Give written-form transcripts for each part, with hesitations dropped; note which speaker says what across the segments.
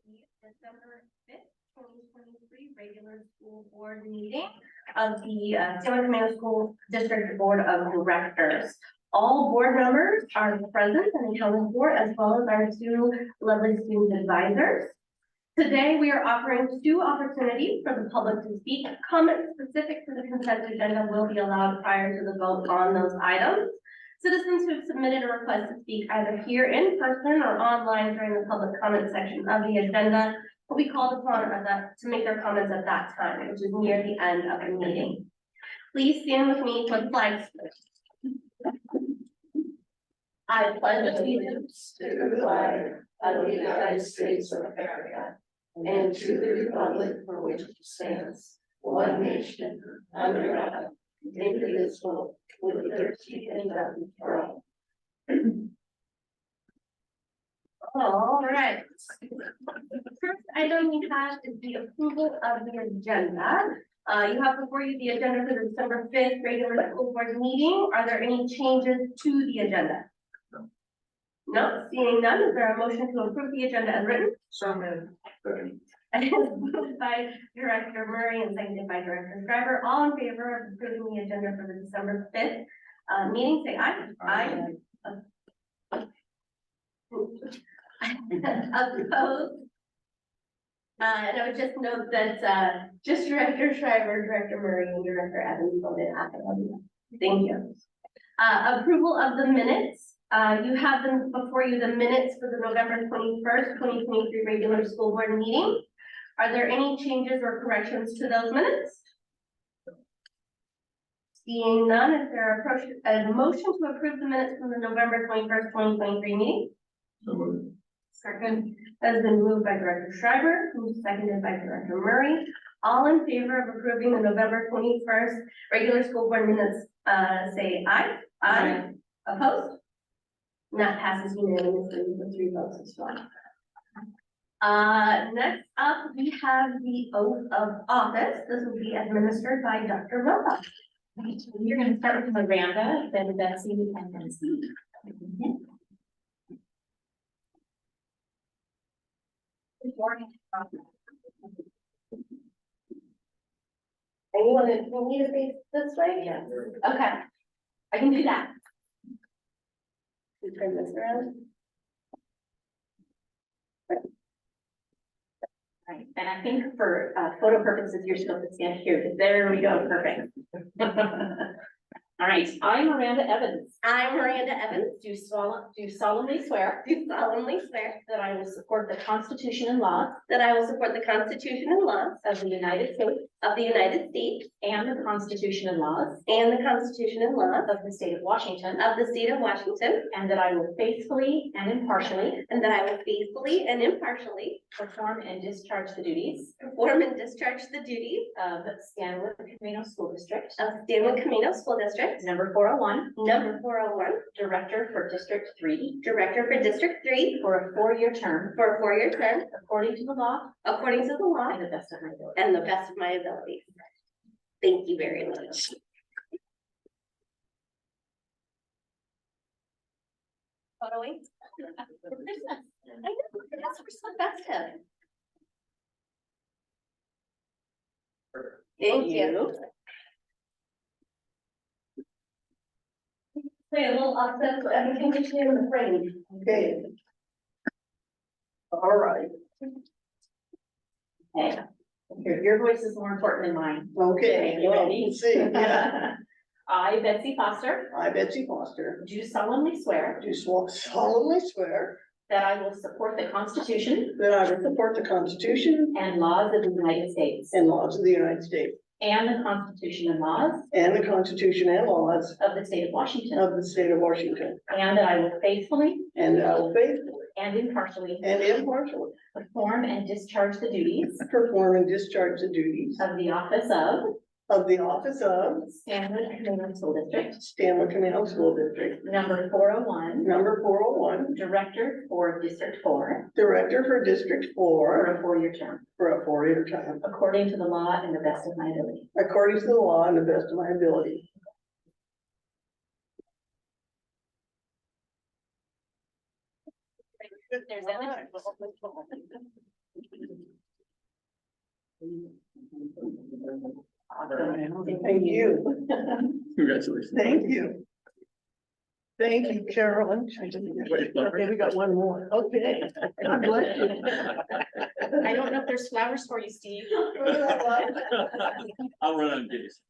Speaker 1: the December 5th, 2023 regular school board meeting of the Stanwood-Camano School District Board of Directors. All board members are present and accounted for, as well as our two lovely student advisors. Today, we are offering two opportunities for the public to speak. Comments specific to the consent agenda will be allowed prior to the vote on those items. Citizens who have submitted a request to speak either here in person or online during the public comment section of the agenda will be called upon to make their comments at that time, which is near the end of the meeting. Please stand with me for the flag salute. I pledge allegiance to the flag of the United States of America and to the republic for which it stands, one nation, under God, indivisible, with liberty and justice for all. All right. The first item we have is the approval of the agenda. You have before you the agenda for the December 5th regular school board meeting. Are there any changes to the agenda? No, seeing none, is there a motion to approve the agenda as written?
Speaker 2: So moved.
Speaker 1: And moved by Director Murray and seconded by Director Schreiber. All in favor of approving the agenda for the December 5th meeting, say aye. Aye. Opposed? And I would just note that just Director Schreiber, Director Murray, and Director Evans voted aye. Thank you. Approval of the minutes. You have them before you, the minutes for the November 21st, 2023 regular school board meeting. Are there any changes or corrections to those minutes? Seeing none, is there a motion to approve the minutes from the November 21st, 2023 meeting? Second. Has been moved by Director Schreiber, who's seconded by Director Murray. All in favor of approving the November 21st regular school board minutes, say aye. Aye. Opposed? And that passes unanimously with 3 votes as well. Next up, we have the oath of office. This will be administered by Dr. Rocha.
Speaker 3: You're going to start with Miranda, then Betsy, and then Steve.
Speaker 1: Good morning. Anyone that we need to face this way?
Speaker 3: Yes.
Speaker 1: Okay, I can do that. We turn this around.
Speaker 3: Right, and I think for photo purposes, you're supposed to stand here. There we go, perfect. All right, I'm Miranda Evans.
Speaker 1: I, Miranda Evans,
Speaker 3: Do solemnly swear
Speaker 1: do solemnly swear
Speaker 3: that I will support the Constitution and laws
Speaker 1: that I will support the Constitution and laws
Speaker 3: of the United States
Speaker 1: of the United States
Speaker 3: and the Constitution and laws
Speaker 1: and the Constitution and laws
Speaker 3: of the state of Washington,
Speaker 1: of the state of Washington,
Speaker 3: and that I will faithfully and impartially
Speaker 1: and that I will faithfully and impartially
Speaker 3: perform and discharge the duties
Speaker 1: perform and discharge the duties
Speaker 3: of Stanwood-Camano School District,
Speaker 1: of Stanwood-Camano School District,
Speaker 3: number 401,
Speaker 1: number 401,
Speaker 3: Director for District 3,
Speaker 1: Director for District 3,
Speaker 3: for a 4-year term,
Speaker 1: for a 4-year term,
Speaker 3: according to the law
Speaker 1: according to the law
Speaker 3: and the best of my ability.
Speaker 1: and the best of my abilities. Thank you very much. Photoing? I know, that's so festive. Thank you. Play a little offset so everything gets you in the frame.
Speaker 2: Okay. All right.
Speaker 3: Hey, your voice is more important than mine.
Speaker 2: Okay.
Speaker 3: You
Speaker 2: Well,
Speaker 3: ready?
Speaker 2: we'll see. Yeah.
Speaker 3: I, Betsy Foster,
Speaker 2: I, Betsy Foster,
Speaker 3: do solemnly swear
Speaker 2: do solemnly swear
Speaker 3: that I will support the Constitution
Speaker 2: that I will support the Constitution
Speaker 3: and laws of the United States
Speaker 2: and laws of the United States
Speaker 3: and the Constitution and laws
Speaker 2: and the Constitution and laws
Speaker 3: of the state of Washington,
Speaker 2: of the state of Washington,
Speaker 3: and that I will faithfully
Speaker 2: and that I will faithfully
Speaker 3: and impartially
Speaker 2: and impartially
Speaker 3: perform and discharge the duties
Speaker 2: perform and discharge the duties
Speaker 3: of the office of Stanwood-Camano School District,
Speaker 2: Stanwood-Camano School District,
Speaker 3: number 401,
Speaker 2: number 401,
Speaker 3: Director for District 4,
Speaker 2: Director for District
Speaker 3: for
Speaker 2: 4
Speaker 3: a 4-year term,
Speaker 2: for a 4-year term,
Speaker 3: according to the law and the best of my ability.
Speaker 2: according to the law and the best of my ability.
Speaker 3: There's Ellen.
Speaker 2: Thank you.
Speaker 4: Congratulations.
Speaker 2: Thank you. Thank you, Carolyn. Okay, we got one more. Okay. God bless you.
Speaker 3: I don't know if there's flowers for you, Steve.
Speaker 4: I'll run on days.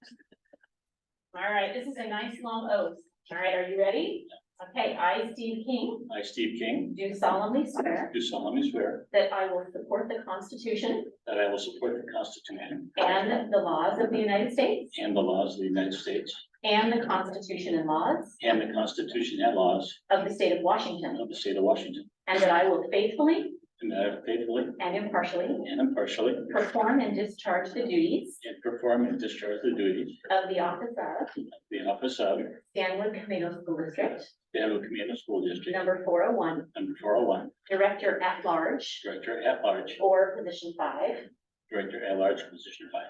Speaker 3: All right, this is a nice long oath. All right, are you ready? Okay, I, Steve King,
Speaker 4: I, Steve King,
Speaker 3: do solemnly swear
Speaker 4: do solemnly swear
Speaker 3: that I will support the Constitution
Speaker 4: that I will support the Constitution
Speaker 3: and the laws of the United States
Speaker 4: and the laws of the United States
Speaker 3: and the Constitution and laws
Speaker 4: and the Constitution and laws
Speaker 3: of the state of Washington,
Speaker 4: of the state of Washington,
Speaker 3: and that I will faithfully
Speaker 4: and that I will faithfully
Speaker 3: and impartially
Speaker 4: and impartially
Speaker 3: perform and discharge the duties
Speaker 4: and perform and discharge the duties
Speaker 3: of the office of
Speaker 4: of the office of
Speaker 3: Stanwood-Camano School District,
Speaker 4: Stanwood-Camano School District,
Speaker 3: number 401,
Speaker 4: number 401,
Speaker 3: Director at Large,
Speaker 4: Director at Large,
Speaker 3: or position 5,
Speaker 4: Director at Large, position 5,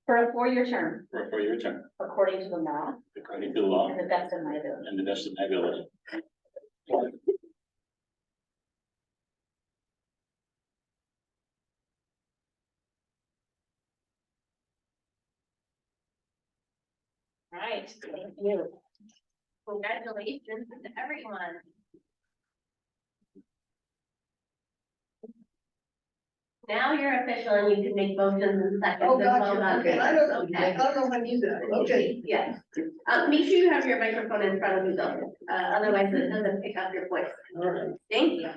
Speaker 3: for a 4-year term,
Speaker 4: for a 4-year term,
Speaker 3: according to the law
Speaker 4: according to the law
Speaker 3: and the best of my ability.
Speaker 4: and the best of my ability.
Speaker 3: All right, thank you.
Speaker 1: Congratulations to everyone. Now you're official and you can make motions and seconds.
Speaker 2: Oh,
Speaker 1: as well,
Speaker 2: gotcha. Okay,
Speaker 1: not-
Speaker 2: I don't know.
Speaker 1: Okay.
Speaker 2: I don't know how to use that. Okay.
Speaker 1: Yes. Make sure you have your microphone in front of you though, otherwise it doesn't pick up your voice.
Speaker 2: All right.
Speaker 1: Thank you.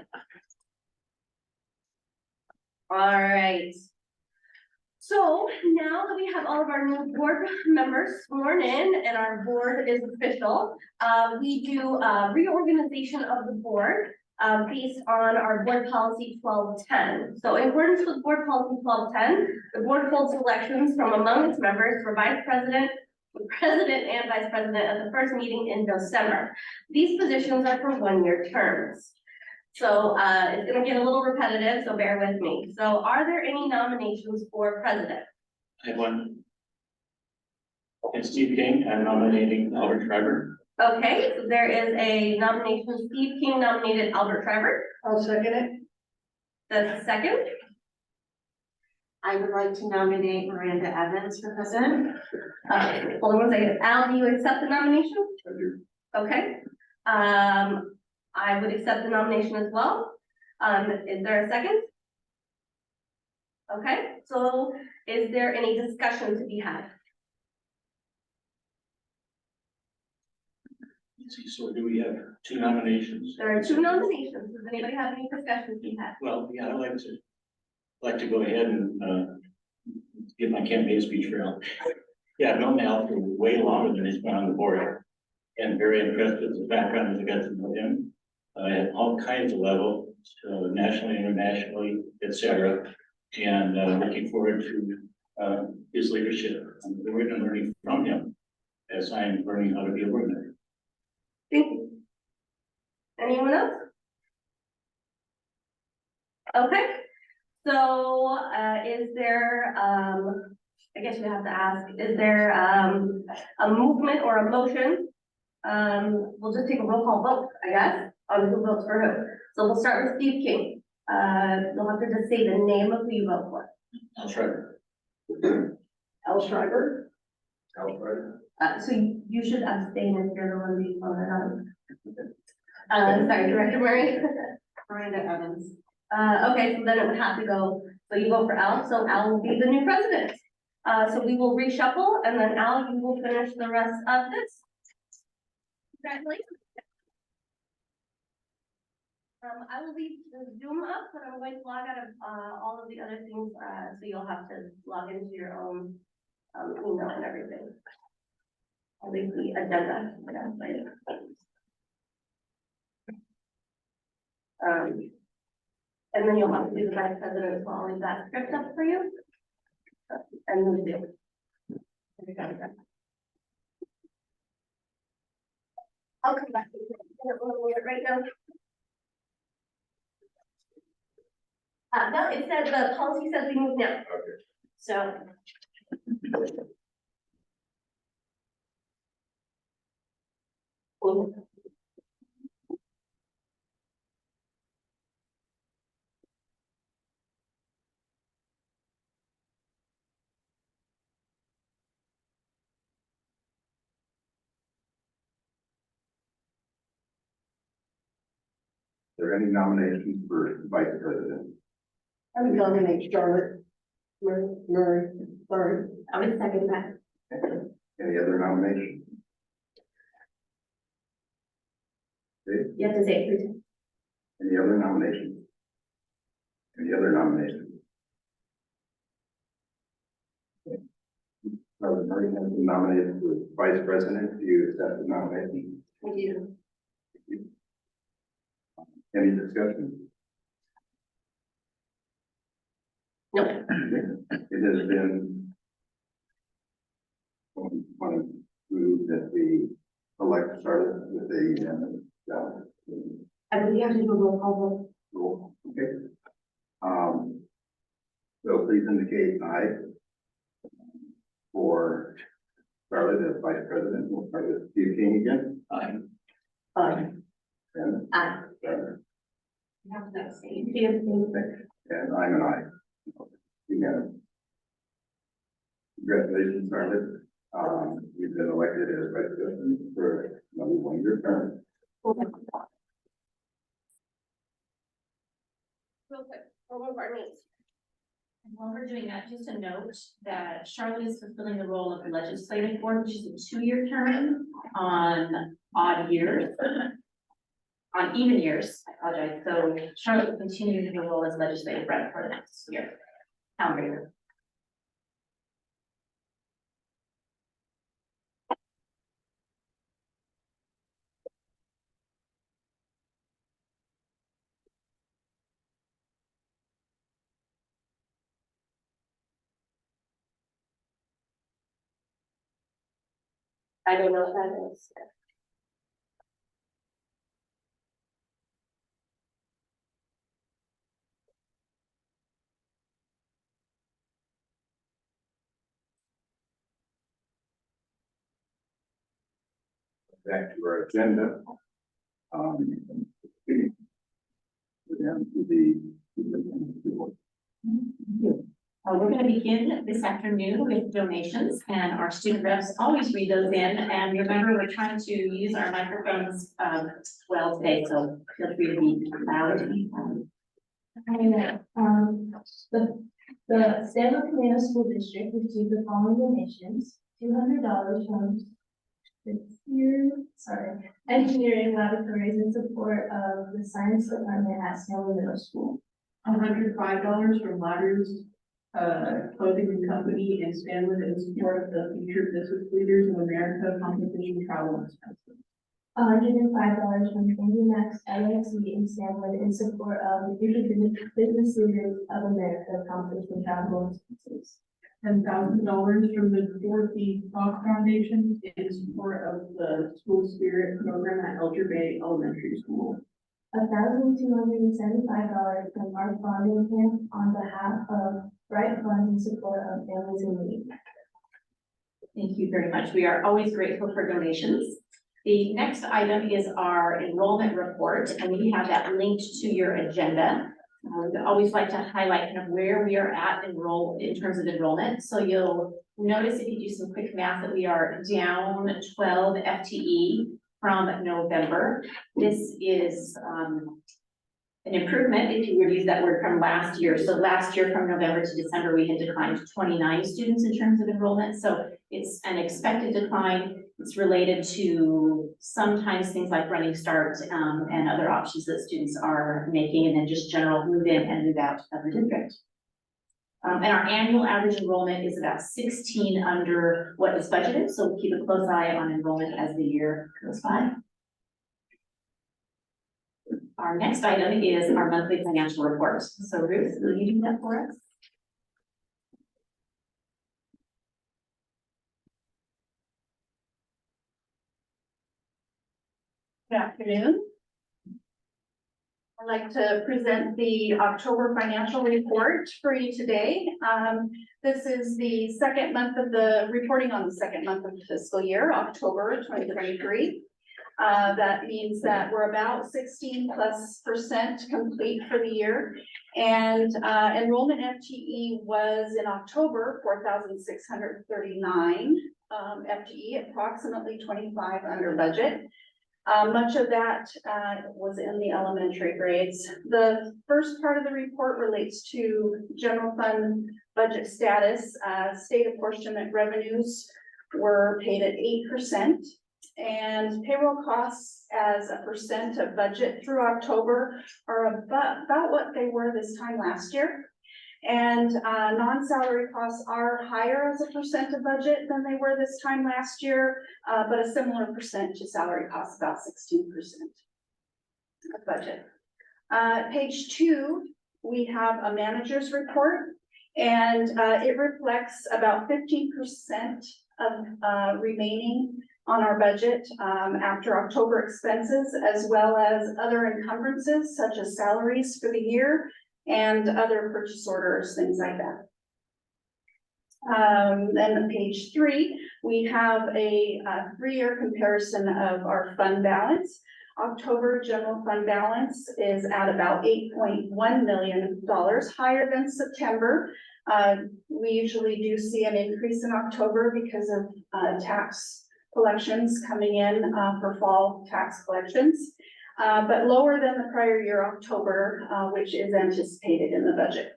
Speaker 1: All right. So now that we have all of our new board members sworn in and our board is official, we do reorganization of the board based on our board policy 1210. So in accordance with board policy 1210, the board holds elections from among its members for vice president, and vice president at the first meeting in December. These positions are for 1-year terms. So it's gonna get a little repetitive, so bear with me. So are there any nominations for president?
Speaker 4: I have one. And Steve King, I'm nominating Albert Schreiber.
Speaker 1: Okay, so there is a nomination, Steve King nominated Albert Trevor.
Speaker 2: I'll second it.
Speaker 1: That's a second.
Speaker 5: I would like to nominate Miranda Evans for president.
Speaker 1: Hold on one second. Al, do you accept the nomination?
Speaker 4: I do.
Speaker 1: Okay. I would accept the nomination as well. Is there a second? Okay, so is there any discussion to be had?
Speaker 4: So do we have 2 nominations?
Speaker 1: There are 2 nominations. Does anybody have any discussion to be had?
Speaker 4: Well, yeah, I'd like to go ahead and give my campaign speech for Al. Yeah, I've known Al for way longer than he's been on the board. And very impressed with his background as I got to know him. At all kinds of levels, nationally, internationally, etc. And looking forward to his leadership on the board and learning from him as I'm learning how to be a board member.
Speaker 1: Thank you. Anyone else? Okay, so is there, I guess we have to ask, is there a movement or a motion? We'll just take a roll call vote, I guess, on who votes for who. So we'll start with Steve King. You'll have to just say the name of who you vote for.
Speaker 4: Al Schreiber.
Speaker 2: Al Schreiber.
Speaker 4: Al Schreiber.
Speaker 1: So you should abstain if you're the one being voted on. Sorry, Director Murray.
Speaker 5: Miranda Evans.
Speaker 1: Okay, so then it would have to go, so you vote for Al, so Al will be the new president. So we will reshuffle, and then Al, you will finish the rest of this. Congratulations. I will leave the Zoom up, but I'm going to log out of, all of the other things, so you'll have to log into your own, email and everything. I'll leave the agenda. And then you'll have to do the vice president as well. I'll leave that script up for you. And then do. I'll come back to you. I don't want to wait right now. No, it said, the policy says we move now. So.
Speaker 6: there any nominations for vice president?
Speaker 2: I would nominate Charlotte. Murray, sorry.
Speaker 3: I would second that.
Speaker 6: Any other nominations? Okay,
Speaker 3: You have to say it 3 times.
Speaker 6: any other nominations? Any other nominations? Charlotte Murray has been nominated for vice president. Do you accept the nomination?
Speaker 3: I do.
Speaker 6: Any discussion?
Speaker 3: No.
Speaker 6: It has been one of move that we elect Charlotte with a ballot.
Speaker 1: I believe you have to do a roll call vote.
Speaker 6: Roll. Okay. So please indicate aye for Charlotte as vice president. We'll start with Steve King again.
Speaker 4: Aye.
Speaker 6: And
Speaker 3: Aye.
Speaker 1: You have to abstain.
Speaker 6: and I'm an aye. Unanimous. Congratulations, Charlotte. You've been elected as vice president for another 1-year term.
Speaker 1: Real quick, for one of our meetings.
Speaker 3: And while we're doing that, just a note that Charlotte is fulfilling the role of the legislative board, which is a 2-year term on odd years. On even years, I apologize. So Charlotte will continue her role as legislative rep for the next year. Calendar year.
Speaker 1: I don't know what that is.
Speaker 6: Back to our agenda. Down to the.
Speaker 3: We're going to begin this afternoon with donations, and our student reps always read those in. And remember, we're trying to use our microphones well today, so feel free to be loud.
Speaker 7: The Stanwood-Camano School District received the following donations: $200 from engineering laboratories in support of the science department at Stanwood Middle School.
Speaker 8: $105 from Ladders Clothing and Company in Stanwood in support of the Future Business Leaders of America competition travel expenses.
Speaker 7: $105 from Candy Max LLC in Stanwood in support of the Future Business Leaders of America competition travel expenses.
Speaker 8: $10,000 from the Dorothy Fox Foundation in support of the School Spirit Program at Elder Bay Elementary School.
Speaker 7: $1,275 from Mark Bonding Camp on behalf of Bright Funds in support of families in need.
Speaker 3: Thank you very much. We are always grateful for donations. The next item is our enrollment report, and we have that linked to your agenda. We always like to highlight kind of where we are at in terms of enrollment. So you'll notice if you do some quick math that we are down 12 FTE from November. This is an improvement, if you would use that word, from last year. So last year from November to December, we had declined 29 students in terms of enrollment. So it's an expected decline. It's related to sometimes things like running start and other options that students are making, and then just general move in and move out of the district. And our annual average enrollment is about 16 under what is budgeted. So we'll keep a close eye on enrollment as the year goes by. Our next item is our monthly financial report. So Ruth, will you do that for us?
Speaker 9: Good afternoon. I'd like to present the October financial report for you today. This is the second month of the reporting on the second month of the fiscal year, October 2023. That means that we're about 16+% complete for the year. And enrollment FTE was in October 4,639 FTE, approximately 25 under budget. Much of that was in the elementary grades. The first part of the report relates to general fund budget status. State apportionment revenues were paid at 8%. And payroll costs as a percent of budget through October are about what they were this time last year. And non-salary costs are higher as a percent of budget than they were this time last year, but a similar percent to salary costs, about 16% of budget. Page 2, we have a manager's report, and it reflects about 15% of remaining on our budget after October expenses, as well as other encumbrances such as salaries for the year and other purchase orders, things like that. Then on page 3, we have a 3-year comparison of our fund balance. October general fund balance is at about $8.1 million, higher than September. We usually do see an increase in October because of tax collections coming in for fall tax collections, but lower than the prior year October, which is anticipated in the budget.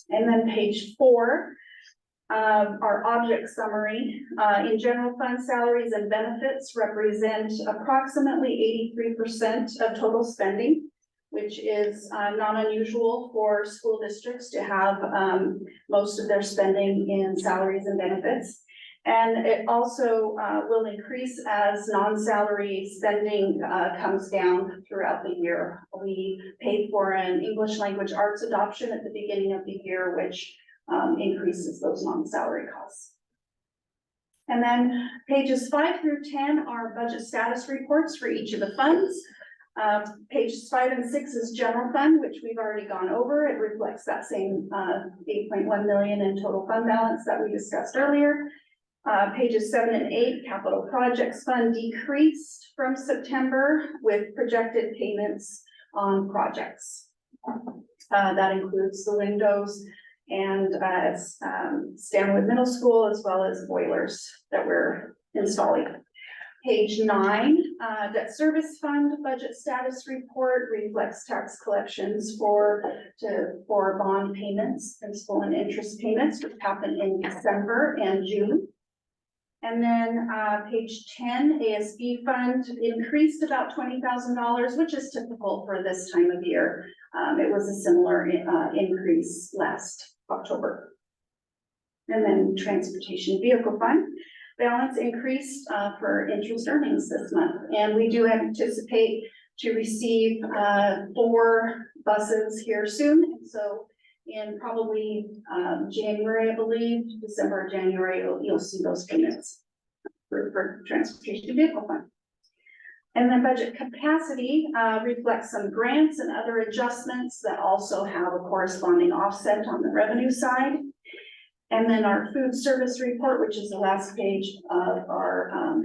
Speaker 9: And then page 4, our object summary. In general fund, salaries and benefits represent approximately 83% of total spending, which is not unusual for school districts to have most of their spending in salaries and benefits. And it also will increase as non-salary spending comes down throughout the year. We paid for an English language arts adoption at the beginning of the year, which increases those non-salary costs. And then pages 5 through 10 are budget status reports for each of the funds. Pages 5 and 6 is general fund, which we've already gone over. It reflects that same $8.1 million in total fund balance that we discussed earlier. Pages 7 and 8, capital projects fund decreased from September with projected payments on projects. That includes the windows and Stanwood Middle School, as well as boilers that we're installing. Page 9, debt service fund budget status report reflects tax collections for bond payments, principal and interest payments, which happen in December and June. And then page 10, ASB fund increased about $20,000, which is typical for this time of year. It was a similar increase last October. And then transportation vehicle fund balance increased for interest earnings this month. And we do anticipate to receive 4 buses here soon. And so in probably January, I believe, December, January, you'll see those payments for transportation vehicle fund. And then budget capacity reflects some grants and other adjustments that also have a corresponding offset on the revenue side. And then our food service report, which is the last page of our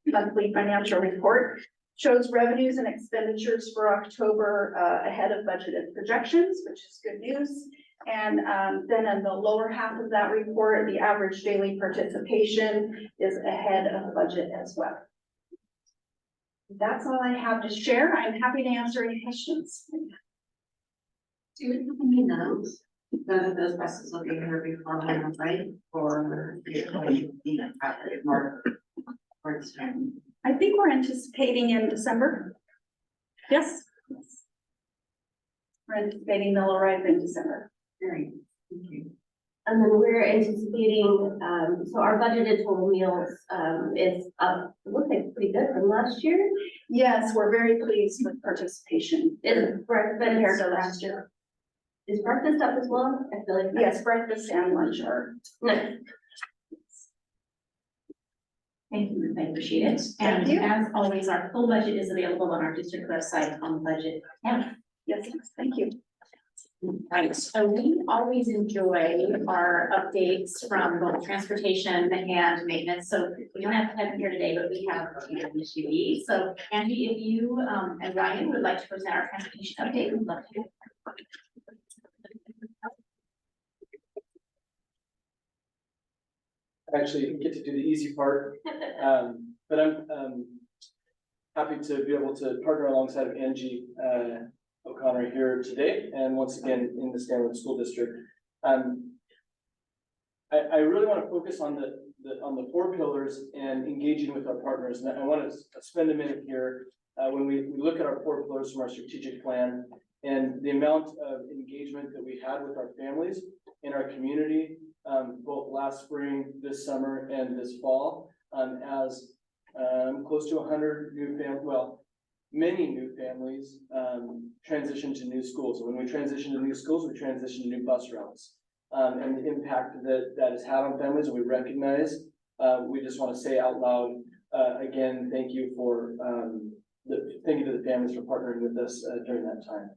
Speaker 9: monthly financial report, shows revenues and expenditures for October ahead of budgeted projections, which is good news. And then in the lower half of that report, the average daily participation is ahead of budget as well. That's all I have to share. I'm happy to answer any questions.
Speaker 5: Do we have any notes? None of those buses will be here before winter break, or more towards spring?
Speaker 9: I think we're anticipating in December. Yes. We're anticipating they'll arrive in December.
Speaker 5: Great, thank you.
Speaker 1: And then we're anticipating, so our budgeted total meals is up, it looks like pretty good from last year.
Speaker 9: Yes, we're very pleased with participation.
Speaker 1: Is breakfast
Speaker 9: Compared to last year.
Speaker 1: Is breakfast up as well? I feel like.
Speaker 9: Yes, breakfast and lunch are.
Speaker 1: Nice.
Speaker 3: Thank you, I appreciate it.
Speaker 9: Thank
Speaker 3: And
Speaker 9: you.
Speaker 3: as always, our full budget is available on our district website on budget. Yeah.
Speaker 9: Yes, thank you.
Speaker 3: Right, so we always enjoy our updates from both transportation and maintenance. So we don't have Kevin here today, but we have Miss UV. So Angie, if you and Ryan would like to present our transportation update, we'd love to.
Speaker 10: Actually get to do the easy part. But happy to be able to partner alongside of Angie O'Connor here today, and once again in the Stanwood School District. I really want to focus on the 4 pillars and engaging with our partners. And I want to spend a minute here when we look at our 4 pillars from our strategic plan and the amount of engagement that we had with our families in our community, both last spring, this summer, and this fall, as close to 100 new many new families transition to new schools. And when we transition to new schools, we transition to new bus routes. And the impact that has had on families, we recognize. We just want to say out loud, again, thank you for thank you to the families for partnering with us during that time.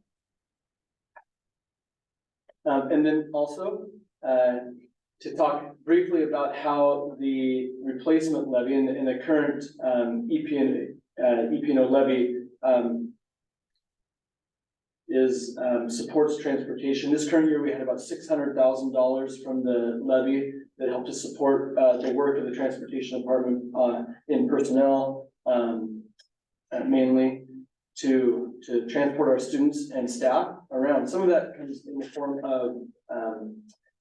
Speaker 10: And then also to talk briefly about how the replacement levy and the current EP&O levy supports transportation. This current year, we had about $600,000 from the levy that helped to support the work of the transportation department in personnel, mainly to transport our students and staff around. Some of that comes in the form of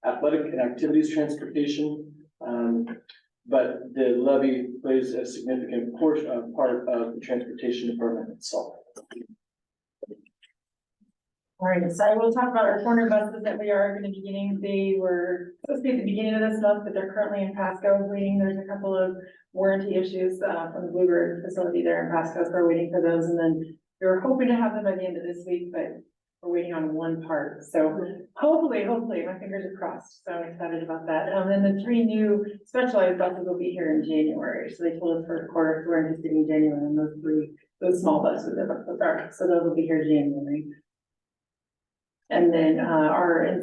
Speaker 10: athletic and activities transportation, but the levy plays a significant part of the transportation department itself.
Speaker 11: All right, so I will talk about our corner buses that we are going to be getting. They were supposed to be at the beginning of this month, but they're currently in Pasco waiting. There's a couple of warranty issues from the Bluebird facility there in Pasco, so we're waiting for those. And then we were hoping to have them by the end of this week, but we're waiting on one part. So hopefully, my fingers are crossed. So I'm excited about that. And then the 3 new specialized buses will be here in January. So they told us first quarter, so we're anticipating January on those small buses. So those will be here January. And then our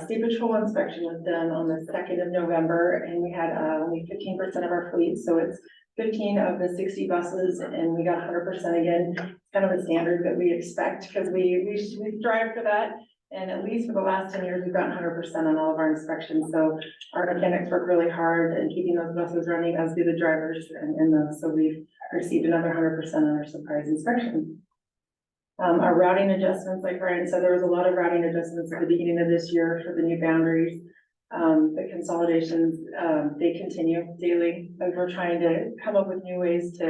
Speaker 11: state patrol inspection was done on the 2nd of November, and we had only 15% of our fleet, so it's 15 of the 60 buses, and we got 100% again. It's kind of a standard that we expect because we strive for that, and at least for the last 10 years, we've gotten 100% on all of our inspections. So our mechanics work really hard in keeping those buses running, as do the drivers, and so we've received another 100% on our surprise inspection. Our routing adjustments, like Ryan said, there was a lot of routing adjustments at the beginning of this year for the new boundaries. The consolidations, they continue daily, as we're trying to come up with new ways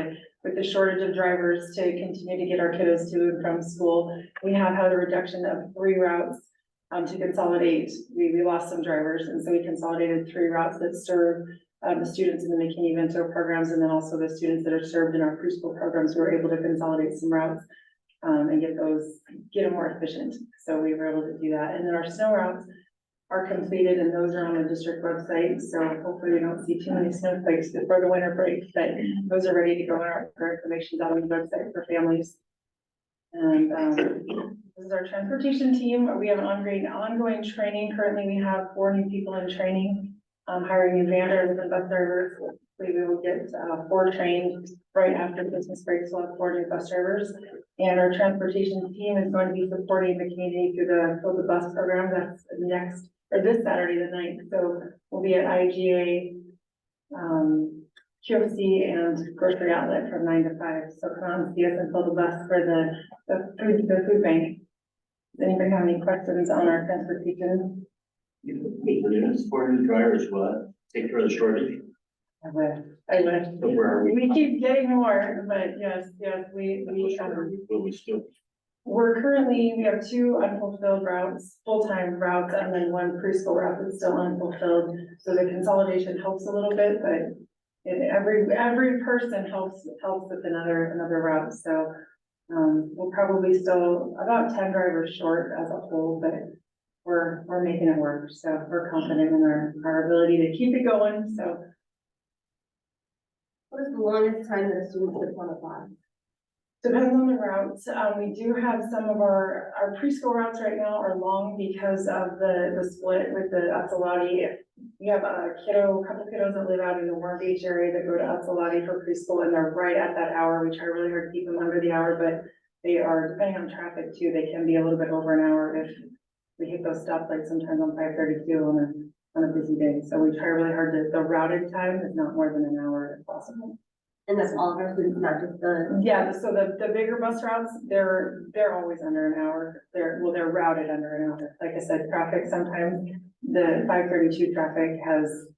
Speaker 11: with the shortage of drivers, to continue to get our kiddos to and from school. We have had a reduction of 3 routes to consolidate. We lost some drivers, and so we consolidated 3 routes that serve the students in the McKinney-Vento programs, and then also the students that are served in our preschool programs. We were able to consolidate some routes and get them more efficient. So we were able to do that. And then our snow routes are completed, and those are on the district website. So hopefully we don't see too many snowflakes before the winter break, but those are ready to go, and our information's out on the website for families. And this is our transportation team. We have an ongoing training. Currently, we have 4 new people in training, hiring new vendors and bus drivers. We will get 4 trained right after the Christmas break, so we'll have 4 new bus drivers. And our transportation team is going to be supporting the community through the bus program. That's this Saturday, the 9th. So we'll be at IGA, QFC, and grocery outlet from 9 to 5. So come on and see us and fill the bus for the food bank. Does anybody have any questions on our transportation?
Speaker 4: Supporting the drivers will take care of the shortage.
Speaker 11: I wish.
Speaker 4: So where are we?
Speaker 11: We keep getting more, but yes, we
Speaker 4: Will we still?
Speaker 11: we have 2 unfulfilled routes, full-time routes, and then 1 preschool route that's still unfulfilled. So the consolidation helps a little bit, but every person helps with another route. So we'll probably still about 10 drivers short as a whole, but we're making it work. So we're confident in our ability to keep it going. So
Speaker 1: What is the longest time that students would want to apply?
Speaker 11: depends on the routes. We do have some of our preschool routes right now are long because of the split with the Atsalati. We have a couple kiddos that live out in the Warm Beach area that go to Atsalati for preschool, and they're right at that hour. We try really hard to keep them under the hour, but they are, depending on traffic too, they can be a little bit over an hour if we hit those stoplights sometimes on 532 on a busy day. So we try really hard the routed time is not more than an hour if possible.
Speaker 1: And that's all of our students, not just the.
Speaker 11: Yeah, so the bigger bus routes, they're always under an hour. They're routed under an hour. Like I said, traffic sometimes, the 5:32 traffic has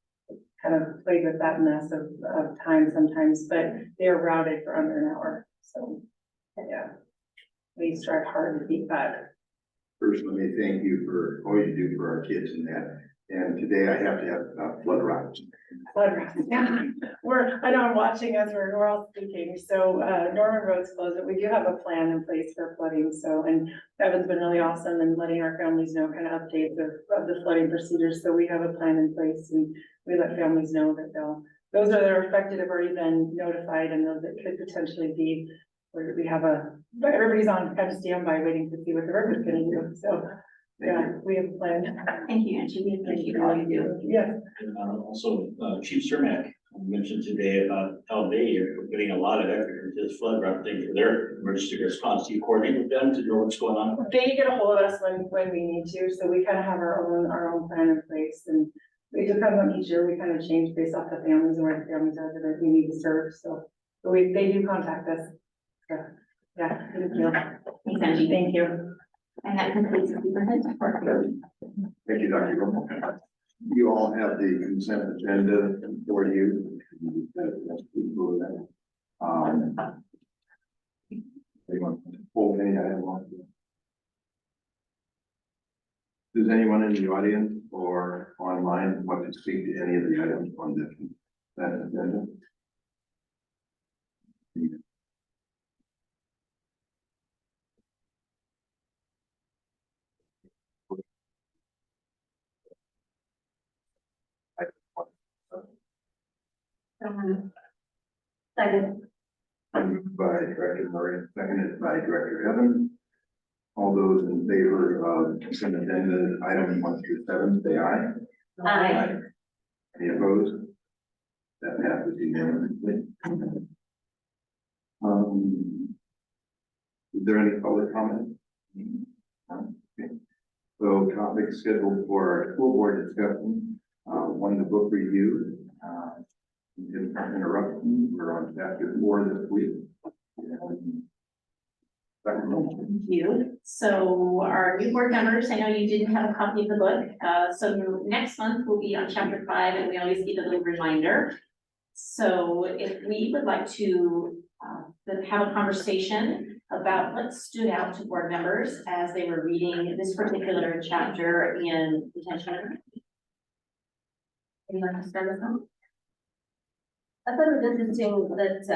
Speaker 11: kind of played with that mess of time sometimes, but they're routed for under an hour. So, yeah. We strive hard to keep that.
Speaker 6: First, let me thank you for all you do for our kids and that. And today I have to have flood routes.
Speaker 11: Flood routes, yeah. I know I'm watching as we're all speaking. So, Norman Road's closed, but we do have a plan in place for flooding. So, and Evan's been really awesome in letting our families know kind of updates of the flooding procedures. So we have a plan in place and we let families know that those that are affected have already been notified, and those that could potentially be, where we have everybody's on kind of standby waiting to see what the river's gonna do. So, yeah, we have a plan.
Speaker 3: Thank you, Angie. We appreciate all you do.
Speaker 11: Yeah.
Speaker 4: And also, Chief Cermak mentioned today about how they are putting a lot of effort into this flood route thing for their emergency response. Do you coordinate with them to know what's going on?
Speaker 11: They get a hold of us when we need to, so we kind of have our own plan in place, and it depends on each year. We kind of change based off the families and where the families are that we need to serve. So they do contact us. Yeah, thank you.
Speaker 3: Thanks, Angie.
Speaker 11: Thank you.
Speaker 3: And that completes the superintendent's report.
Speaker 6: Thank you, Dr. Romo. You all have the consent agenda for you. Anyone pull any item on? Does anyone in the audience or online want to speak to any of the items on the consent agenda?
Speaker 1: Second.
Speaker 6: Moved by Director Murray, seconded by Director Evans. All those in favor of consent agenda item 1 through 7, say aye.
Speaker 1: Aye.
Speaker 6: Any opposed? That passes unanimously. Is there any public comment? Okay. So topics scheduled for our school board discussion, one, the book review. Interruption, we're on chapter 4 this week.
Speaker 3: Thank you. So our new board members, I know you didn't have a copy of the book. So next month we'll be on chapter 5, and we always give a little reminder. So if we would like to then have a conversation about what stood out to board members as they were reading this particular chapter in detention. Would you like to start us off?
Speaker 1: I thought it was interesting that,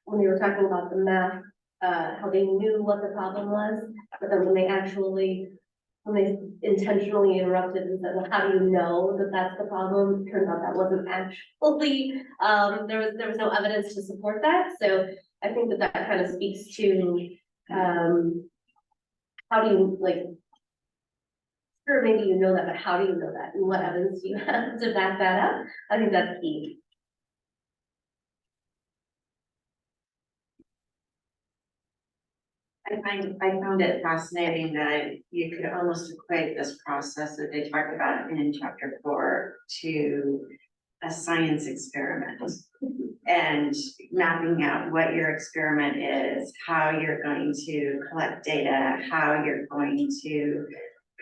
Speaker 1: when you were talking about the math, how they knew what the problem was, but then when they intentionally interrupted and said, well, how do you know that that's the problem? Turns out that wasn't actually, there was no evidence to support that. So I think that kind of speaks to, how do you, like, sure, maybe you know that, but how do you know that? And what evidence do you have to back that up? I think that's key.
Speaker 5: I found it fascinating that you could almost equate this process that they talked about in chapter 4 to a science experiment, and mapping out what your experiment is, how you're going to collect data, how you're going to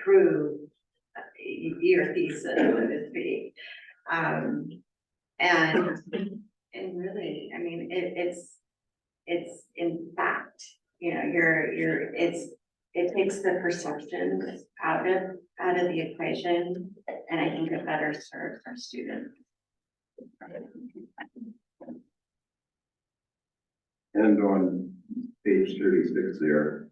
Speaker 5: prove your thesis, so to speak. And really, I mean, it's in fact, you know, it takes the perception out of the equation, and I think it better serves our students.
Speaker 6: And on page 36 there,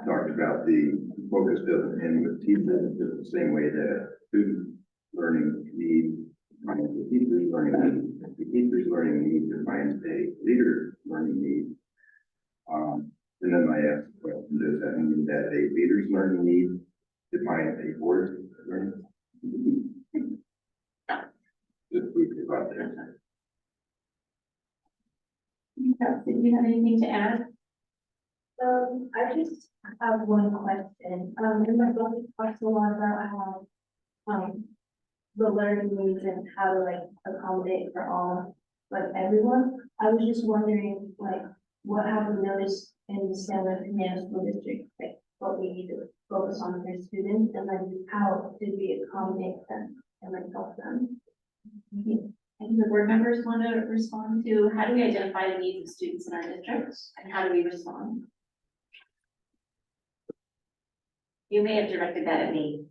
Speaker 6: talked about the focus doesn't end with teachers, just the same way that student learning need defines the teacher's learning need. The teacher's learning need defines a leader's learning need. And then I asked the question, does that mean that a leader's learning need defines a board's learning need? Just briefly about that.
Speaker 3: Did you have anything to add?
Speaker 7: I just have one question. In my book, it talks a lot about how, the learning needs and how to like accommodate for all like everyone. I was just wondering, like, what have we noticed in the Stanwood-Camano School District, like, what we need to focus on for students, and then how did we accommodate them and like help them?
Speaker 3: I think the board members want to respond to, how do we identify the needs of students in our district and how do we respond? You may have directed that at me.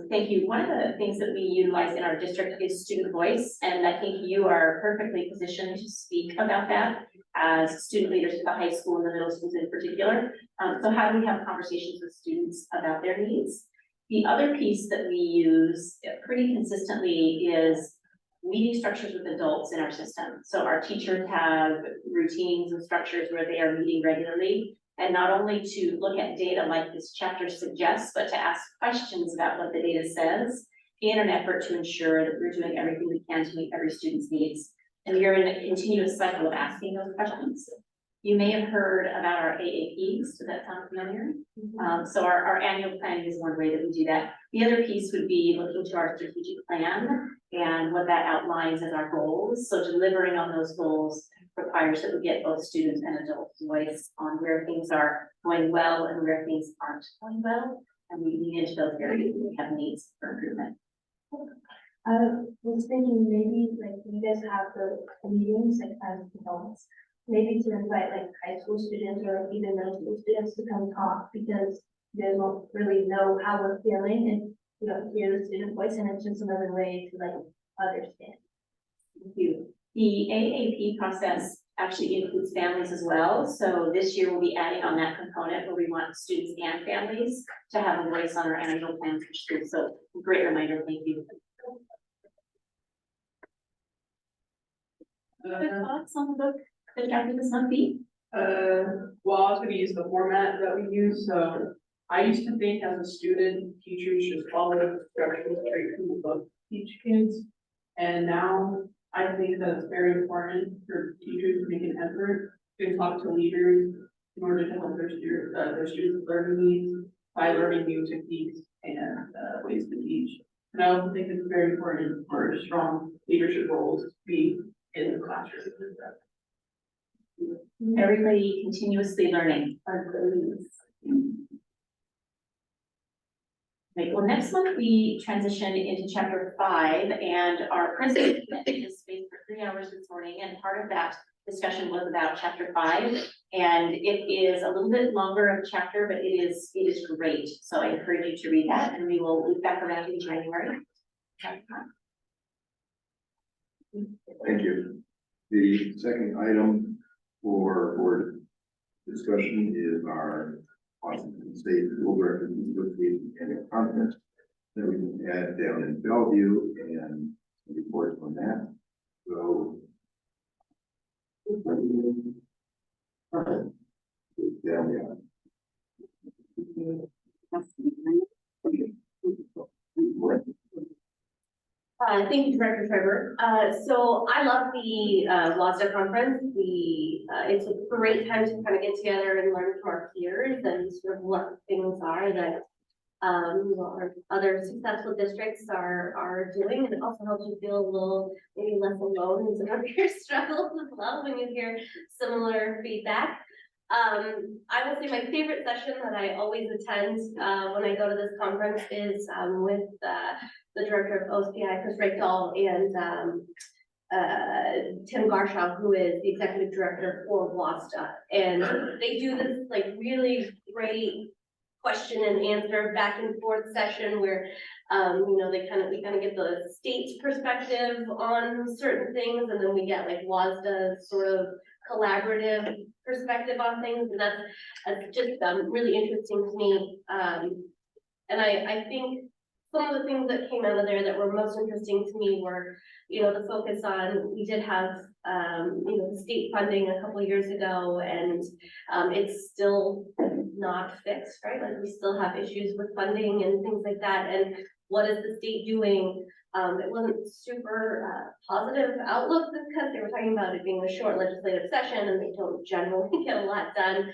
Speaker 3: Thank you. One of the things that we utilize in our district is student voice, and I think you are perfectly positioned to speak about that as student leaders at the high school and the middle schools in particular. So how do we have conversations with students about their needs? The other piece that we use pretty consistently is meeting structures with adults in our system. So our teachers have routines and structures where they are meeting regularly. And not only to look at data like this chapter suggests, but to ask questions about what the data says in an effort to ensure that we're doing everything we can to meet every student's needs. And you're in a continuous cycle of asking those questions. You may have heard about our AAPs. Does that sound familiar? So our annual planning is one way that we do that. The other piece would be looking to our strategic plan and what that outlines as our goals. So delivering on those goals requires that we get both students and adults' voice on where things are going well and where things aren't going well. And we lean into those areas that we have needs for improvement.
Speaker 7: I was thinking maybe like you guys have the meetings like as adults, maybe to invite like high school students or like even middle school students to come talk, because you guys won't really know how we're feeling and you don't hear the student voice, and it's just another way to like understand.
Speaker 3: Thank you. The AAP process actually includes families as well. So this year we'll be adding on that component where we want students and families to have a voice on our annual plans for schools. So great reminder, thank you. Good thoughts on the book that Dr. this month be?
Speaker 8: Well, I was gonna use the format that we use, so I used to think as a student, teachers should follow the instructions straight from the book to teach kids. And now I think that it's very important for teachers to make an effort to talk to leaders in order to help their students' learning needs by learning new techniques and ways to teach. And I also think it's very important for strong leadership roles to be in the classroom.
Speaker 3: Everybody continuously learning. Right, well, next month we transition into chapter 5, and our principal is spaced for 3 hours this morning, and part of that discussion was about chapter 5, and it is a little bit longer of a chapter, but it is great. So I encourage you to read that, and we will loop back around in January.
Speaker 6: Thank you. The second item for discussion is our Washington State School Reference Association annual conference that we can add down in Bellevue and report on that. So down there.
Speaker 1: Thank you, Director Trevor. So I love the WASDA conference. It's a great time to kind of get together and learn from our peers and sort of what things are that our other successful districts are doing, and it also helps you feel a little maybe less alone in some of your struggles as well when you hear similar feedback. I will say my favorite session that I always attend when I go to this conference is with the director of OSPI, Chris Reichdahl, and Tim Garshaw, who is the executive director for WASDA. And they do this like really great question and answer back and forth session where we kind of get the state's perspective on certain things, and then we get like WASDA's sort of collaborative perspective on things, and that's just really interesting to me. And I think some of the things that came out of there that were most interesting to me were, the focus on, we did have, the state funding a couple of years ago, and it's still not fixed, right? Like we still have issues with funding and things like that. And what is the state doing? It wasn't super positive outlook because they were talking about it being a short legislative session, and they don't generally get a lot done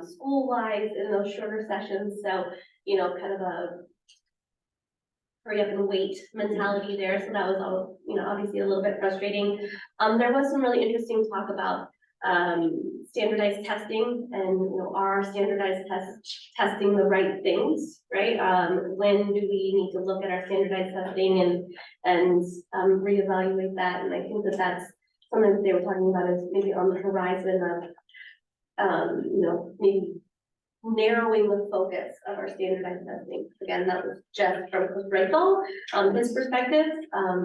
Speaker 1: school-wise in those shorter sessions. So, kind of a hurry up and wait mentality there, so that was all, obviously a little bit frustrating. There was some really interesting talk about standardized testing and, are standardized testing the right things, right? When do we need to look at our standardized testing and reevaluate that? And I think that that's something that they were talking about is maybe on the horizon of, maybe narrowing the focus of our standardized testing. Again, that was just from Chris Reichel, his perspective,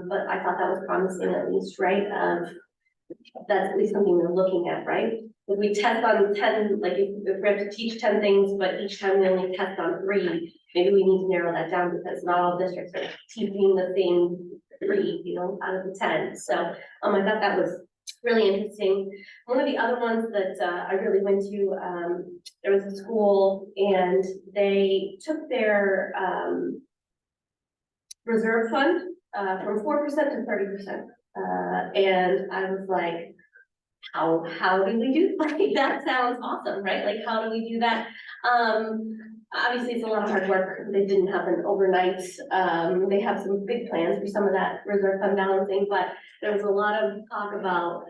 Speaker 1: but I thought that was promising at least, right? That's at least something we're looking at, right? If we test on 10, like if we have to teach 10 things, but each time we only test on 3, maybe we need to narrow that down because not all districts are teaching the same 3, out of the 10. So I thought that was really interesting. One of the other ones that I really went to, there was a school and they took their reserve fund from 4% to 30%. And I was like, how do we do like that? Sounds awesome, right? Like, how do we do that? Obviously it's a lot of hard work. They didn't happen overnight. They have some big plans for some of that reserve fund balancing, but there was a lot of talk about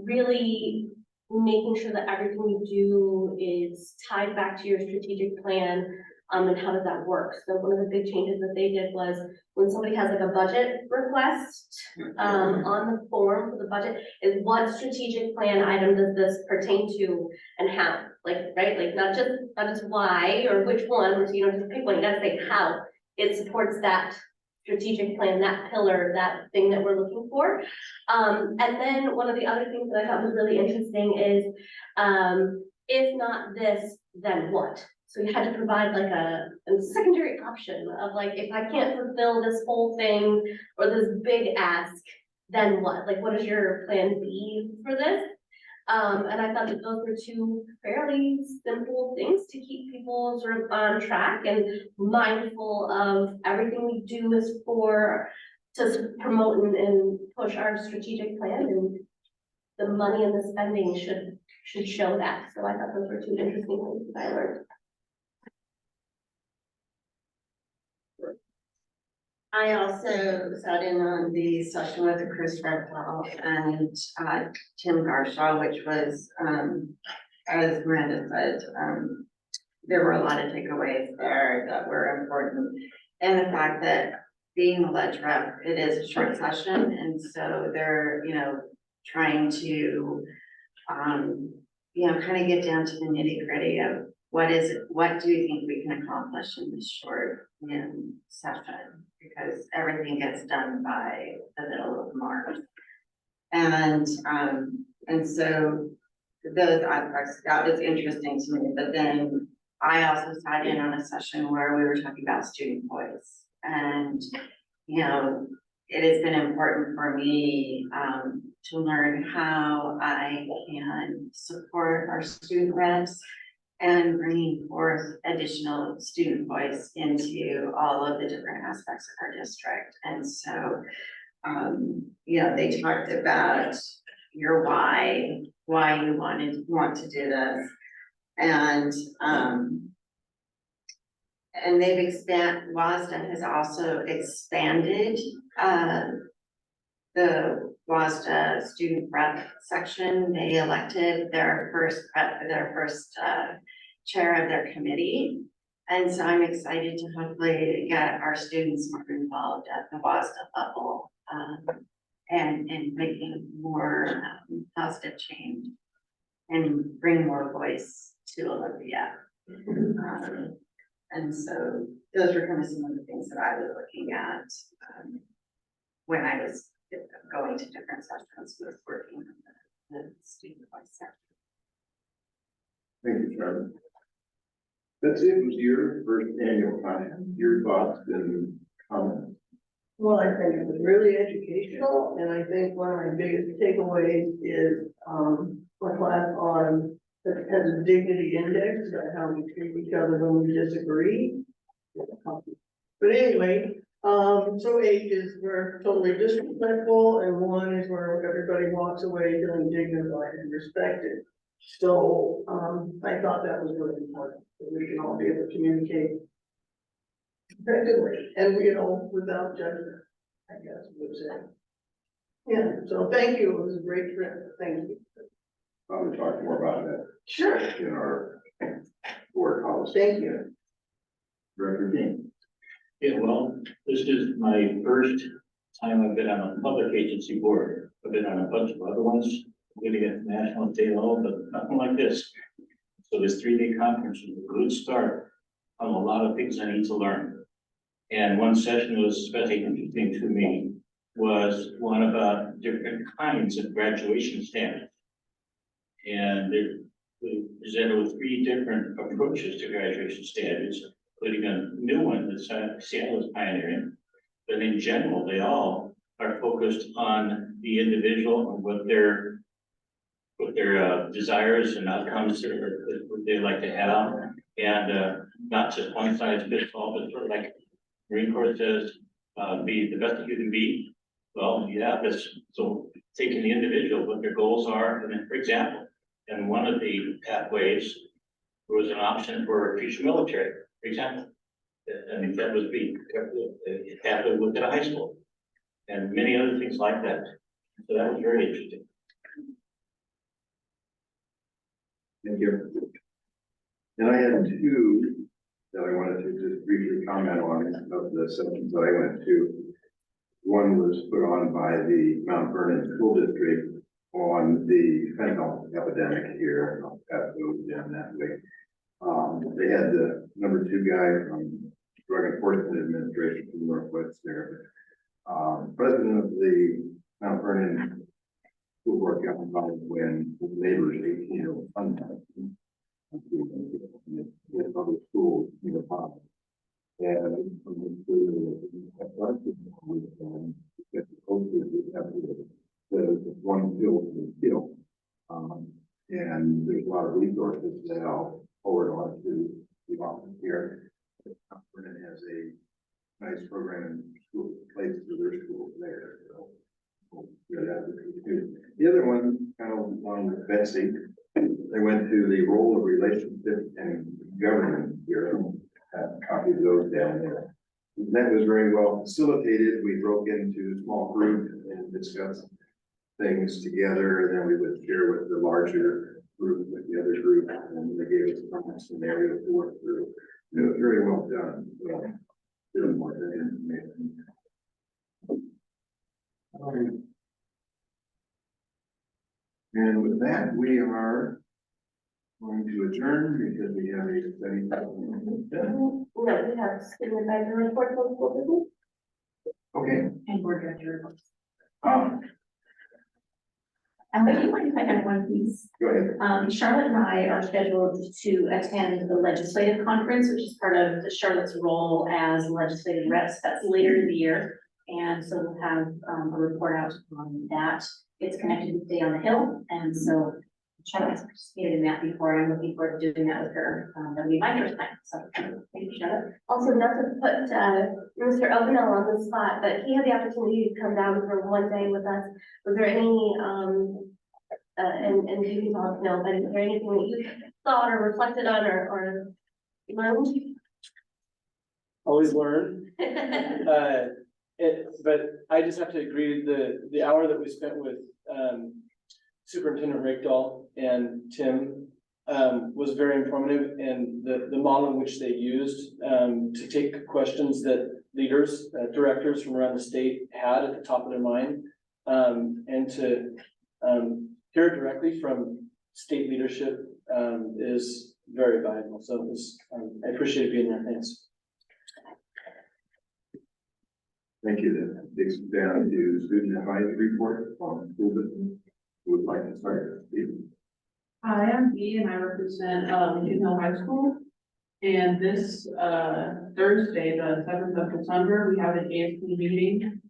Speaker 1: really making sure that everything we do is tied back to your strategic plan. And how does that work? So one of the big changes that they did was when somebody has like a budget request on the form for the budget, is what strategic plan item does this pertain to and how? Like, right? Like not just why or which one, or just pick one. You gotta say how it supports that strategic plan, that pillar, that thing that we're looking for. And then one of the other things that I thought was really interesting is if not this, then what? So you had to provide like a secondary option of like, if I can't fulfill this whole thing or this big ask, then what? Like, what is your plan B for this? And I thought that those were 2 fairly simple things to keep people sort of on track and mindful of everything we do is to promote and push our strategic plan, and the money and the spending should show that. So I thought those were 2 interesting things that I learned.
Speaker 5: I also sat in on the session with Chris Reptile and Tim Garshaw, which was, as Miranda said, there were a lot of takeaways there that were important. And the fact that being a ledge rep, it is a short session, and so they're, trying to, kind of get down to the nitty gritty of what do you think we can accomplish in this short session? Because everything gets done by the middle of March. And so those aspects, that was interesting to me. But then I also sat in on a session where we were talking about student voice. And, it has been important for me to learn how I can support our student reps and bringing forth additional student voice into all of the different aspects of our district. And so, they talked about your why you want to do this. And they've WASDA has also expanded the WASDA student rep section. They elected their first chair of their committee. And so I'm excited to hopefully get our students more involved at the WASDA level and making more positive change and bring more voice to Olympia. And so those were kind of some of the things that I was looking at when I was going to different sessions, was working on the student voice section.
Speaker 6: Thank you, Charlie. That's it. Was your first annual conference, your thoughts and comments?
Speaker 2: Well, I think it was really educational, and I think one of my biggest takeaways is, my class on, that has a dignity index, about how we treat each other when we disagree. But anyway, so 8 is we're totally disrespectful, and 1 is where everybody walks away feeling dignified and respected. So, I thought that was really important, that we can all be able to communicate effectively, and, without judgment, I guess, would say. Yeah, so thank you, it was a great trip, thank you.
Speaker 6: Probably talk more about that
Speaker 2: Sure.
Speaker 6: in our board policy.
Speaker 2: Thank you.
Speaker 6: Director King.
Speaker 4: Yeah, well, this is my first time I've been on a public agency board. I've been on a bunch of other ones, including at national and state level, but nothing like this. So this 3-day conference was a good start on a lot of things I need to learn. And one session was especially interesting to me, was one about different kinds of graduation standards. And we presented with 3 different approaches to graduation standards, including a new one that Seattle is pioneering. But in general, they all are focused on the individual and what their desires and outcomes are, what they like to have, and not just one size fits all, but sort of like Marine Corps says, be the best that you can be. Well, yeah, that's so taking the individual, what their goals are, and then, for example, in one of the pathways, there was an option for future military, for example. I mean, that was the pathway looked at a high school, and many other things like that. So that was very interesting.
Speaker 6: Thank you. And I had 2 that I wanted to just briefly comment on of the sessions that I went to. One was put on by the Mount Vernon School District on the fentanyl epidemic here. I'll pass those down that way. They had the number 2 guy from Drug Enforcement Administration from Northwest there. President of the Mount Vernon School Board got involved when his neighbor's 18-year-old son died in other schools nearby. And from the school, that the posters would have the 1 pill to kill. And there's a lot of resources that I'll forward on to the office here. Vernon has a nice program in school, places for their schools there. So, yeah, that would be good. The other one, kind of along with Betsy, they went to the role of relationship and government here. Have copies of those down there. That was very well facilitated. We broke into small groups and discussed things together, and then we would share with the larger group, with the other group, and they gave us some scenario to work through. It was very well done. So, still more good information. And with that, we are going to adjourn because we have a study.
Speaker 1: No, we have student advisory report for school business.
Speaker 6: Okay.
Speaker 3: And board director reports.
Speaker 6: Um,
Speaker 3: And would you mind if I add one piece?
Speaker 6: Go ahead.
Speaker 3: Charlotte and I are scheduled to attend the legislative conference, which is part of Charlotte's role as legislative reps. That's later in the year. And so we'll have a report out on that. It's connected with Day on the Hill. And so Charlotte's participated in that before. I'm looking forward to doing that with her. That'll be my first time. So thank you, Charlotte.
Speaker 1: Also, not to put Mr. Elvinell on the spot, but he had the opportunity to come down for one day with us. Was there any, and you can talk, no, but is there anything that you thought or reflected on or learned?
Speaker 10: Always learn. But I just have to agree, the hour that we spent with Superintendent Rakedahl and Tim was very informative, and the model in which they used to take questions that leaders, directors from around the state had at the top of their mind, and to hear it directly from state leadership is very valuable. So it was, I appreciate being there. Thanks.
Speaker 6: Thank you. That takes us down to student advisory report on school business. Who would like to start?
Speaker 8: Hi, I'm Dee and I represent Hill High School. And this Thursday, the 7th of December, we have an ASP meeting.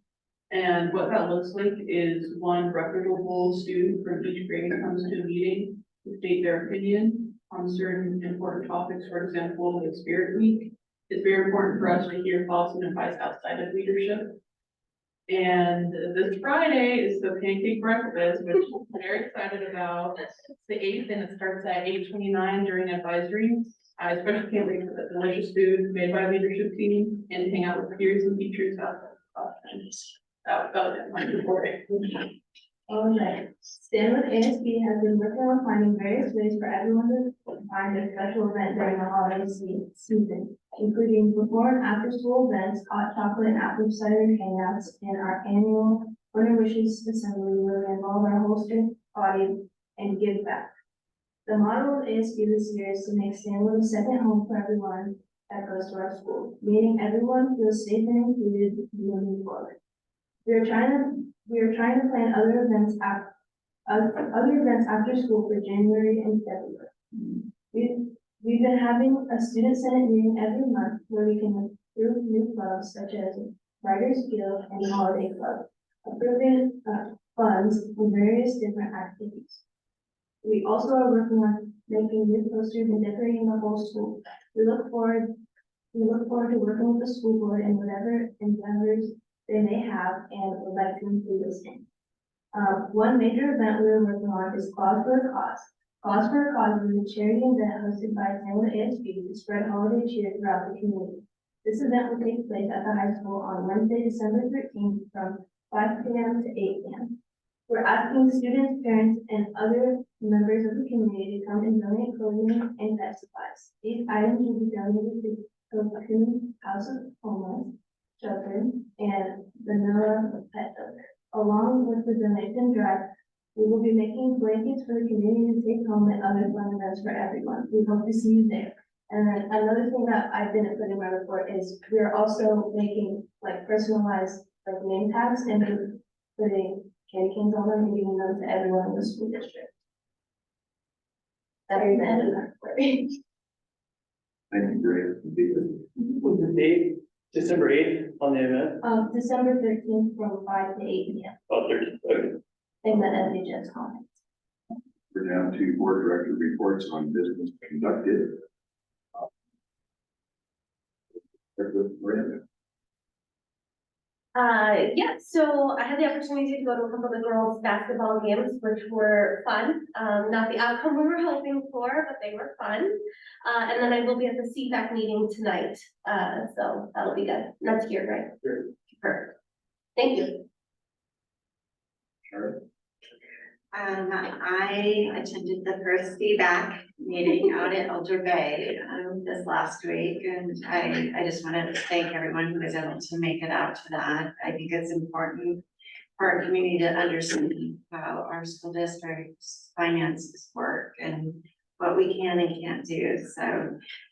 Speaker 8: And what that looks like is one reputable student from each grade comes to a meeting to state their opinion on certain important topics. For example, the Spirit Week. It's very important for us to hear thoughts and advice outside of leadership. And this Friday is the pancake breakfast, which I'm very excited about. It's the 8th and it starts at 8:29 during advisory. I especially can't wait for the delicious food made by leadership team and to hang out with peers and teachers out there. That was my report.
Speaker 7: Okay, Stanwood ASB has been working on finding various ways for everyone to find a special event during the holiday season, including before and after school events, hot chocolate and apple cider hangouts, and our annual Winter Wishes Assembly where we involve our whole student body and give back. The motto of ASB this year is to make Stanwood a second home for everyone that goes to our school, meaning everyone feels safe and included moving forward. We are trying to plan other events after school for January and February. We've been having a student senate meeting every month where we can approve new clubs such as Writers Guild and Holiday Club, approving funds for various different activities. We also are working on making new posters and decorating the whole school. We look forward to working with the school board and whatever endeavors they may have and would like to include us in. One major event we are working on is Cause for a Cause. Cause for a Cause is a charity event hosted by Stanwood ASB to spread holiday cheer throughout the community. This event will take place at the high school on Wednesday, December 13th from 5 p.m. to 8 p.m. We're asking students, parents, and other members of the community to come and donate clothing and pet supplies. These items will be donated to Cocoon House of Homeless Shelter and Vanilla Pet Shelter. Along with the donation drive, we will be making blankets for the community to take home and other fun events for everyone. We hope to see you there. And then another thing that I didn't put in my report is we're also making like personalized like name tags and putting candy canes on them and giving them to everyone in the school district. That is the end of my report.
Speaker 6: Thank you, Grace.
Speaker 10: Was the date December 8th on the event?
Speaker 7: December 13th from 5 to 8 p.m.
Speaker 10: Oh, 13th, okay.
Speaker 7: in the SHS comments.
Speaker 6: We're down to board director reports on business conducted. Miranda.
Speaker 1: Yeah, so I had the opportunity to go to a couple of the girls' basketball games, which were fun. Not the outcome we were hoping for, but they were fun. And then I will be at the CPAC meeting tonight, so that'll be good. That's here, right?
Speaker 10: Sure.
Speaker 1: Perfect. Thank you.
Speaker 6: Sure.
Speaker 5: I attended the first feedback meeting out at Elder Bay, this last week, and I just wanted to thank everyone who was able to make it out to that. I think it's important for our community to understand how our school district's finances work and what we can and can't do. So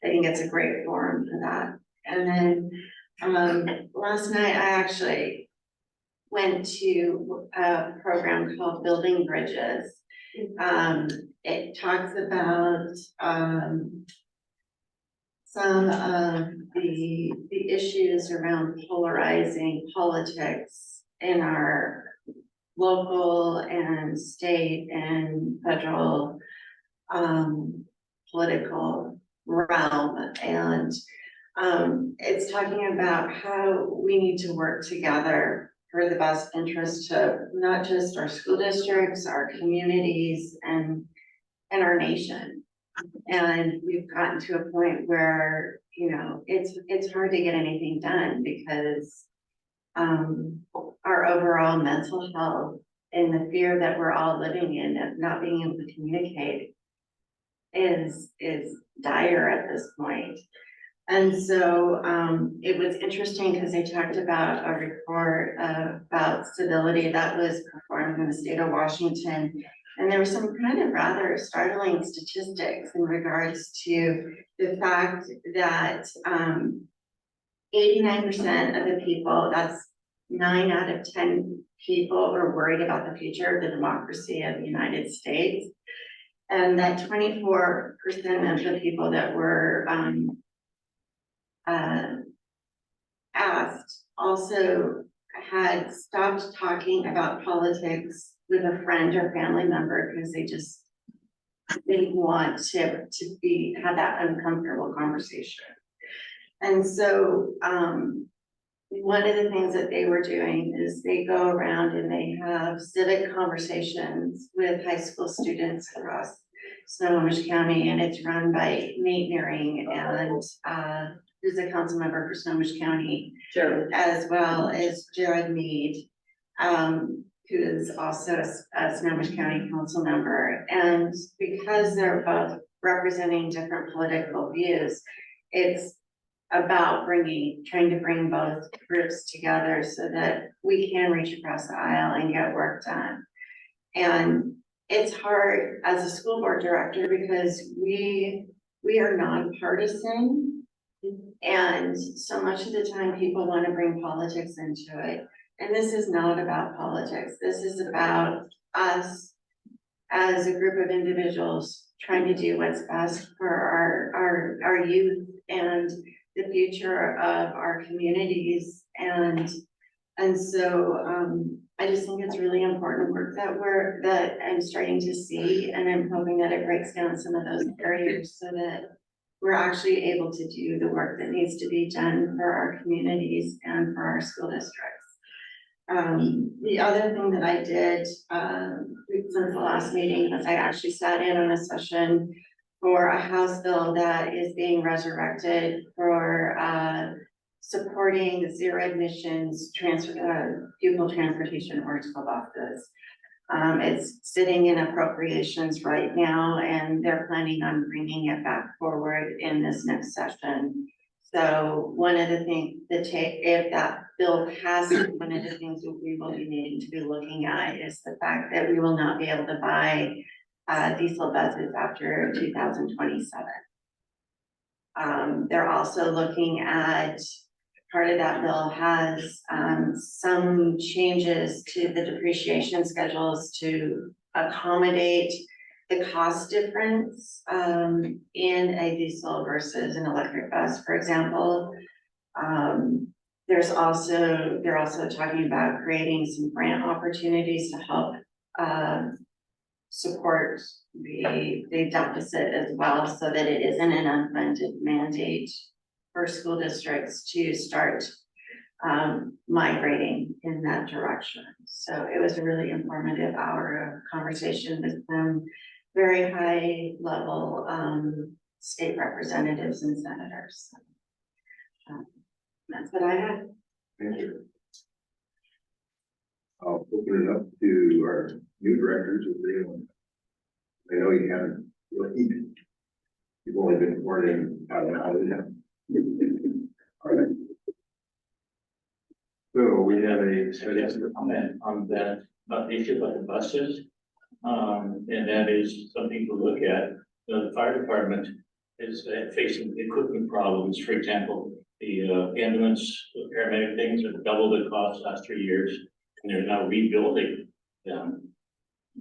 Speaker 5: I think it's a great forum for that. And then, last night I actually went to a program called Building Bridges. It talks about some of the issues around polarizing politics in our local and state and federal political realm. And it's talking about how we need to work together for the best interest of not just our school districts, our communities, and our nation. And we've gotten to a point where, you know, it's hard to get anything done because our overall mental health and the fear that we're all living in of not being able to communicate is dire at this point. And so it was interesting because they talked about a report about civility that was performed in the state of Washington. And there were some kind of rather startling statistics in regards to the fact that 89% of the people, that's 9 out of 10 people, are worried about the future of the democracy of the United States. And that 24% of the people that were asked also had stopped talking about politics with a friend or family member because they just didn't want to have that uncomfortable conversation. And so one of the things that they were doing is they go around and they have civic conversations with high school students across Snohomish County, and it's run by Nate Nearing and, who's a council member for Snohomish County, as well as Jared Mead, who is also a Snohomish County council member. And because they're both representing different political views, it's about trying to bring both groups together so that we can reach across the aisle and get work done. And it's hard as a school board director because we are nonpartisan. And so much of the time people want to bring politics into it. And this is not about politics. This is about us as a group of individuals trying to do what's best for our youth and the future of our communities. And so I just think it's really important work that I'm starting to see, and I'm hoping that it breaks down some of those barriers so that we're actually able to do the work that needs to be done for our communities and for our school districts. The other thing that I did, since the last meeting was I actually sat in on a session for a House bill that is being resurrected for, supporting zero admissions pupil transportation or school buses. It's sitting in appropriations right now, and they're planning on bringing it back forward in this next session. So one of the things if that bill passes, one of the things that we will be needing to be looking at is the fact that we will not be able to buy diesel buses after 2027. They're also looking at, part of that bill has some changes to the depreciation schedules to accommodate the cost difference in a diesel versus an electric bus, for example. They're also talking about creating some grant opportunities to help support the deficit as well, so that it isn't an unfunded mandate for school districts to start migrating in that direction. So it was a really informative hour of conversation with them, very high level state representatives and senators. That's what I had.
Speaker 6: Thank you. I'll open it up to our new directors if they want. I know you haven't, you've only been sworn in, I don't know how to know. All right. So we have a study.
Speaker 4: Comment on that, about the issue about the buses. And that is something to look at. The fire department is facing equipment problems. For example, the ambulance, the paramedic things have doubled the cost last 3 years, and they're now rebuilding them.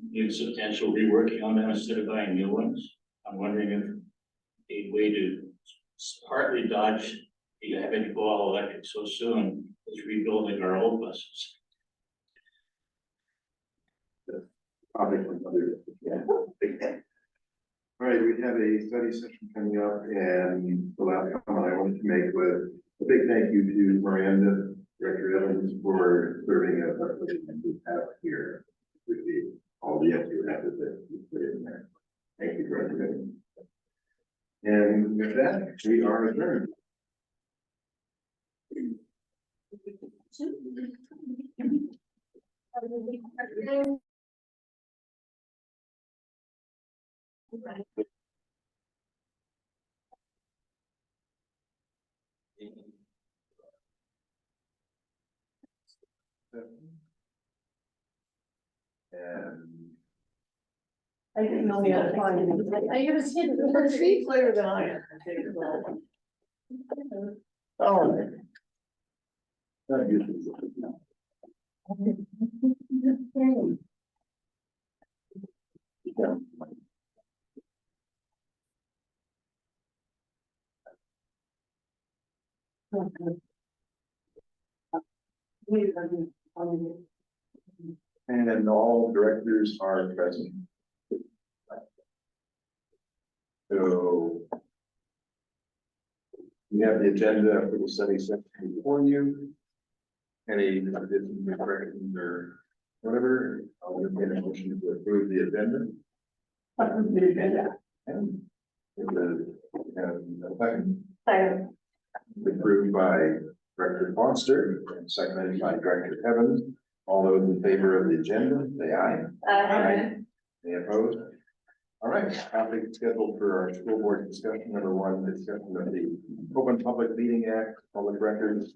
Speaker 4: Need substantial reworking on them instead of buying new ones. I'm wondering if a way to partly dodge having to go all electric so soon is rebuilding our old buses.
Speaker 6: Probably from other. Yeah. All right, we have a study session coming up, and the last comment I wanted to make was a big thank you to Miranda, Director Evans, for serving as our president here. Appreciate all the extra effort that you put in there. Thank you, Director Evans. And with that, we are adjourned. And
Speaker 2: I didn't know we had time.
Speaker 7: I was hidden.
Speaker 2: Her feet later than I am. Oh.
Speaker 6: not usually. And all directors are present. So we have the agenda for the study session before you. Any additions, corrections, or whatever, I'll entertain a motion to approve the agenda.
Speaker 2: What was the agenda?
Speaker 6: second?
Speaker 1: Second.
Speaker 6: Approved by Director Foster and seconded by Director Evans. All those in favor of the agenda, say aye. Any opposed? All right, topic scheduled for our school board discussion. Number one, discussion of the Open Public Meeting Act, public records,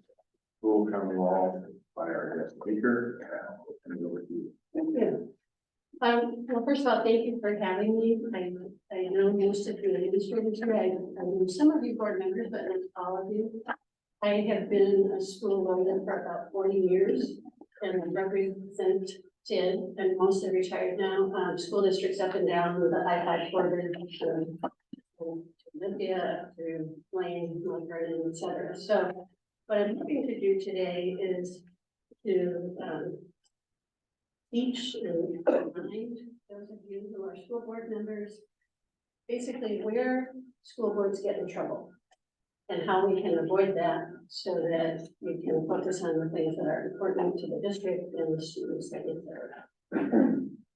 Speaker 6: school common law by our guest speaker. And over to you.
Speaker 12: Thank you. Well, first of all, thank you for having me. I know most of you administrators here. I know some of you board members, but not all of you. I have been a school lawyer for about 40 years and represented, and mostly retired now, school districts up and down the I-5 corridor, from Olympia through Blaine, Mount Vernon, et cetera. So what I'm hoping to do today is to teach and remind those of you who are school board members, basically where school boards get in trouble and how we can avoid that so that we can focus on the things that are important to the district and the students that live there.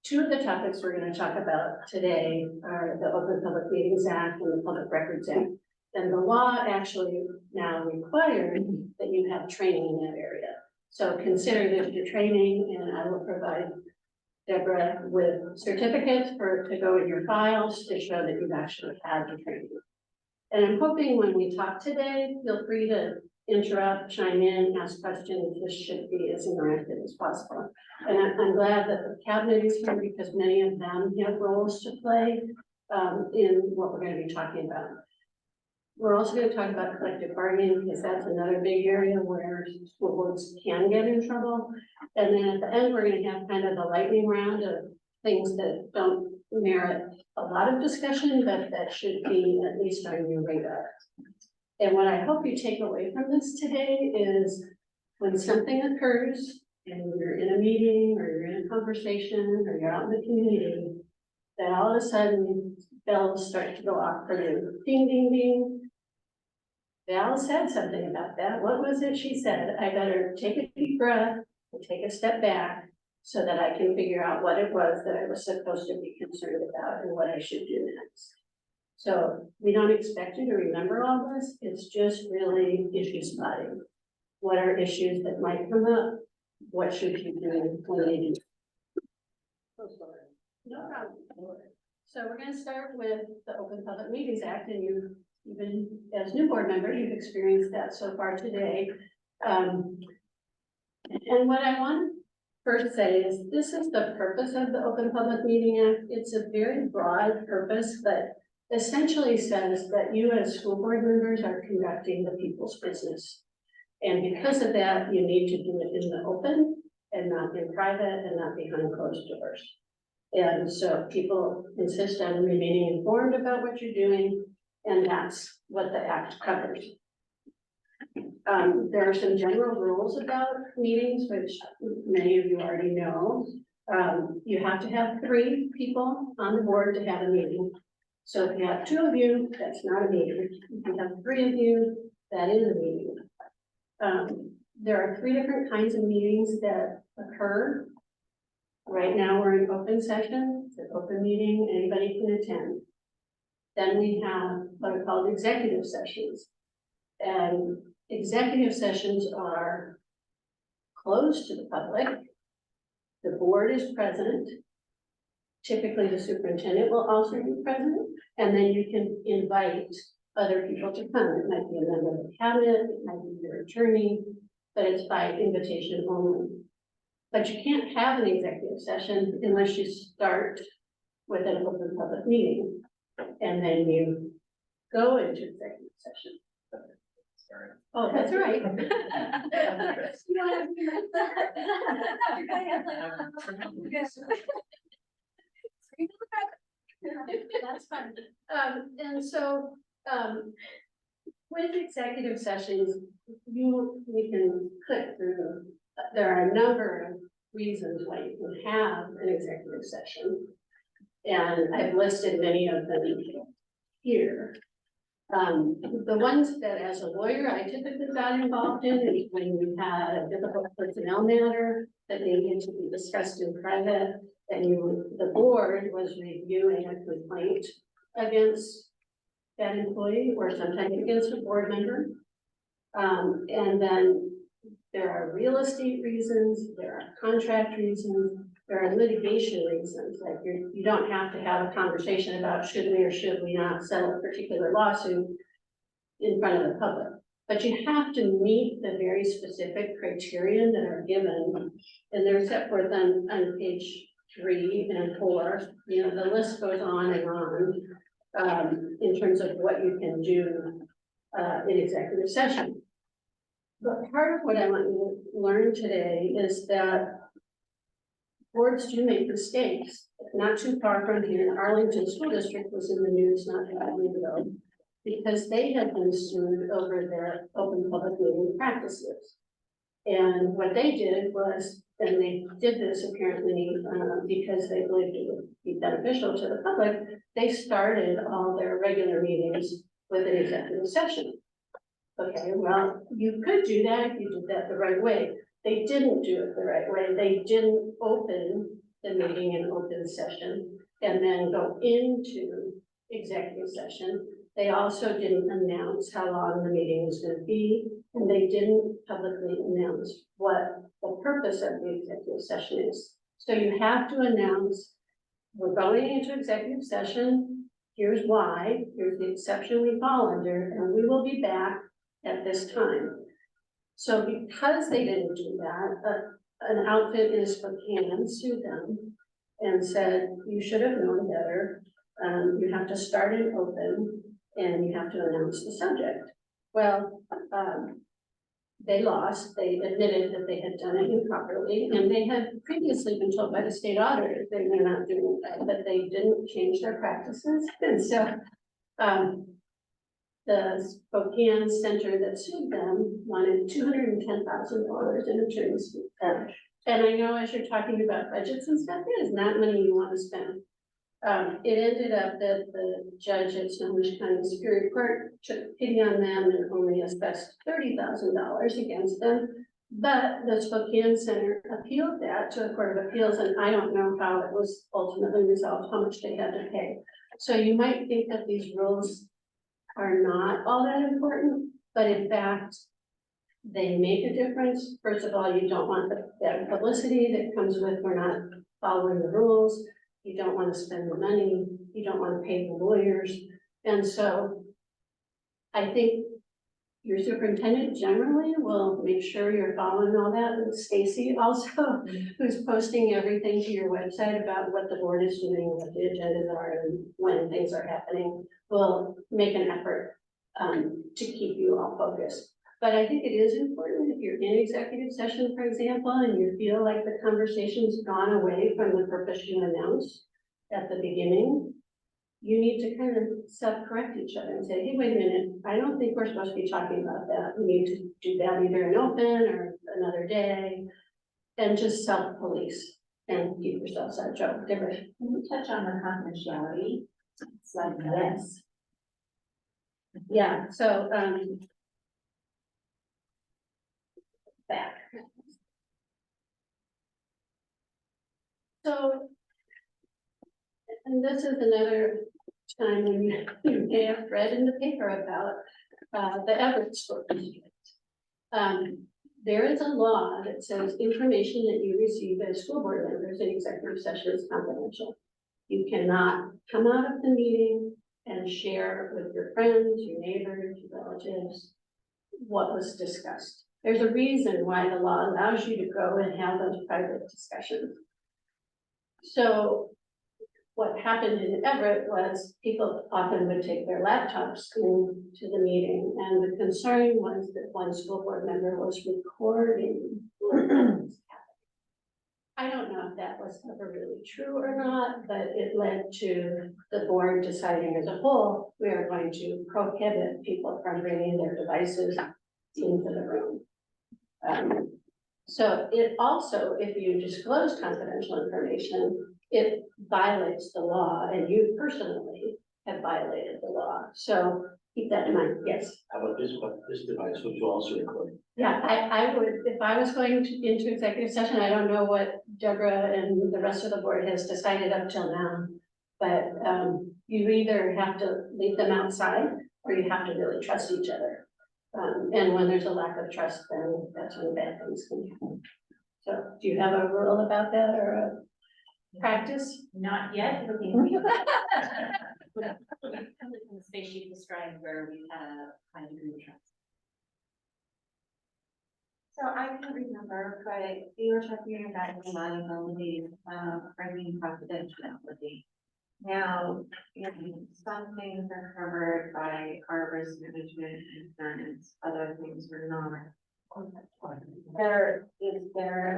Speaker 12: Two of the topics we're going to talk about today are the Open Public Meetings Act and the Public Records Act. And the law actually now requires that you have training in that area. So consider this your training, and I will provide Deborah with certificates to go in your files to show that you've actually had the training. And I'm hoping when we talk today, feel free to interrupt, chime in, ask questions. This should be as interactive as possible. And I'm glad that the cabinet is here because many of them have roles to play in what we're going to be talking about. We're also going to talk about collective bargaining because that's another big area where school boards can get in trouble. And then at the end, we're going to have kind of the lightning round of things that don't merit a lot of discussion, but that should be at least on your radar. And what I hope you take away from this today is when something occurs and you're in a meeting or you're in a conversation or you're out in the community, that all of a sudden bells start to go off for you. Ding, ding, ding. Val said something about that. What was it she said? I better take a deep breath and take a step back so that I can figure out what it was that I was supposed to be concerned about and what I should do next. So we don't expect you to remember all this. It's just really issue spotting. What are issues that might come up? What should you do when they do? No problem. So we're going to start with the Open Public Meetings Act, and you, even as new board member, you've experienced that so far today. And what I want to first say is this is the purpose of the Open Public Meeting Act. It's a very broad purpose, but essentially says that you as school board members are conducting the people's business. And because of that, you need to do it in the open and not in private and not behind closed doors. And so people insist on remaining informed about what you're doing, and that's what the act covers. There are some general rules about meetings, which many of you already know. You have to have 3 people on the board to have a meeting. So if you have 2 of you, that's not a meeting. If you have 3 of you, that is a meeting. There are 3 different kinds of meetings that occur. Right now, we're in open session. It's an open meeting, anybody can attend. Then we have what are called executive sessions. And executive sessions are closed to the public. The board is present. Typically, the superintendent will also be present, and then you can invite other people to come. It might be a member of the cabinet, it might be your attorney, but it's by invitation only. But you can't have an executive session unless you start with an open public meeting, and then you go into executive session.
Speaker 6: Sorry.
Speaker 12: Oh, that's all right. That's fun. And so, with executive sessions, we can click through. There are a number of reasons why you can have an executive session. And I've listed many of them here. The ones that as a lawyer, I typically got involved in is when we had a difficult personnel matter that needed to be discussed in private, and the board was reviewing a complaint against that employee or sometimes against a board member. And then there are real estate reasons, there are contract reasons, there are litigation reasons, like you don't have to have a conversation about should we or should we not settle a particular lawsuit in front of the public. But you have to meet the very specific criteria that are given, and they're set forth on page 3 and 4. You know, the list goes on and on, in terms of what you can do, in executive session. But part of what I want you to learn today is that boards do make mistakes. Not too far from here, Arlington School District was in the news not that long ago, because they had been sued over their open public meeting practices. And what they did was, and they did this apparently because they believed it would be beneficial to the public, they started all their regular meetings with an executive session. Okay, well, you could do that if you did that the right way. They didn't do it the right way. They didn't open the meeting in open session and then go into executive session. They also didn't announce how long the meeting was going to be, and they didn't publicly announce what the purpose of the executive session is. So you have to announce, we're going into executive session, here's why, here's the exception we fall under, and we will be back at this time. So because they didn't do that, an outfit in Spokane sued them and said, you should have known better. You have to start it open and you have to announce the subject. Well, they lost. They admitted that they had done it improperly, and they had previously been told by the state auditor they were not doing that, but they didn't change their practices. And so the Spokane center that sued them wanted $210,000 in attorney's fees. And I know as you're talking about budgets and stuff, it is not money you want to spend. It ended up that the judge at Snohomish County Superior Court took pity on them and only assessed $30,000 against them. But the Spokane Center appealed that to the Court of Appeals, and I don't know how it was ultimately resolved, how much they had to pay. So you might think that these rules are not all that important, but in fact, they make a difference. First of all, you don't want the bad publicity that comes with we're not following the rules. You don't want to spend the money. You don't want to pay the lawyers. And so I think your superintendent generally will make sure you're following all that. And Stacy also, who's posting everything to your website about what the board is doing, what the agendas are, and when things are happening, will make an effort to keep you all focused. But I think it is important if you're in executive session, for example, and you feel like the conversation's gone away from the purpose you announced at the beginning, you need to kind of self-correct each other and say, hey, wait a minute, I don't think we're supposed to be talking about that. We need to do that either in open or another day, and just self-police and keep yourselves out of trouble.
Speaker 3: Can we touch on the confidentiality? It's like, yes.
Speaker 12: Yeah, so, back. So, and this is another time when you may have read in the paper about the Everett School District. There is a law that says information that you receive as school board members in executive session is confidential. You cannot come out of the meeting and share with your friends, your neighbors, your relatives, what was discussed. There's a reason why the law allows you to go and have those private discussions. So what happened in Everett was people often would take their laptops into the meeting, and the concern was that one school board member was recording. I don't know if that was ever really true or not, but it led to the board deciding as a whole, we are going to prohibit people from bringing their devices into the room. So it also, if you disclose confidential information, it violates the law, and you personally have violated the law. So keep that in mind. Yes.
Speaker 4: How about this device, which will also record?
Speaker 12: Yeah, I would, if I was going into executive session, I don't know what Deborah and the rest of the board has decided up till now. But, you either have to leave them outside or you have to really trust each other. And when there's a lack of trust, then that's when bad things can happen. So do you have a rule about that or a practice?
Speaker 3: Not yet, but maybe. In the space you described where we had a high degree of trust.
Speaker 5: So I can remember, but you were talking about reliability, breaking confidentiality. Now, some things are covered by our risk management insurance, other things are not. There is where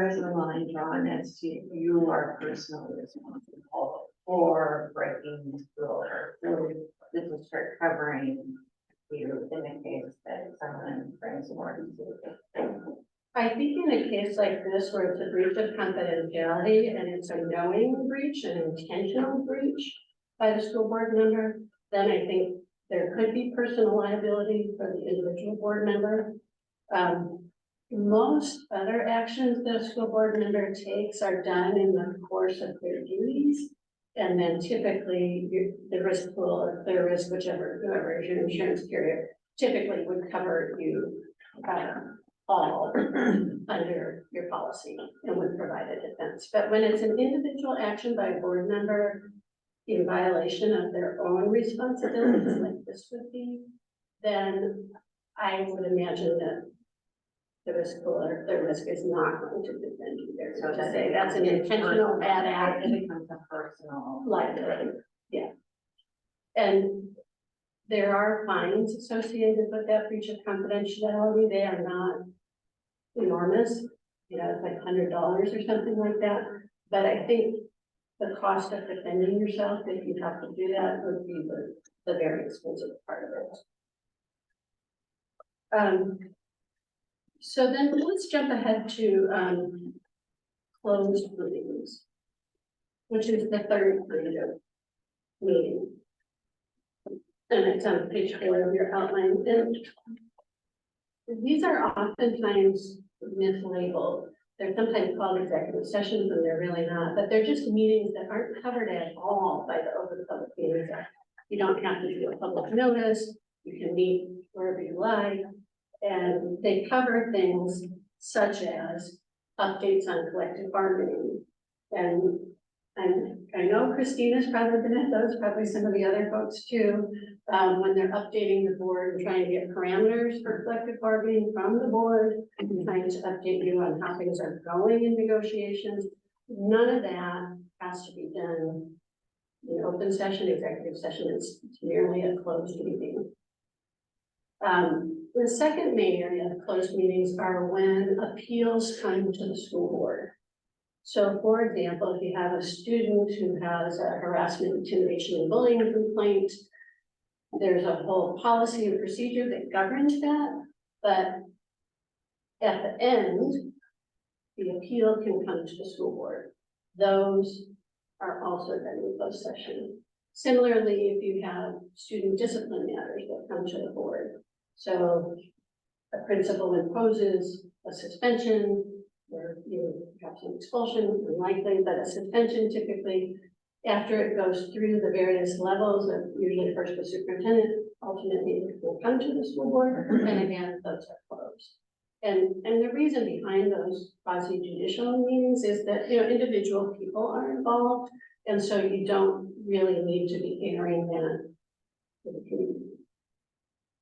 Speaker 5: is the line drawn as to you are personally responsible for breaking this rule or for the district covering you in the case that someone brings more to
Speaker 12: I think in a case like this where it's a breach of confidentiality and it's a knowing breach, an intentional breach by the school board member, then I think there could be personal liability for the individual board member. Most other actions that a school board member takes are done in the course of their duties. And then typically the risk pool or clear risk, whoever is your insurance carrier, typically would cover you all under your policy and would provide a defense. But when it's an individual action by a board member in violation of their own responsibilities, like this would be, then I would imagine that the risk pool or the risk is not going to defend you there. So to say that's an intentional bad act.
Speaker 5: It becomes a personal
Speaker 12: Liability, yeah. And there are fines associated with that breach of confidentiality. They are not enormous, it's like $100 or something like that. But I think the cost of defending yourself, if you have to do that, would be the very expensive part of it. So then let's jump ahead to closed meetings, which is the third kind of meeting. And it's on page 4 of your outline. And these are oftentimes mislabeled. They're sometimes called executive sessions and they're really not, but they're just meetings that aren't covered at all by the Open Public Meetings Act. You don't have to do a public notice. You can meet wherever you like. And they cover things such as updates on collective bargaining. And I know Christina's probably been at those, probably some of the other folks too, when they're updating the board and trying to get parameters for collective bargaining from the board, and trying to update you on how things are going in negotiations. None of that has to be done in open session, executive session. It's merely a closed meeting. The second main area of closed meetings are when appeals come to the school board. So for example, if you have a student who has a harassment, intimidation, and bullying complaint, there's a whole policy and procedure that governs that, but at the end, the appeal can come to the school board. Those are also done in closed session. Similarly, if you have student discipline matters that come to the board. So a principal imposes a suspension, or you have some expulsion, unlikely, but a suspension typically, after it goes through the various levels of usually first the superintendent, ultimately it will come to the school board, and again, those are closed. And the reason behind those quasi-judicial meetings is that, individual people are involved, and so you don't really need to be airing that to the community.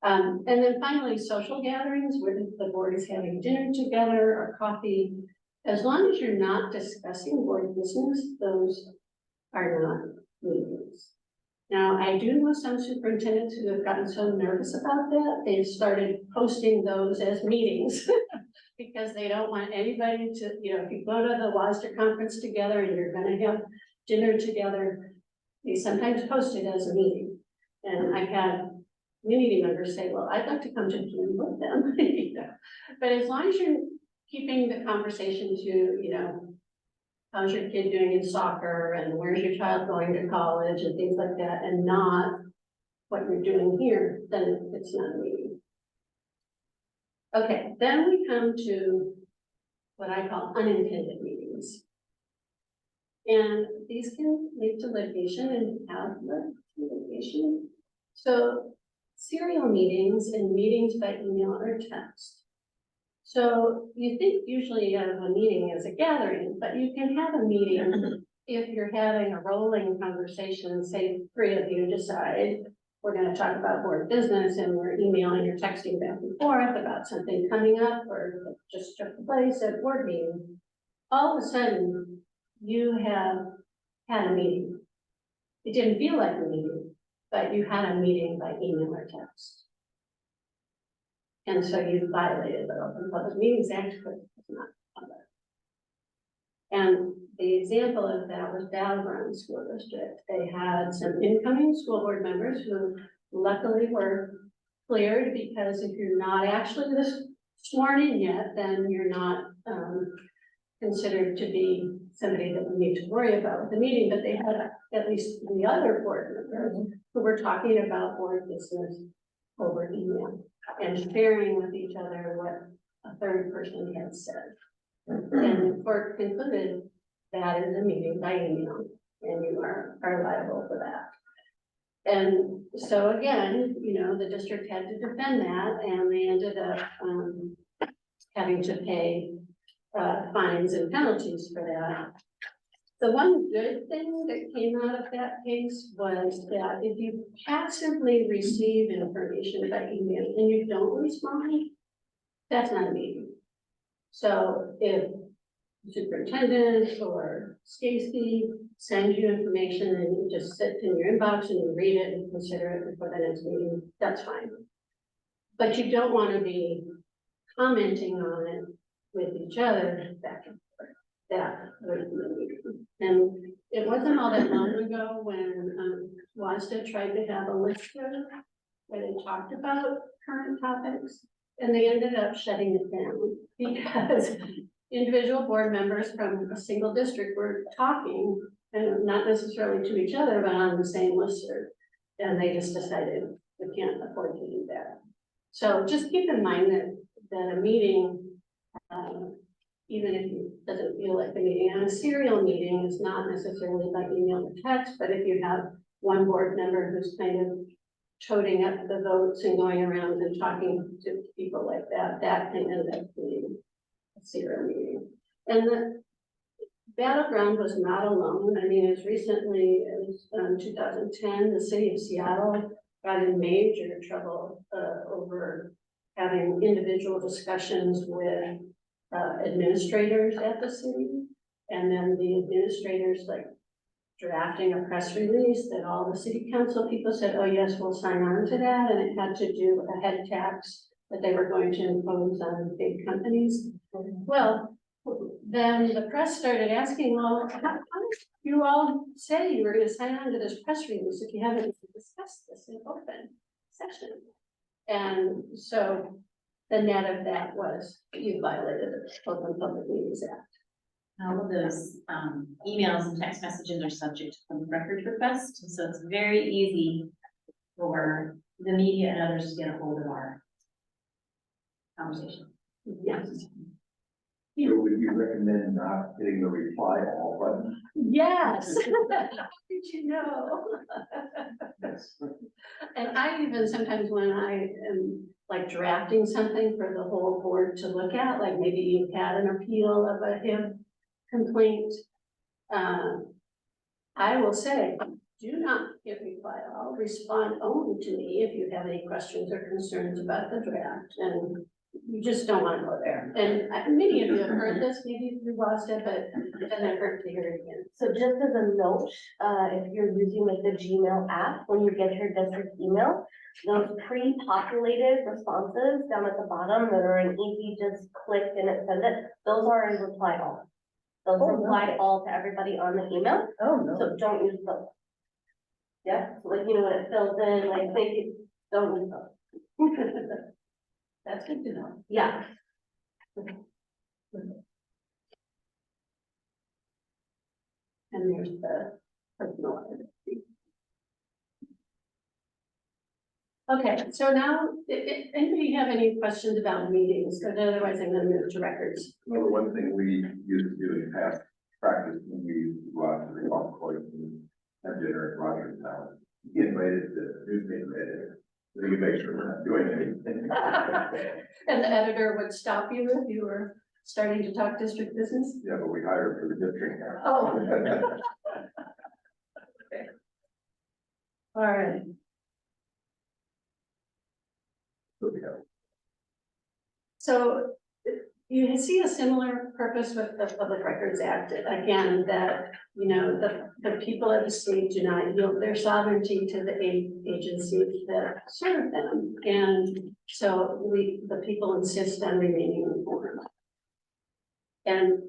Speaker 12: And then finally, social gatherings where the board is having dinner together or coffee. As long as you're not discussing board business, those are not meetings. Now, I do know some superintendents who have gotten so nervous about that, they've started posting those as meetings because they don't want anybody to, if you go to the WASDA conference together and you're going to have dinner together, they sometimes post it as a meeting. And I've had community members say, well, I'd like to come to dinner with them. But as long as you're keeping the conversation to, how's your kid doing in soccer and where's your child going to college and things like that, and not what you're doing here, then it's not a meeting. Okay, then we come to what I call unintended meetings. And these can lead to litigation and have led to litigation. So serial meetings and meetings by email or text. So you think usually of a meeting as a gathering, but you can have a meeting if you're having a rolling conversation, say three of you decide we're gonna talk about board business and we're emailing or texting back and forth about something coming up or that just took place at board meeting. All of a sudden, you have had a meeting. It didn't feel like a meeting, but you had a meeting by email or text. And so you violated the Open Public Meetings Act, because it's not public. And the example of that was Battleground School District. They had some incoming school board members who luckily were cleared, because if you're not actually sworn in yet, then you're not considered to be somebody that we need to worry about with the meeting. But they had at least the other board members who were talking about board business over email and sharing with each other what a third person had said. And the court concluded that is a meeting by email, and you are liable for that. And so again, you know, the district had to defend that, and they ended up having to pay fines and penalties for that. The one good thing that came out of that case was that if you passively receive information by email and you don't respond, that's not a meeting. So if superintendent or Stacy sends you information and you just sit in your inbox and you read it and consider it before the next meeting, that's fine. But you don't want to be commenting on it with each other back and forth. That would be a meeting. And it wasn't all that long ago when WASDA tried to have a listserv where they talked about current topics, and they ended up shutting it down because individual board members from a single district were talking, and not necessarily to each other, but on the same listserv. And they just decided we can't afford to do that. So just keep in mind that a meeting, even if it doesn't feel like a meeting, and a serial meeting is not necessarily by email or text, but if you have one board member who's kind of toting up the votes and going around and talking to people like that, that can end up being a serial meeting. And the Battleground was not alone. I mean, as recently as 2010, the city of Seattle got in major trouble over having individual discussions with administrators at the city, and then the administrators like drafting a press release that all the city council people said, oh yes, we'll sign on to that, and it had to do with a head tax that they were going to impose on big companies. Well, then the press started asking, well, how did you all say you were going to sign on to this press release if you haven't discussed this in open session? And so the net of that was you violated the Open Public Meetings Act.
Speaker 3: All of those emails and text messages are subject to public records request, and so it's very easy for the media and others to get a hold of our conversation.
Speaker 12: Yes.
Speaker 6: So would you recommend not hitting the reply all button?
Speaker 12: Yes. How did you know? And I even sometimes when I am like drafting something for the whole board to look at, like maybe you've had an appeal of a HIB complaint, I will say, do not hit reply all, respond only to me if you have any questions or concerns about the draft, and you just don't want to go there. And many of you have heard this, maybe through WASDA, but it doesn't hurt to hear it again.
Speaker 1: So just as a note, if you're using like the Gmail app, when you get your district email, those pre-populated responses down at the bottom that are an easy just click and it says it, those are in reply all. Those reply all to everybody on the email,
Speaker 2: Oh, no.
Speaker 1: so don't use those. Yeah, so like, you know, when it fills in, like, thank you, don't use those.
Speaker 12: That's good to know.
Speaker 1: Yeah.
Speaker 12: And there's the personal identity. Okay, so now, anybody have any questions about meetings? Because otherwise I'm gonna move to records.
Speaker 6: Well, the one thing we used to do in past practice when we used to go out to the golf course and have dinner at Rogers House. He invited the newspaper editor, so he could make sure we're not doing anything.
Speaker 12: And the editor would stop you if you were starting to talk district business?
Speaker 6: Yeah, but we hired for the district now.
Speaker 12: Oh. All right.
Speaker 6: So we have
Speaker 12: So you see a similar purpose with the Public Records Act, again, that, you know, the people of the state do not yield their sovereignty to the agencies that serve them. And so the people insist on remaining informed. And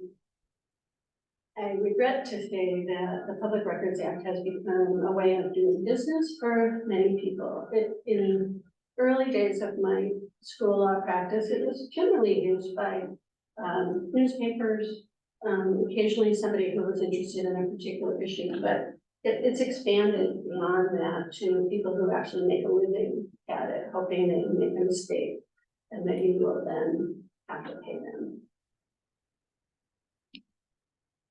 Speaker 12: I regret to say that the Public Records Act has become a way of doing business for many people. In early days of my school law practice, it was generally used by newspapers, occasionally somebody who was interested in a particular issue, but it's expanded beyond that to people who actually make a living at it, hoping they can make a mistake and that you will then have to pay them.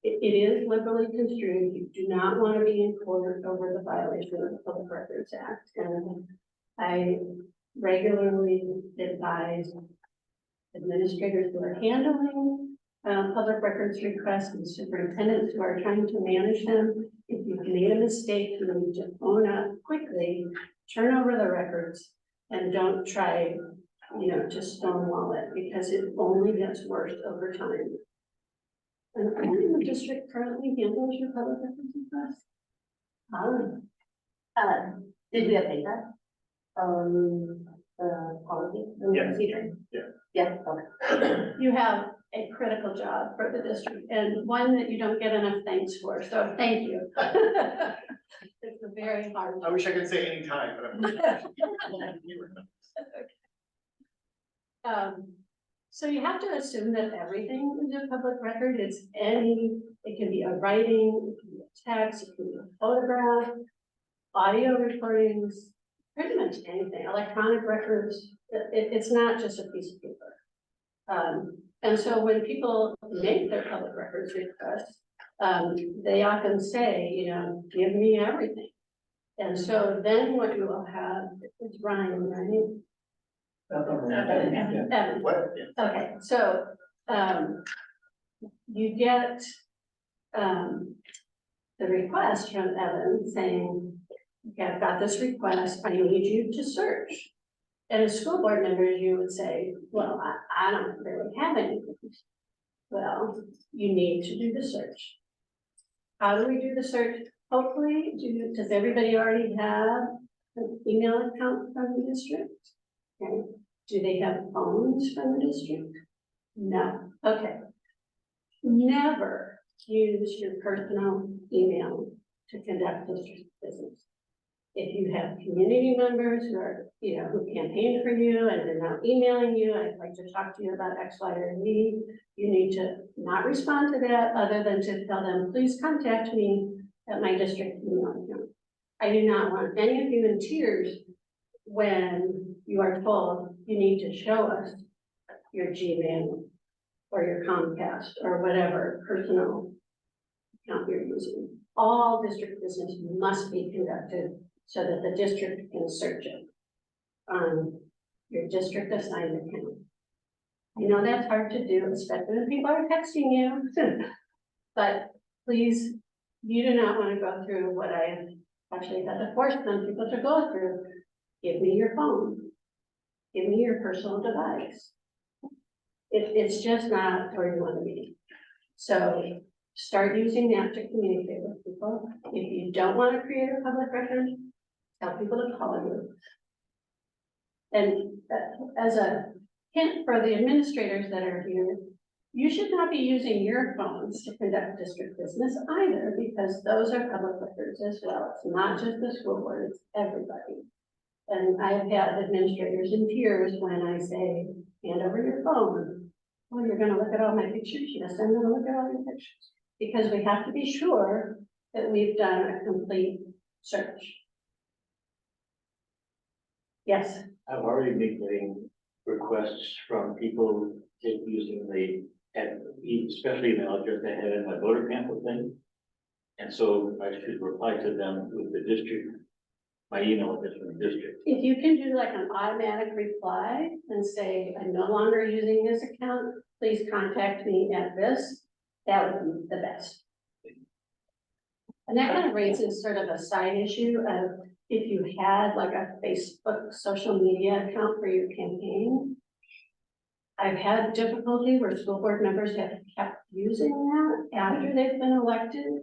Speaker 12: It is liberally construed. You do not want to be in court over the violation of the Public Records Act. And I regularly advise administrators who are handling public records requests and superintendents who are trying to manage them. If you've made a mistake, you need to own up quickly, turn over the records, and don't try, you know, to stonewall it, because it only gets worse over time. And only the district currently handles your public records requests.
Speaker 1: Did we update that? The policy, the
Speaker 4: Yeah.
Speaker 1: procedure?
Speaker 4: Yeah.
Speaker 1: Yeah, okay.
Speaker 12: You have a critical job for the district and one that you don't get enough thanks for, so thank you. It's a very hard.
Speaker 13: I wish I could say anytime, but I'm.
Speaker 12: So you have to assume that everything is a public record. It can be a writing, it can be a text, it can be a photograph, audio recordings, pretty much anything, electronic records. It's not just a piece of paper. And so when people make their public records requests, they often say, you know, give me everything. And so then what you will have is Ryan, right? Evan.
Speaker 13: What?
Speaker 12: Okay, so, you get, the request from Evan saying, okay, I've got this request, I need you to search. And as school board members, you would say, well, I don't really have anything. Well, you need to do the search. How do we do the search? Hopefully, does everybody already have an email account from the district? Okay. Do they have phones from the district? No. Okay. Never use your personal email to conduct district business. If you have community members who are, you know, who campaign for you and they're now emailing you, I'd like to talk to you about X, Y, or Z, you need to not respond to that other than to tell them, please contact me at my district email account. I do not want any of you in tears when you are told you need to show us your Gmail or your Comcast or whatever personal account you're using. All district business must be conducted so that the district can search it on your district assigned account. I know that's hard to do, especially when people are texting you, but please, you do not want to go through what I have actually had to force some people to go through. Give me your phone. Give me your personal device. It's just not where you want to be. So start using that to communicate with people. If you don't want to create a public record, tell people to call you. And as a hint for the administrators that are here, you should not be using your phones to conduct district business either, because those are public records as well. It's not just the school board, it's everybody. And I've had administrators in tears when I say, hand over your phone. Well, you're gonna look at all my pictures. Yes, I'm gonna look at all your pictures. Because we have to be sure that we've done a complete search. Yes,
Speaker 4: I've already been getting requests from people using the, and especially email address I had in my voter pamphlet thing. And so I should reply to them with the district, my email address from the district.
Speaker 12: if you can do like an automatic reply and say, I'm no longer using this account, please contact me at this, that would be the best. And that kind of raises sort of a side issue of if you had like a Facebook social media account for your campaign. I've had difficulty where school board members have kept using that after they've been elected.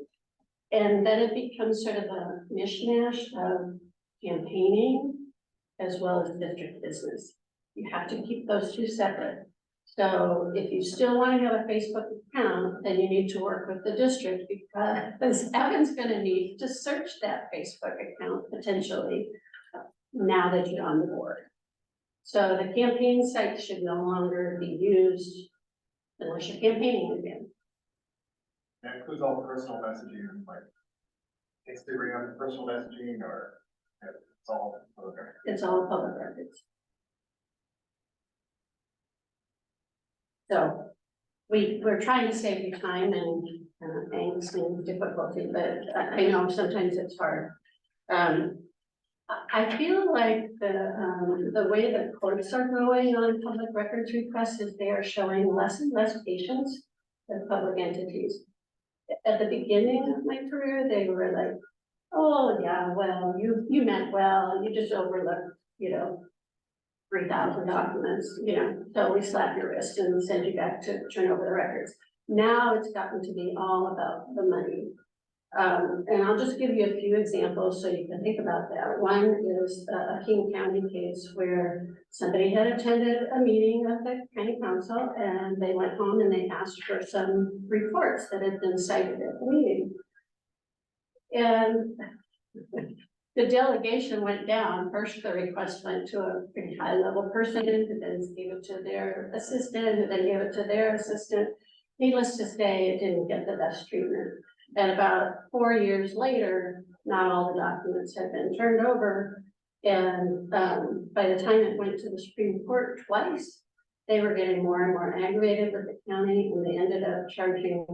Speaker 12: And then it becomes sort of a mishmash of campaigning as well as district business. You have to keep those two separate. So if you still want to have a Facebook account, then you need to work with the district because Evan's gonna need to search that Facebook account potentially now that you're on the board. So the campaign site should no longer be used unless you're campaigning again.
Speaker 13: That includes all personal messaging, like Instagram personal messaging, or yeah, it's all. Okay.
Speaker 12: It's all public records. So we're trying to save you time and angst and difficulty, but I know sometimes it's hard. I feel like the way that courts are going on public records requests is they are showing less and less patience with public entities. At the beginning of my career, they were like, oh, yeah, well, you meant well, you just overlooked, 3,000 documents, so we slap your wrist and send you back to turn over the records. Now it's gotten to be all about the money. And I'll just give you a few examples so you can think about that. One is a King County case where somebody had attended a meeting of the county council and they went home and they asked for some reports that had been cited at the meeting. And the delegation went down. First, the request went to a pretty high level person, who then gave it to their assistant, who then gave it to their assistant. Needless to say, it didn't get the best treatment. And about 4 years later, not all the documents had been turned over. And by the time it went to the Supreme Court twice, they were getting more and more aggravated with the county, and they ended up charging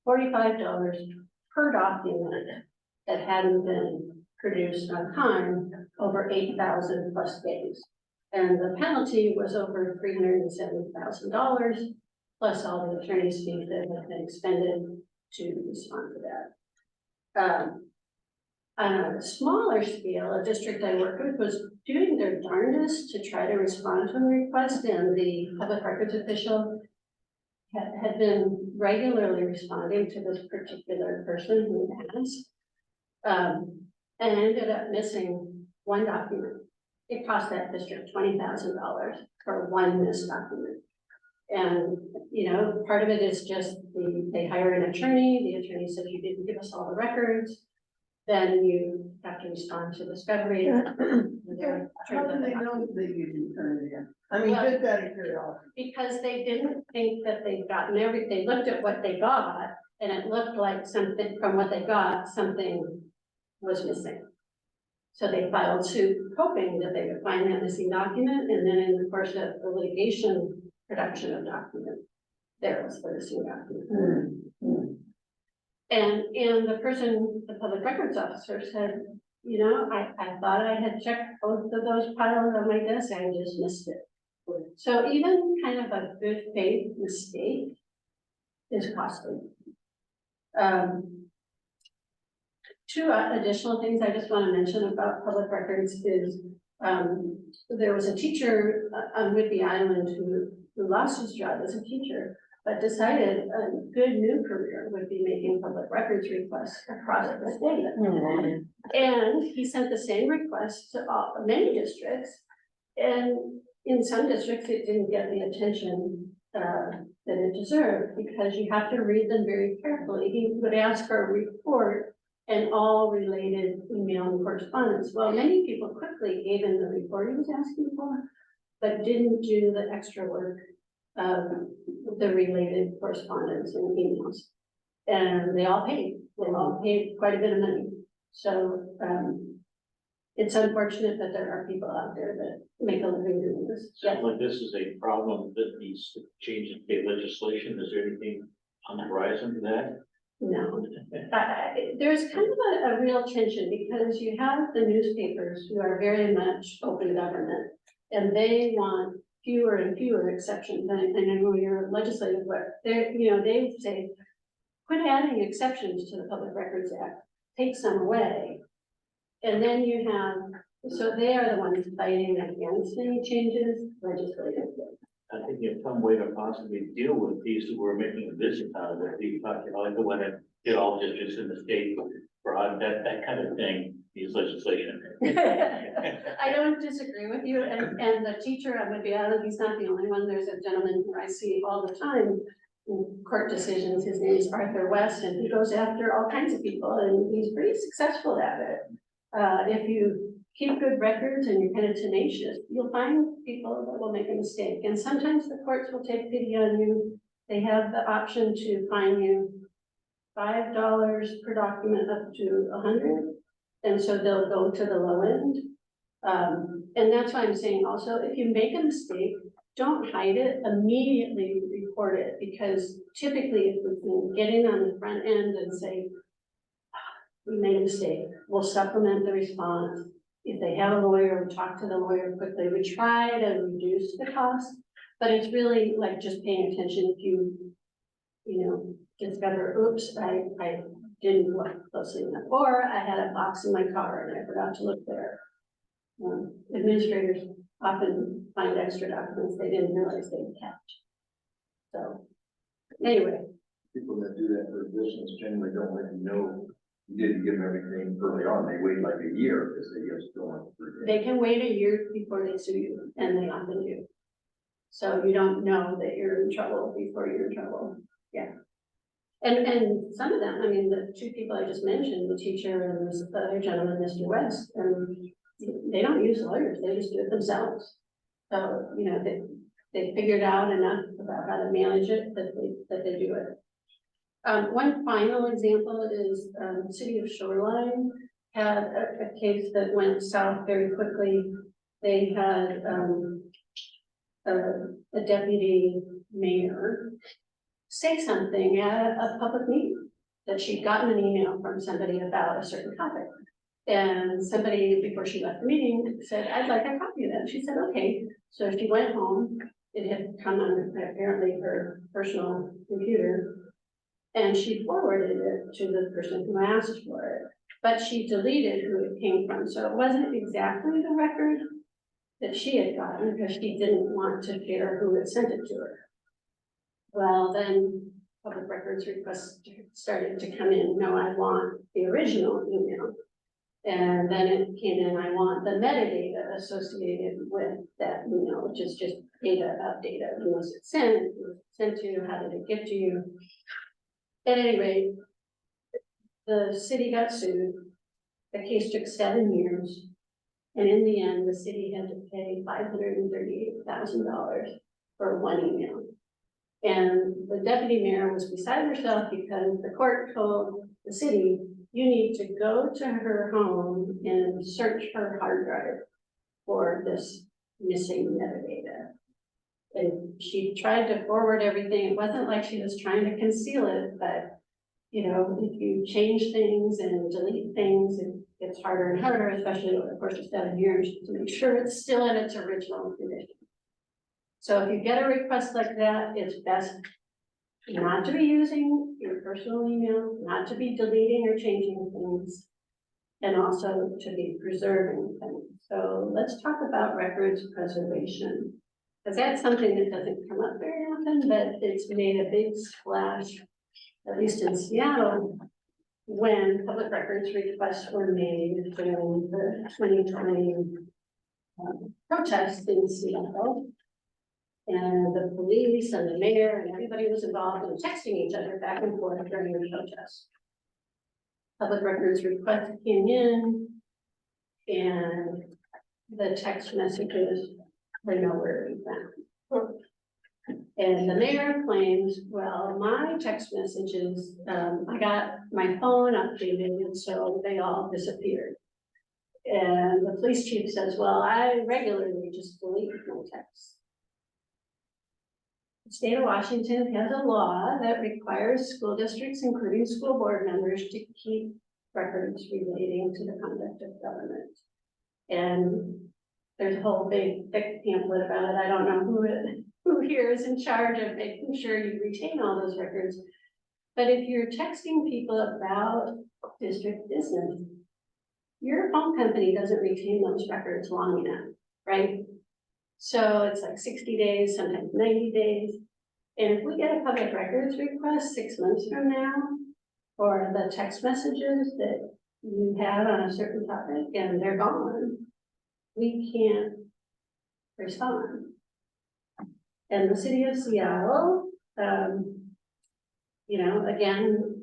Speaker 12: $45 per document that hadn't been produced on time over 8,000 plus days. And the penalty was over $370,000 plus all the attorney's fees that had been expended to respond to that. On a smaller scale, a district I work with was doing their darndest to try to respond to a request, and the public records official had been regularly responding to this particular person who asked, and ended up missing one document. It cost that district $20,000 for one missed document. And, part of it is just they hire an attorney, the attorney says you didn't give us all the records, then you have to respond to discovery.
Speaker 2: How do they know that you didn't turn it in? I mean,
Speaker 12: Well,
Speaker 2: just out of curiosity.
Speaker 12: Because they didn't think that they'd gotten everything. They looked at what they got and it looked like something from what they got, something was missing. So they filed suit hoping that they would find that missing document, and then in the course of the litigation production of document, there was the missing document. And the person, the public records officer said, I thought I had checked both of those piles on my desk, I just missed it. So even kind of a good faith mistake is costly. Two additional things I just want to mention about public records is there was a teacher on Whidbey Island who lost his job as a teacher, but decided a good new career would be making public records requests across the state. And he sent the same request to many districts, and in some districts it didn't get the attention that it deserved, because you have to read them very carefully. He would ask for a report and all related email and correspondence. Well, many people quickly gave him the report he was asking for, but didn't do the extra work of the related correspondence and emails. And they all paid quite a bit of money. So it's unfortunate that there are people out there that make a living doing this. Yes.
Speaker 4: Sounds like this is a problem that needs to change in state legislation. Is there anything on the horizon for that?
Speaker 12: No, there's kind of a real tension because you have the newspapers who are very much open government. And they want fewer and fewer exceptions. And I know your legislative work, they say, quit adding exceptions to the Public Records Act, take some away. And then you have, so they are the ones fighting against any changes legislatively.
Speaker 4: I think there's some way to possibly deal with these who were making a business out of it. You talk about the one that did all districts in the state, broad, that kind of thing, use legislation.
Speaker 12: I don't disagree with you, and the teacher, I would be out of, he's not the only one, there's a gentleman who I see all the time in court decisions, his name is Arthur West, and he goes after all kinds of people, and he's pretty successful at it. If you keep good records and you're kind of tenacious, you'll find people that will make a mistake, and sometimes the courts will take pity on you. They have the option to fine you $5 per document up to $100. And so they'll go to the low end. And that's why I'm saying also, if you make a mistake, don't hide it, immediately report it, because typically if we can get in on the front end and say, we made a mistake, we'll supplement the response. If they have a lawyer, we talk to the lawyer quickly. We try to reduce the cost, but it's really like just paying attention. If you discover, oops, I didn't look closely enough, or I had a box in my car and I forgot to look there. Administrators often find extra documents they didn't realize they kept. So, anyway.
Speaker 6: People that do that for business generally don't let you know you didn't give them everything early on. They wait like a year because they just don't want to.
Speaker 12: They can wait a year before they sue you, and they often do. So you don't know that you're in trouble before you're in trouble. Yeah. And some of them, I mean, the two people I just mentioned, the teacher and this other gentleman, Mr. West, they don't use lawyers, they just do it themselves. So, they figured out enough about how to manage it that they do it. One final example is, City of Shoreline had a case that went south very quickly. They had, a deputy mayor say something at a public meeting, that she'd gotten an email from somebody about a certain topic. And somebody, before she left the meeting, said, I'd like a copy of that. She said, okay. So she went home. It had come on apparently her personal computer. And she forwarded it to the person who asked for it. But she deleted who it came from. So it wasn't exactly the record that she had gotten, because she didn't want to share who had sent it to her. Well, then public records requests started to come in. No, I want the original email. And then it came in, I want the metadata associated with that email, which is just data about data. Who was it sent? Who was it sent to? How did it get to you? At any rate, the city got sued. The case took 7 years. And in the end, the city had to pay $538,000 for one email. And the deputy mayor was beside herself because the court told the city, you need to go to her home and search her hard drive for this missing metadata. And she tried to forward everything. It wasn't like she was trying to conceal it, but if you change things and delete things, it gets harder and harder, especially over the course of 7 years, to make sure it's still in its original condition. So if you get a request like that, it's best not to be using your personal email, not to be deleting or changing things, and also to be preserving things. So let's talk about records preservation, because that's something that doesn't come up very often, but it's made a big splash, at least in Seattle, when public records requests were made during the 2020 protests in Seattle. And the police and the mayor and everybody was involved in texting each other back and forth during the protest. Public records request came in, and the text messages were nowhere to be found. And the mayor claims, well, my text messages, I got my phone updated, and so they all disappeared. And the police chief says, well, I regularly just delete my texts. The state of Washington has a law that requires school districts, including school board members, to keep records relating to the conduct of government. And there's a whole big thick pamphlet about it. I don't know who here is in charge of making sure you retain all those records. But if you're texting people about district business, your phone company doesn't retain those records long enough, right? So it's like 60 days, sometimes 90 days. And if we get a public records request 6 months from now, for the text messages that you had on a certain topic and they're gone, we can't respond. And the city of Seattle, you know, again,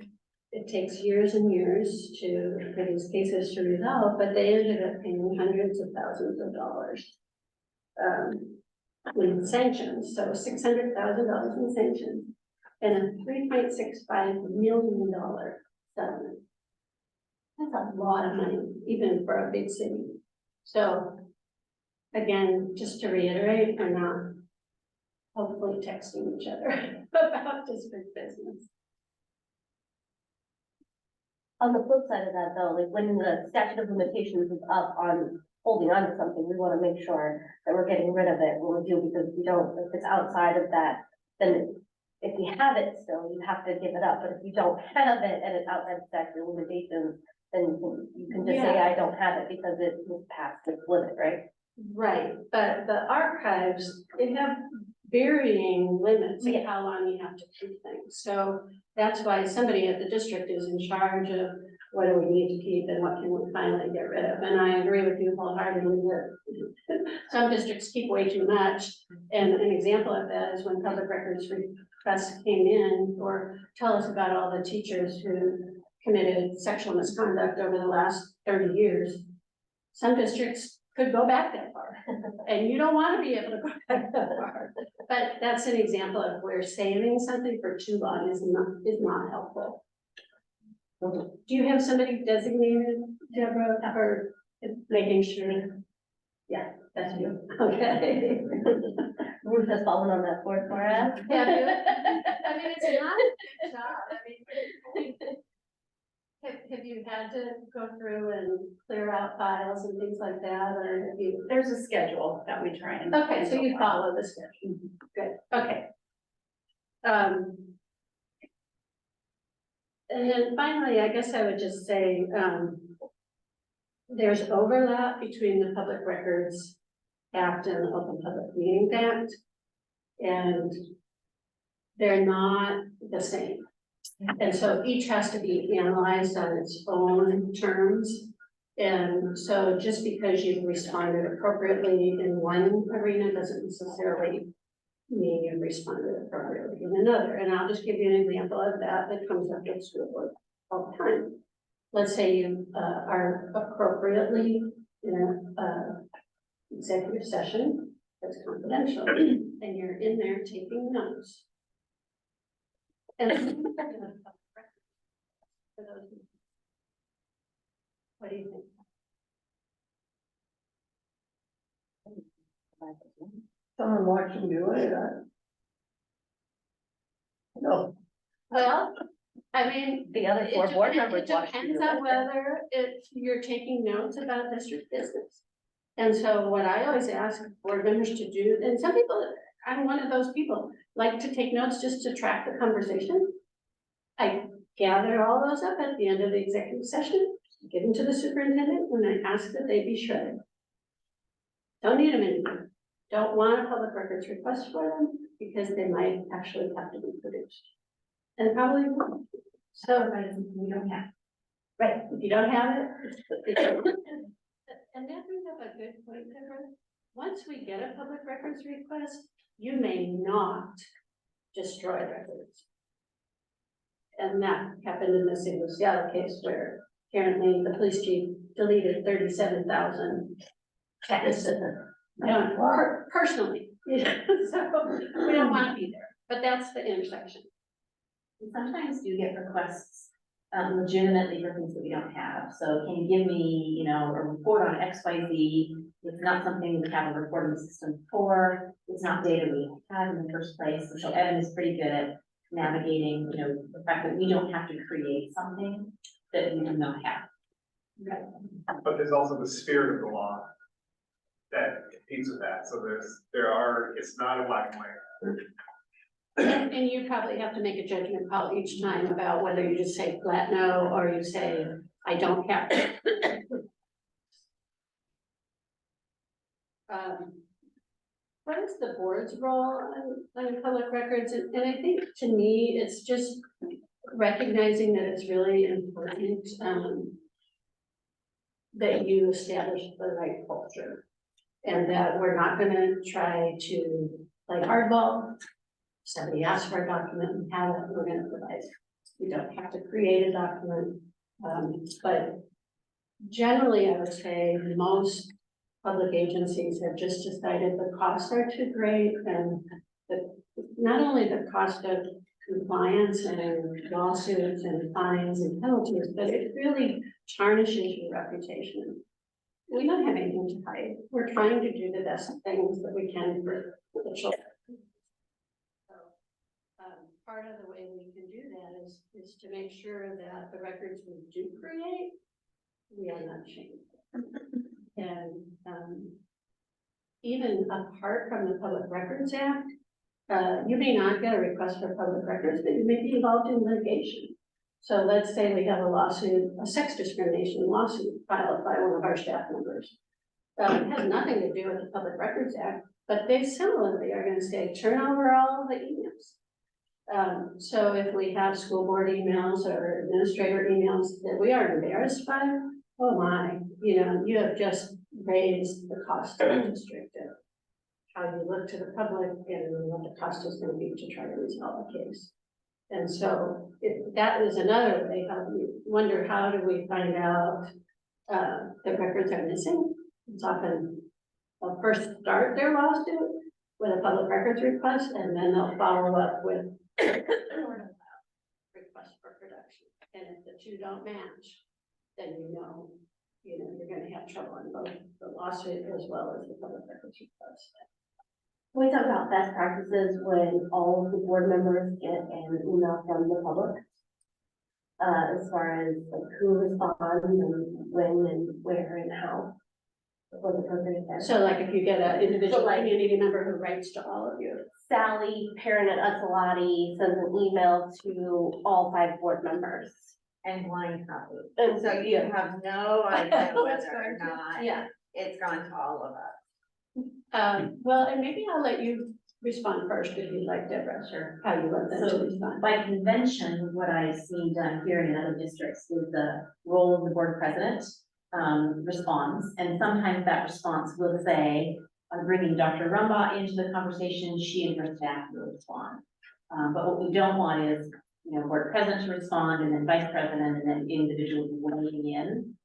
Speaker 12: it takes years and years for these cases to resolve, but they ended up paying hundreds of thousands of dollars in sanctions, so $600,000 in sanctions and a $3.65 million settlement. That's a lot of money, even for a big city. So again, just to reiterate, we're not hopefully texting each other about district business.
Speaker 1: On the flip side of that though, like when the statute of limitations is up on holding on to something, we want to make sure that we're getting rid of it when we do, because if we don't, if it's outside of that, then if you have it still, you have to give it up. But if you don't have it and it's outside the statute of limitations, then you can just say, I don't have it because it was past its limit, right?
Speaker 12: Right, but the archives, they have varying limits of how long you have to keep things. So that's why somebody at the district is in charge of what do we need to keep and what can we finally get rid of. And I agree with you wholeheartedly that some districts keep way too much. And an example of that is when public records requests came in, or tell us about all the teachers who committed sexual misconduct over the last 30 years. Some districts could go back that far, and you don't want to be able to go back that far. But that's an example of where saving something for too long is not helpful. Do you have somebody designated, Deborah, for making sure? Yeah, that's you. Okay.
Speaker 1: Ruth has fallen on that sword for us.
Speaker 12: Have you? I mean, it's not a good job. I mean, have you had to go through and clear out files and things like that, or have you?
Speaker 3: There's a schedule that we try and.
Speaker 12: Okay, so you follow the schedule. Good, okay. And then finally, I guess I would just say, there's overlap between the Public Records Act and the Open Public Meetings Act. And they're not the same. And so each has to be analyzed on its own terms. And so just because you've responded appropriately in one arena doesn't necessarily mean you've responded appropriately in another. And I'll just give you an example of that comes up at school board all the time. Let's say you are appropriately in an executive session that's confidential, and you're in there taking notes. And what do you think?
Speaker 2: Someone watching do it, no.
Speaker 12: Well, I mean,
Speaker 1: The other four board members watch.
Speaker 12: it depends on whether you're taking notes about district business. And so what I always ask board members to do, and some people, I'm one of those people, like to take notes just to track the conversation. I gather all those up at the end of the executive session, give them to the superintendent, and I ask that they be shredded. Don't need them anymore. Don't want a public records request for them because they might actually have to be produced. And probably won't. So we don't have. Right, if you don't have it. And that brings up a good point, Deborah. Once we get a public records request, you may not destroy records. And that happened in the city of Seattle case where apparently the police chief deleted 37,000 texts. Personally, so we don't want to be there, but that's the intersection.
Speaker 3: Sometimes you get requests
Speaker 14: legitimately for things that we don't have. So can you give me, you know, a report on X, Y, Z? It's not something we have a reporting system for. It's not data we have in the first place. So Evan is pretty good at navigating, you know, the fact that we don't have to create something that we do not have.
Speaker 13: But there's also the spirit of the law that competes with that, so it's not a black and white.
Speaker 12: And you probably have to make a judgment call each time about whether you just say flat no, or you say, I don't have to. What is the board's role on public records? And I think to me, it's just recognizing that it's really important, that you establish the right culture. And that we're not gonna try to play hardball. Somebody asks for a document, we have it, we're gonna provide it. We don't have to create a document, but generally, I would say most public agencies have just decided the costs are too great, and not only the cost of compliance and lawsuits and fines and penalties, but it really tarnishes your reputation. We don't have anything to hide. We're trying to do the best things that we can for the children. So, part of the way we can do that is to make sure that the records we do create, we are not ashamed of. And even apart from the Public Records Act, you may not get a request for public records, but you may be involved in litigation. So let's say we have a lawsuit, a sex discrimination lawsuit filed by one of our staff members. It has nothing to do with the Public Records Act, but they similarly are gonna say, turn over all the emails. So if we have school board emails or administrator emails that we are embarrassed by, oh my, you know, you have just raised the cost of the district of how you look to the public and what the cost is gonna be to try to resolve the case. And so that is another way how we wonder, how do we find out that records are missing? It's often they'll first start their lawsuit with a public records request, and then they'll follow up with request for production. And if the two don't match, then you know you're gonna have trouble in both the lawsuit as well as the public records request.
Speaker 1: Can we talk about best practices when all of the board members get an email from the public? As far as like who responds and when and where and how. What's appropriate there.
Speaker 12: So like if you get an individual
Speaker 1: So, like,
Speaker 12: community member who writes to all of you.
Speaker 1: Sally, parent at Usalati, sends an email to all 5 board members.
Speaker 5: And blind copy.
Speaker 1: And
Speaker 5: So you have no idea
Speaker 12: What's
Speaker 5: whether or
Speaker 12: going to-
Speaker 5: not
Speaker 12: Yeah,
Speaker 5: it's gone to all of us.
Speaker 12: well, and maybe I'll let you respond first if you'd like, Deborah, or how you want them to respond.
Speaker 14: By convention, what I've seen done here in other districts is the role of the board president responds, and sometimes that response will say, I'm bringing Dr. Rumbaugh into the conversation, she and her staff will respond. But what we don't want is, you know, board president to respond, and then vice president, and then individuals weighing in.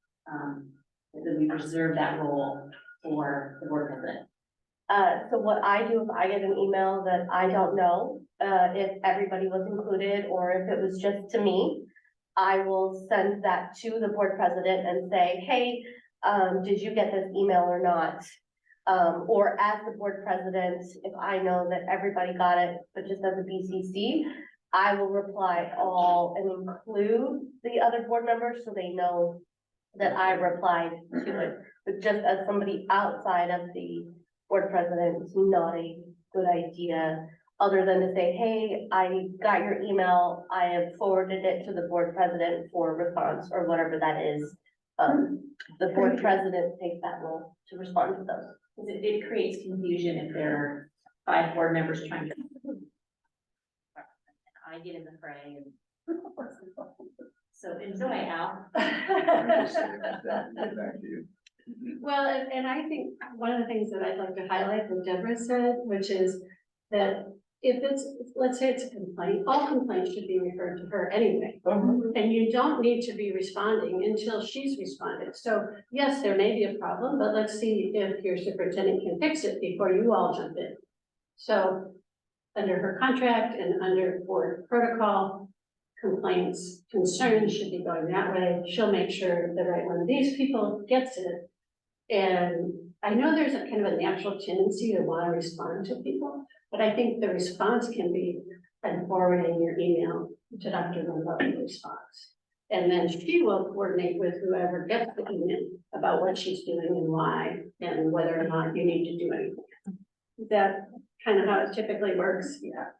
Speaker 14: That we reserve that role for the board president.
Speaker 1: So what I do if I get an email that I don't know, if everybody was included or if it was just to me, I will send that to the board president and say, hey, did you get this email or not? Or as the board president, if I know that everybody got it, but just as a BCC, I will reply all and include the other board members so they know that I replied to it. But just as somebody outside of the board president, it's not a good idea, other than to say, hey, I got your email, I have forwarded it to the board president for response, or whatever that is. The board president takes that role to respond to those.
Speaker 14: Because it creates confusion if there are 5 board members trying to. I get in the fray and. So enjoy, Al.
Speaker 6: Back to you.
Speaker 12: Well, and I think one of the things that I'd like to highlight that Deborah said, which is that if it's, let's say it's a complaint, all complaints should be referred to her anyway. And you don't need to be responding until she's responded. So yes, there may be a problem, but let's see if your superintendent can fix it before you all jump in. So under her contract and under board protocol, complaints, concerns should be going that way. She'll make sure the right one of these people gets it. And I know there's a kind of a natural tendency to want to respond to people, but I think the response can be and forwarding your email to Dr. Rumba's response. And then she will coordinate with whoever gets the email about what she's doing and why, and whether or not you need to do anything. Is that kind of how it typically works? Yeah.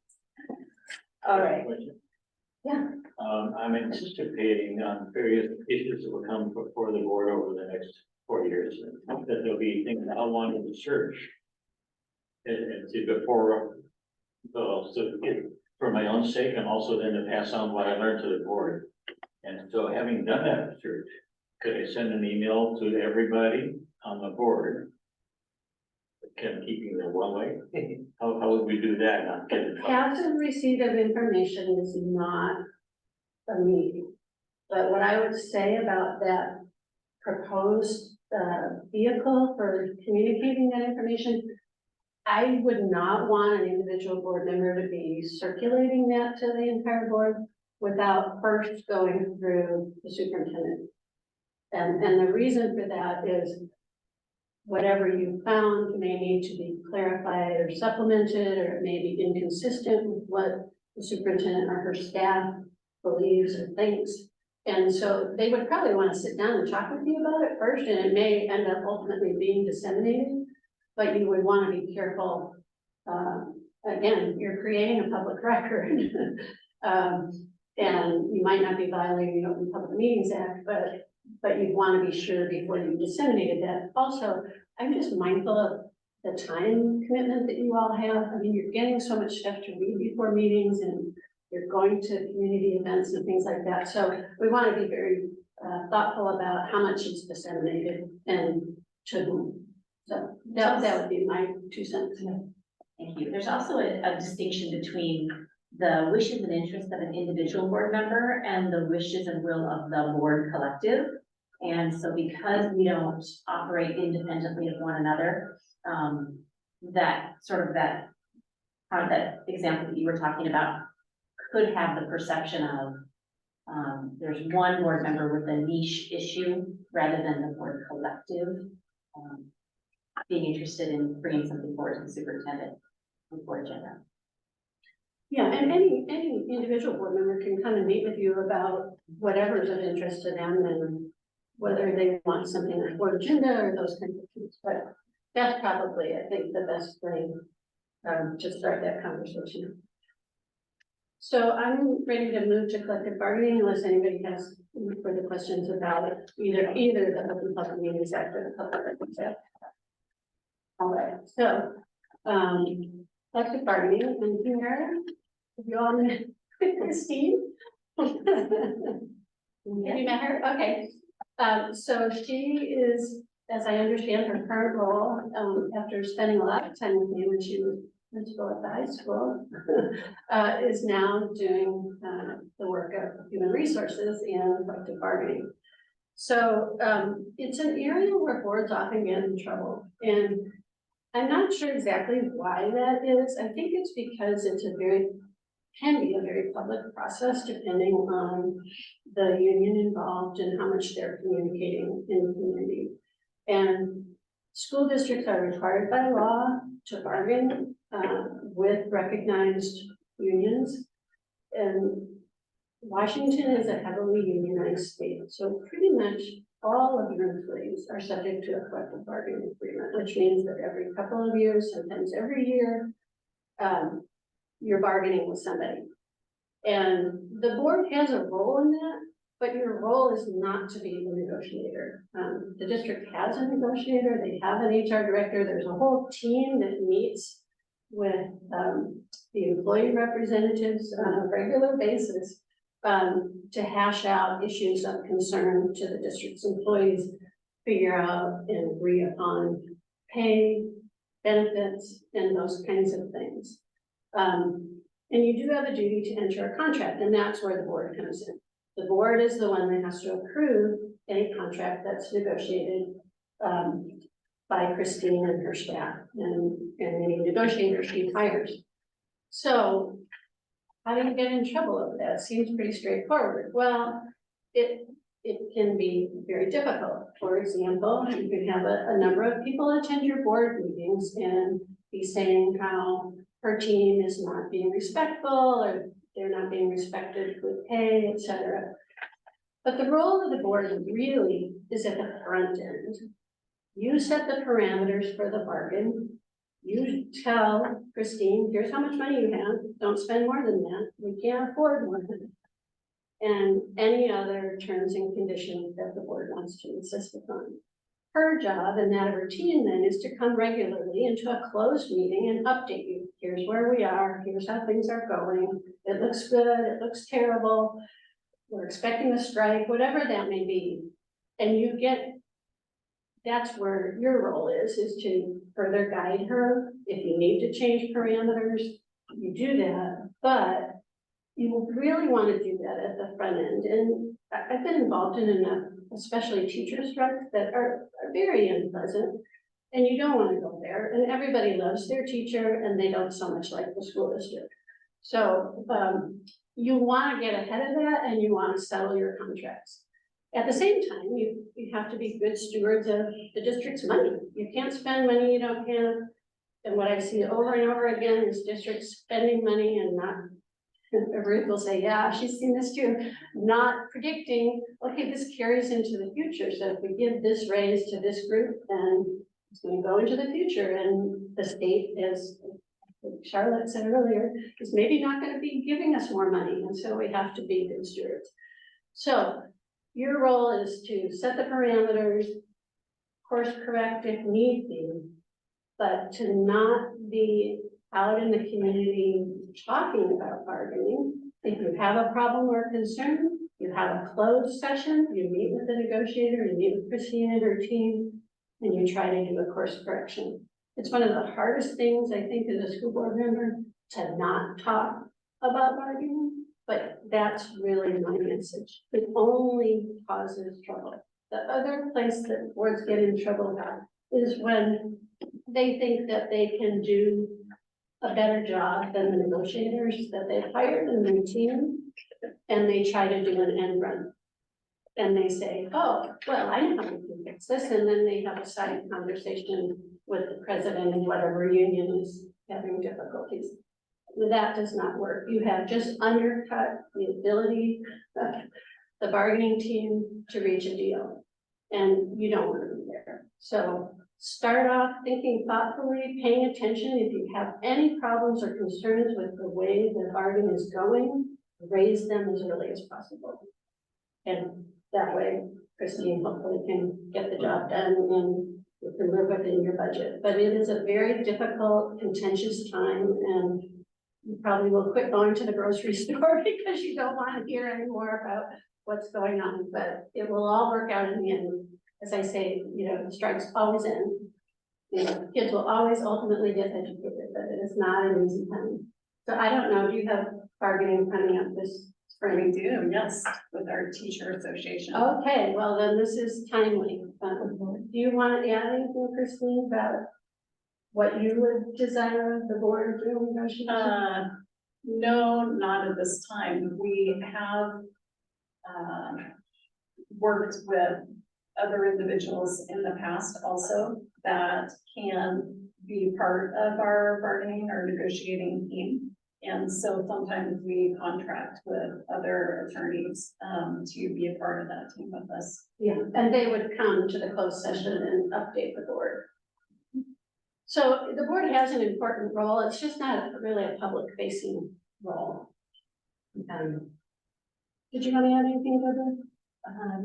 Speaker 12: All right. Yeah.
Speaker 4: I'm anticipating on various issues that will come before the board over the next 4 years, that there'll be things I wanted to search. And to before, so for my own sake, and also then to pass on what I learned to the board. And so having done that research, could I send an email to everybody on the board? Kind of keeping the one way, how would we do that, not get in trouble?
Speaker 12: Passive receipt of information is not a meeting. But what I would say about that proposed vehicle for communicating that information, I would not want an individual board member to be circulating that to the entire board without first going through the superintendent. And the reason for that is whatever you found may need to be clarified or supplemented, or it may be inconsistent with what the superintendent or her staff believes or thinks. And so they would probably want to sit down and talk with you about it first, and it may end up ultimately being disseminated, but you would want to be careful. Again, you're creating a public record. And you might not be violating the Open Public Meetings Act, but you'd want to be sure before you disseminated that. Also, I'm just mindful of the time commitment that you all have. I mean, you're getting so much stuff to read before meetings, and you're going to community events and things like that. So we want to be very thoughtful about how much is disseminated and to whom. So that would be my 2 cents.
Speaker 14: Thank you. There's also a distinction between the wishes and interests of an individual board member and the wishes and will of the board collective. And so because we don't operate independently of one another, that example that you were talking about could have the perception of there's one board member with a niche issue rather than the board collective being interested in bringing something forward to the superintendent on the board agenda.
Speaker 12: Yeah, and any individual board member can come and meet with you about whatever is of interest to them, and whether they want something on the board agenda or those kinds of things. But that's probably, I think, the best thing to start that conversation. So I'm ready to move to collective bargaining unless anybody has further questions about it, either the Open Public Meetings Act or the Public Records Act. All right, so collective bargaining, and here, you all met Christine. Have you met her? Okay. So she is, as I understand her current role, after spending a lot of time with me when she was principal at the high school, is now doing the work of human resources and collective bargaining. So it's an area where boards often get in trouble, and I'm not sure exactly why that is. I think it's because can be a very public process depending on the union involved and how much they're communicating in the community. And school districts are required by law to bargain with recognized unions. And Washington is a heavily unionized state, so pretty much all of your employees are subject to a collective bargaining agreement, which means that every couple of years, sometimes every year, you're bargaining with somebody. And the board has a role in that, but your role is not to be the negotiator. The district has a negotiator, they have an HR director, there's a whole team that meets with the employee representatives on a regular basis to hash out issues of concern to the district's employees, figure out and agree upon pay, benefits, and those kinds of things. And you do have a duty to enter a contract, and that's where the board comes in. The board is the one that has to approve any contract that's negotiated by Christine and her staff and any negotiator she hires. So how do you get in trouble over that? Seems pretty straightforward. Well, it can be very difficult. For example, you could have a number of people attend your board meetings and be saying how her team is not being respectful, or they're not being respected with pay, et cetera. But the role of the board really is at the front end. You set the parameters for the bargain. You tell Christine, here's how much money you have, don't spend more than that, we can't afford more than that. And any other terms and conditions that the board wants to insist upon. Her job and that of her team then is to come regularly into a closed meeting and update you. Here's where we are, here's how things are going, it looks good, it looks terrible, we're expecting a strike, whatever that may be. And you get, that's where your role is to further guide her. If you need to change parameters, you do that, but you really want to do that at the front end. And I've been involved in enough, especially teacher strikes that are very unpleasant. And you don't want to go there. And everybody loves their teacher and they don't so much like the school district. So you want to get ahead of that and you want to settle your contracts. At the same time, you have to be good stewards of the district's money. You can't spend money you don't have. And what I see over and over again is districts spending money and not, Ruth will say, yeah, she's seen this too, not predicting, okay, this carries into the future. So if we give this raise to this group, then it's going to go into the future. And the state, as Charlotte said earlier, is maybe not going to be giving us more money. And so we have to be good stewards. So your role is to set the parameters, course correct if need be, but to not be out in the community talking about bargaining. If you have a problem or concern, you have a closed session, you meet with the negotiator, you meet with Christine and her team, and you try to do a course correction. It's one of the hardest things, I think, as a school board member, to not talk about bargaining, but that's really my message. It only causes trouble. The other place that boards get in trouble is when they think that they can do a better job than the negotiators that they've hired in their team, and they try to do an end run. And they say, oh, well, I know how we can fix this, and then they have a side conversation with the president and whatever union is having difficulties. That does not work. You have just undercut the ability of the bargaining team to reach a deal, and you don't want to be there. So start off thinking thoughtfully, paying attention. If you have any problems or concerns with the way the bargain is going, raise them as early as possible. And that way, Christine hopefully can get the job done and you can live within your budget. But it is a very difficult, contentious time, and you probably will quit going to the grocery store because you don't want to hear any more about what's going on. But it will all work out in the end. As I say, you know, the strikes always end. You know, kids will always ultimately get educated, but it is not an easy time. So I don't know, do you have bargaining coming up this spring?
Speaker 9: We do, yes, with our teacher association.
Speaker 12: Okay, well then this is timely. Do you want to add anything, Christine, about what you would desire of the board during negotiations?
Speaker 9: No, not at this time. We have worked with other individuals in the past also that can be part of our bargaining or negotiating team. And so sometimes we contract with other attorneys to be a part of that team with us.
Speaker 12: Yeah, and they would come to the closed session and update the board. So the board has an important role. It's just not really a public facing role. Did you want to add anything, Deborah?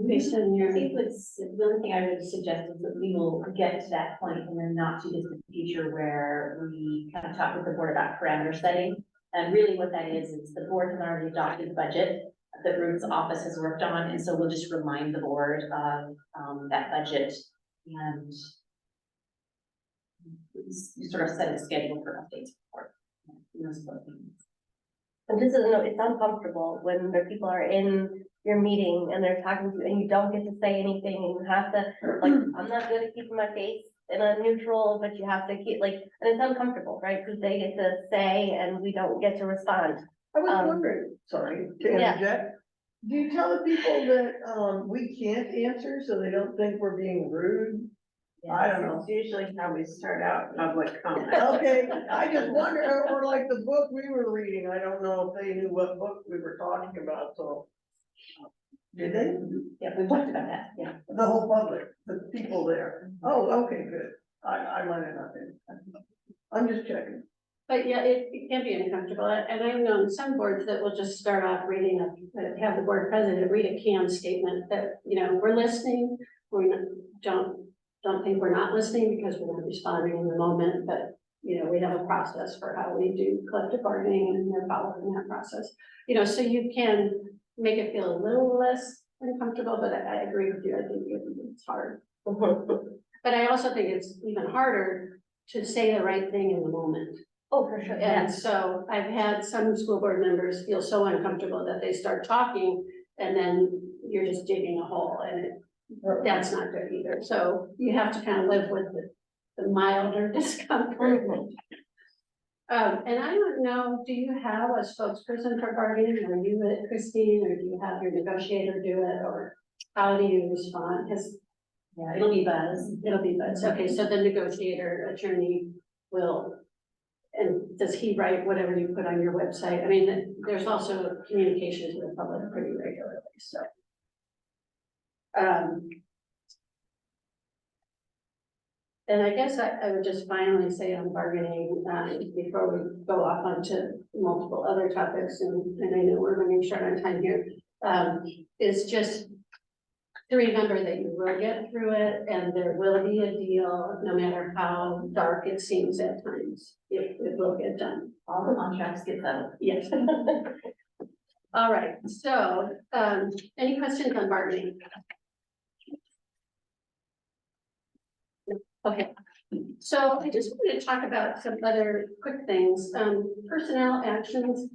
Speaker 12: Based on your.
Speaker 14: I think the only thing I would suggest is that we will get to that point in the not too distant future where we kind of talk with the board about parameter setting. And really what that is the board has already adopted the budget that Ruth's office has worked on. And so we'll just remind the board of that budget, and you sort of set a schedule for updates for
Speaker 1: And this is, it's uncomfortable when the people are in your meeting and they're talking to you and you don't get to say anything and you have to, like, I'm not good at keeping my face in a neutral, but you have to keep, like, and it's uncomfortable, right? Because they get to say and we don't get to respond.
Speaker 2: I was wondering, sorry, to
Speaker 1: Yeah.
Speaker 2: interject. Do you tell the people that, we can't answer so they don't think we're being rude? I don't know.
Speaker 5: It's usually how we start out public comment.
Speaker 2: Okay, I just wonder, or like the book we were reading, I don't know if they knew what book we were talking about, so. Did they?
Speaker 14: Yeah, we talked about that, yeah.
Speaker 2: The whole public, the people there. Oh, okay, good. I might have not been. I'm just checking.
Speaker 12: But yeah, it can be uncomfortable, and I've known some boards that will just start off reading, have the board president read a canned statement that, you know, we're listening. We don't think we're not listening because we're not responding in the moment, but, you know, we have a process for how we do collective bargaining and they're following that process. You know, so you can make it feel a little less uncomfortable, but I agree with you, I think it's hard. But I also think it's even harder to say the right thing in the moment.
Speaker 1: Oh, for sure.
Speaker 12: And so I've had some school board members feel so uncomfortable that they start talking and then you're just digging a hole and that's not good either. So you have to kind of live with the milder discomfort. And I don't know, do you have a spokesperson for bargaining? Are you it, Christine, or do you have your negotiator do it, or how do you respond? Because
Speaker 14: Yeah, it'll be Buzz.
Speaker 12: it'll be Buzz. Okay, so the negotiator attorney will, and does he write whatever you put on your website? I mean, there's also communication to the public pretty regularly, so. And I guess I would just finally say on bargaining, before we go off onto multiple other topics, and I know we're running short on time here, is just to remember that you will get through it and there will be a deal, no matter how dark it seems at times. It will get done.
Speaker 14: All the contracts get settled.
Speaker 12: Yes. All right, so, any questions on bargaining? Okay, so I just wanted to talk about some other quick things. Personnel actions.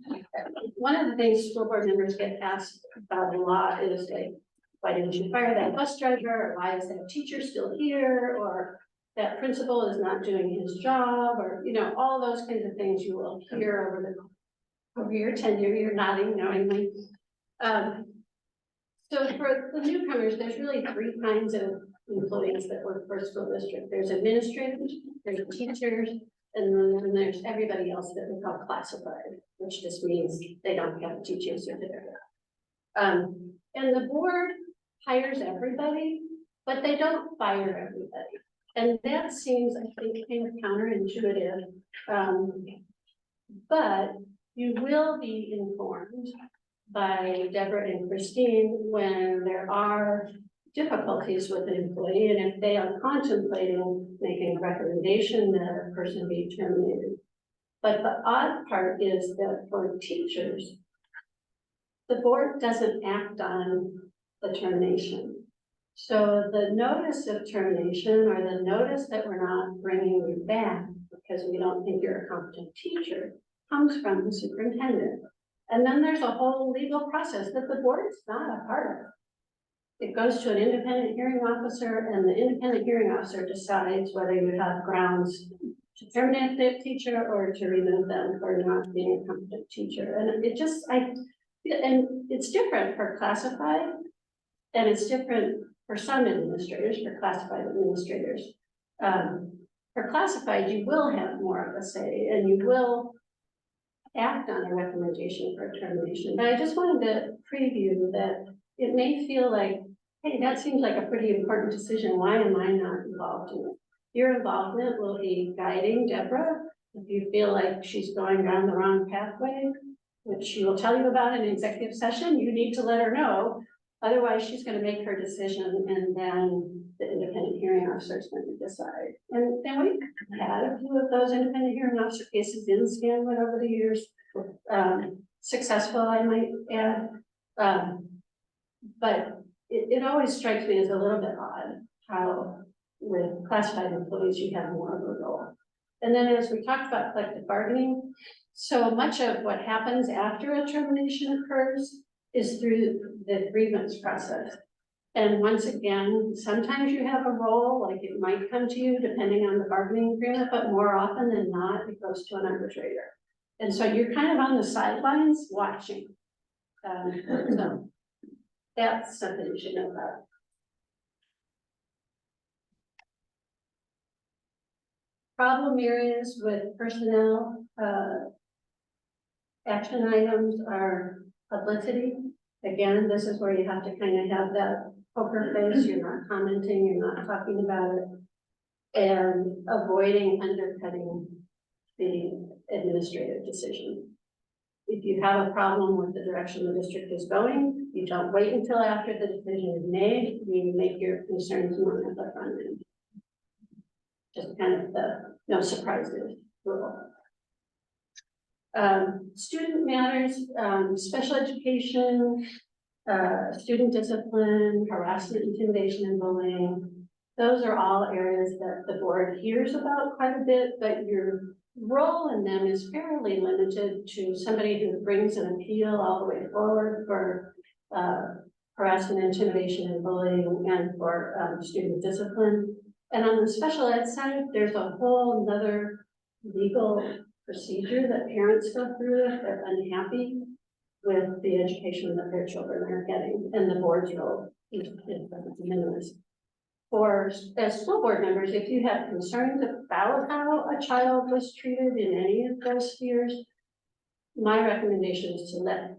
Speaker 12: One of the things school board members get asked about a lot is like, why didn't you fire that bus driver? Or why is that teacher still here? Or that principal is not doing his job, or, you know, all those kinds of things you will hear over your tenure. You're nodding knowingly. So for the newcomers, there's really three kinds of employees that work for a school district. There's administrators, there's teachers, and then there's everybody else that we call classified, which just means they don't have a teaching certificate. And the board hires everybody, but they don't fire everybody. And that seems, I think, kind of counterintuitive. But you will be informed by Deborah and Christine when there are difficulties with an employee, and if they are contemplating making a recommendation that a person be terminated. But the odd part is that for teachers, the board doesn't act on the termination. So the notice of termination, or the notice that we're not bringing you back because we don't think you're a competent teacher, comes from the superintendent. And then there's a whole legal process that the board is not a part of. It goes to an independent hearing officer, and the independent hearing officer decides whether you have grounds to terminate the teacher or to remove them for not being a competent teacher. And it just, and it's different for classified, and it's different for some administrators, for classified administrators. For classified, you will have more of a say, and you will act on a recommendation for termination. But I just wanted to preview that it may feel like, hey, that seems like a pretty important decision. Why am I not involved in it? Your involvement will be guiding Deborah. If you feel like she's going down the wrong pathway, which she will tell you about in executive session, you need to let her know. Otherwise, she's going to make her decision, and then the independent hearing officer is going to decide. And we've had a few of those independent hearing officer cases in Stanwood over the years. Successful, I might add. But it always strikes me as a little bit odd how with classified employees you have more of a role. And then as we talked about collective bargaining, so much of what happens after a termination occurs is through the grievance process. And once again, sometimes you have a role, like it might come to you depending on the bargaining agreement, but more often than not, it goes to an arbitrator. And so you're kind of on the sidelines watching. So that's something you should know about. Problem areas with personnel, action items are publicity. Again, this is where you have to kind of have that poker face, you're not commenting, you're not talking about it. And avoiding undercutting the administrative decision. If you have a problem with the direction the district is going, you don't wait until after the decision is made, you make your concerns known at the front end. Just kind of the no surprises rule. Student matters, special education, student discipline, harassment, intimidation, and bullying. Those are all areas that the board hears about quite a bit, but your role in them is fairly limited to somebody who brings an appeal all the way forward for harassment, intimidation, and bullying, and for student discipline. And on the special ed side, there's a whole nother legal procedure that parents go through if they're unhappy with the education that their children are getting, and the board's role is minimus. For, as school board members, if you have concerns about how a child was treated in any of those spheres, my recommendation is to let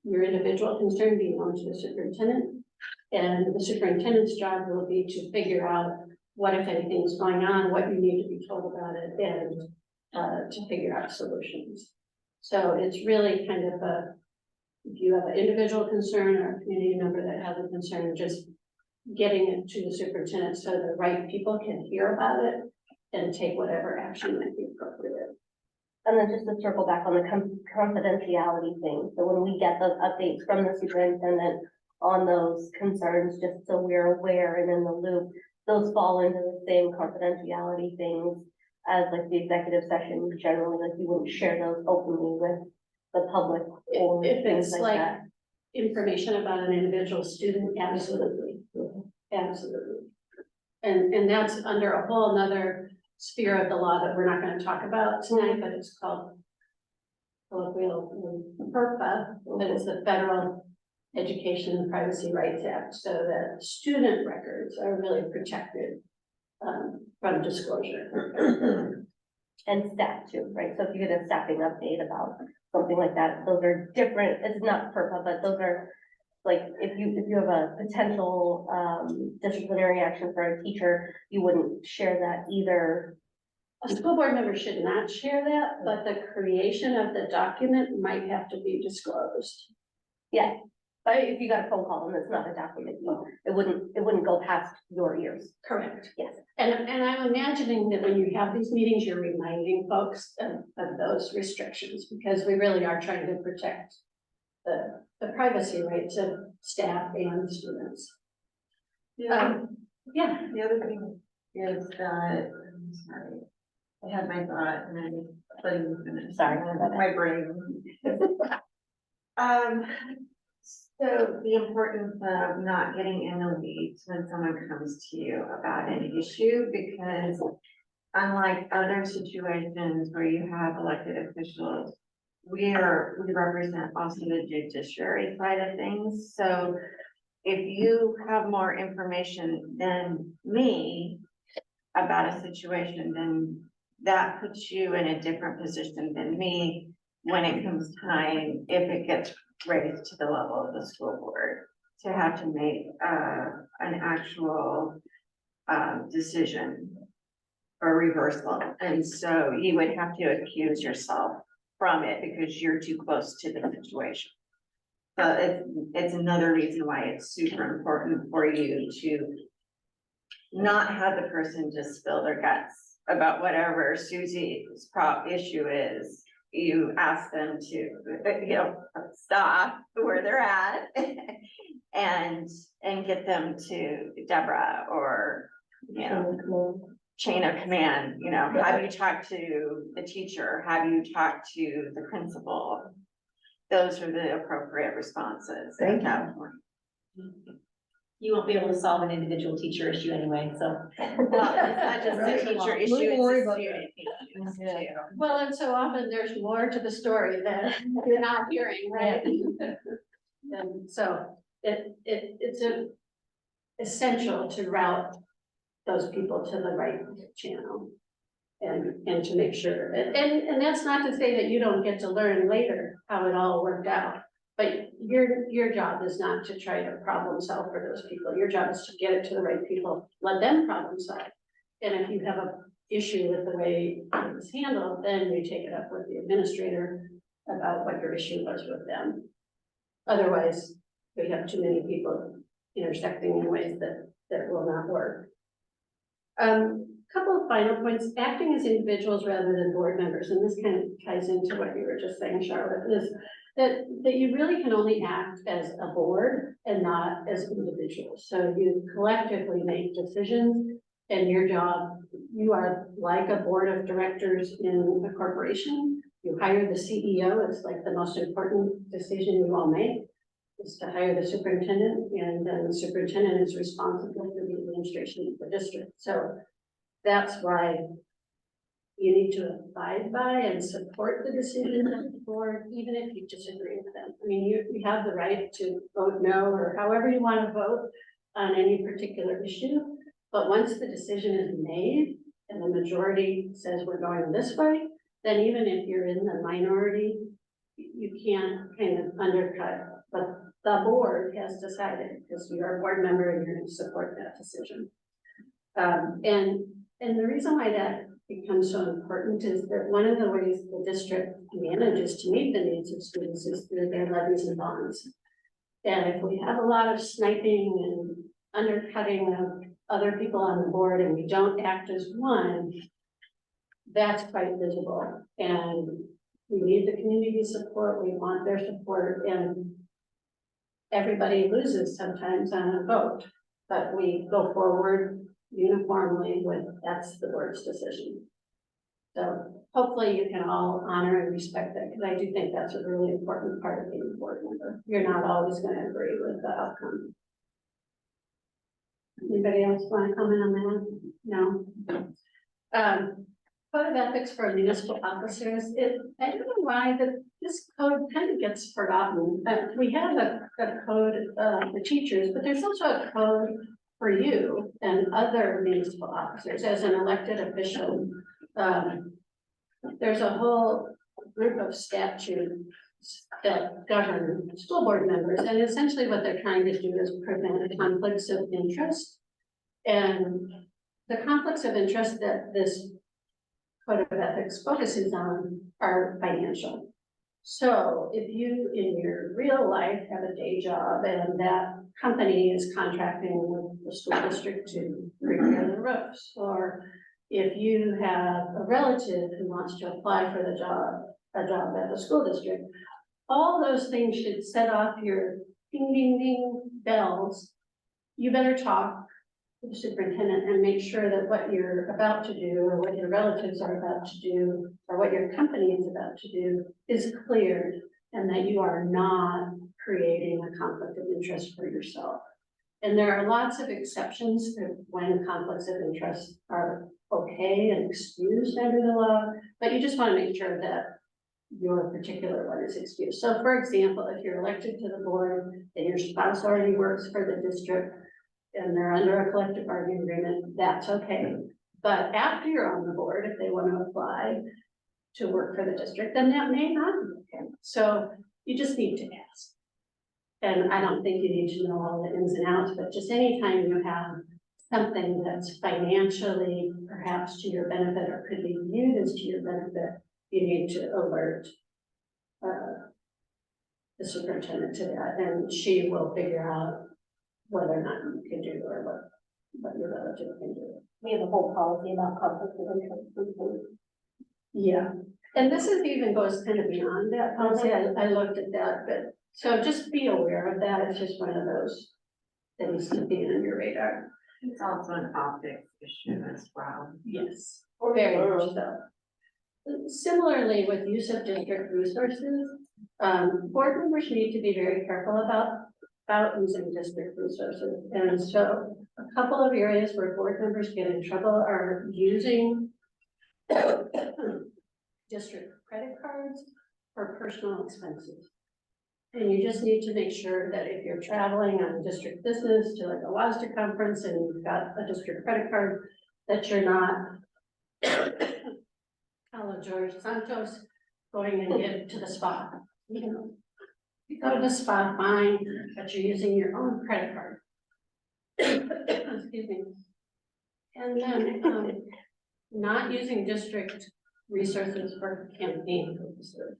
Speaker 12: your individual concern be known to the superintendent. And the superintendent's job will be to figure out what, if anything, is going on, what you need to be told about it, and to figure out solutions. So it's really kind of a, if you have an individual concern or a community member that has a concern, just getting it to the superintendent so the right people can hear about it and take whatever action might be appropriate.
Speaker 1: And then just to circle back on the confidentiality thing, so when we get those updates from the superintendent on those concerns, just so we're aware and in the loop, those fall into the same confidentiality things as like the executive session. Generally, like you wouldn't share those openly with the public or
Speaker 12: If
Speaker 1: things
Speaker 12: it's
Speaker 1: like
Speaker 12: like
Speaker 1: that.
Speaker 12: information about an individual student, absolutely. Absolutely. And that's under a whole nother sphere of the law that we're not going to talk about tonight, but it's called colloquial FERPA, that is the Federal Education and Privacy Rights Act, so that student records are really protected from disclosure.
Speaker 1: And staff too, right? So if you get a staffing update about something like that, those are different. It's not FERPA, but those are like, if you have a potential disciplinary action for a teacher, you wouldn't share that either.
Speaker 12: A school board member should not share that, but the creation of the document might have to be disclosed.
Speaker 1: Yeah, but if you got a phone call and it's not a document, it wouldn't go past your ears.
Speaker 12: Correct.
Speaker 1: Yes.
Speaker 12: And I'm imagining that when you have these meetings, you're reminding folks of those restrictions, because we really are trying to protect the privacy rights of staff and students.
Speaker 5: Yeah.
Speaker 12: Yeah.
Speaker 5: The other thing is that, I'm sorry, I had my thought and then letting me finish.
Speaker 1: Sorry.
Speaker 5: My brain. So the importance of not getting in the weeds when someone comes to you about an issue, because unlike other situations where you have elected officials, we represent also the judiciary side of things. So if you have more information than me about a situation, then that puts you in a different position than me when it comes time, if it gets raised to the level of the school board, to have to make an actual decision or reversal. And so you would have to accuse yourself from it because you're too close to the situation. So it's another reason why it's super important for you to not have the person just spill their guts about whatever Susie's issue is. You ask them to, stop where they're at and get them to Deborah or, chain of command, have you talked to the teacher? Have you talked to the principal? Those are the appropriate responses.
Speaker 2: Thank you.
Speaker 14: You won't be able to solve an individual teacher issue anyway, so.
Speaker 5: Well, it's not just the teacher issue,
Speaker 2: Don't worry
Speaker 5: it's a
Speaker 2: about
Speaker 5: student issue.
Speaker 12: Well, and so often there's more to the story that you're not hearing, right? And so it's essential to route those people to the right channel. And to make sure, and that's not to say that you don't get to learn later how it all worked out. But your job is not to try to problem solve for those people. Your job is to get it to the right people, let them problem solve. And if you have a issue with the way it was handled, then you take it up with the administrator about what your issue was with them. Otherwise, we have too many people intersecting in ways that will not work. Couple of final points, acting as individuals rather than board members, and this kind of ties into what you were just saying, Charlotte, is that you really can only act as a board and not as individuals. So you collectively make decisions, and your job, you are like a board of directors in a corporation. You hire the CEO, it's like the most important decision you all make, is to hire the superintendent, and then the superintendent is responsible for the administration of the district. So that's why you need to abide by and support the decision of the board, even if you disagree with them. I mean, you have the right to vote no, or however you want to vote on any particular issue. But once the decision is made and the majority says we're going this way, then even if you're in the minority, you can't kind of undercut. But the board has decided, because you're a board member and you're going to support that decision. And the reason why that becomes so important is that one of the ways the district manages to meet the needs of students is through their levies and bonds. And if we have a lot of sniping and undercutting of other people on the board and we don't act as one, that's quite visible. And we need the community support, we want their support, and everybody loses sometimes on a vote, but we go forward uniformly with that's the board's decision. So hopefully you can all honor and respect that, because I do think that's a really important part of being a board member. You're not always going to agree with the outcome. Anybody else want to comment on that? No. Code of ethics for municipal officers. I don't know why this code kind of gets forgotten. We have a code for teachers, but there's also a code for you and other municipal officers as an elected official. There's a whole group of statutes that govern school board members, and essentially what they're trying to do is prevent conflicts of interest. And the conflicts of interest that this code of ethics focuses on are financial. So if you in your real life have a day job and that company is contracting with the school district to repair the roofs, or if you have a relative who wants to apply for a job at the school district, all those things should set off your ding, ding, ding bells. You better talk to the superintendent and make sure that what you're about to do, or what your relatives are about to do, or what your company is about to do is cleared, and that you are not creating a conflict of interest for yourself. And there are lots of exceptions to when conflicts of interest are okay and excused under the law, but you just want to make sure that your particular one is excused. So for example, if you're elected to the board and your spouse already works for the district and they're under a collective bargaining agreement, that's okay. But after you're on the board, if they want to apply to work for the district, then that may not be okay. So you just need to ask. And I don't think you need to know all the ins and outs, but just anytime you have something that's financially perhaps to your benefit or could be viewed as to your benefit, you need to alert the superintendent to that, and she will figure out whether or not you can do or what your relative can do.
Speaker 7: We have a whole policy about conflict of interest.
Speaker 12: Yeah, and this is even goes kind of beyond that policy. I looked at that, but so just be aware of that. It's just one of those things to be on your radar.
Speaker 5: It's also an optics issue as well.
Speaker 12: Yes, very much so. Similarly, with use of district resources, board members need to be very careful about using district resources. And so a couple of areas where board members get in trouble are using district credit cards or personal expenses. And you just need to make sure that if you're traveling on district business to like a WASDA conference and you've got a district credit card, that you're not a la George Santos going and get to the spa, you know. You go to the spa, fine, but you're using your own credit card. Excuse me. And then, not using district resources for campaign purposes.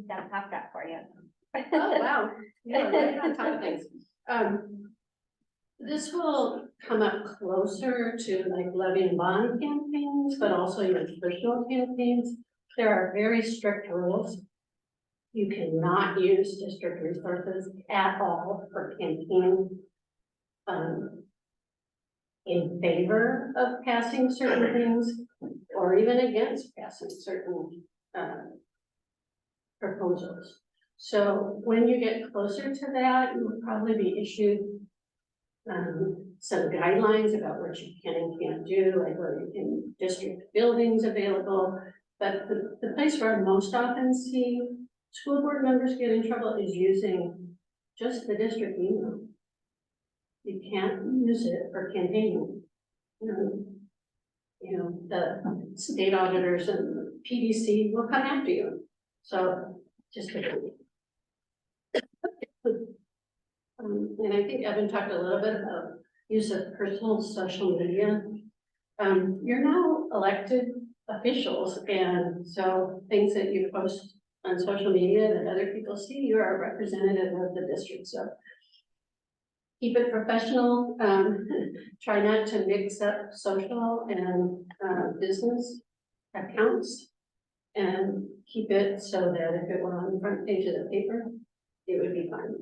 Speaker 1: That's half that for you.
Speaker 12: Oh, wow. Yeah, right on top of things. This will come up closer to like levy and bond campaigns, but also your personal campaigns. There are very strict rules. You cannot use district resources at all for campaigning in favor of passing certain things or even against passing certain proposals. So when you get closer to that, you'll probably be issued some guidelines about what you can and can't do, like where you can district buildings available. But the place where I most often see school board members get in trouble is using just the district email. You can't use it for campaigning. You know, the state auditors and PDC will come after you. So just a and I think Evan talked a little bit about use of personal social media. You're now elected officials, and so things that you post on social media that other people see, you are a representative of the district. So keep it professional. Try not to mix up social and business accounts, and keep it so that if it were on the front page of the paper, it would be fine.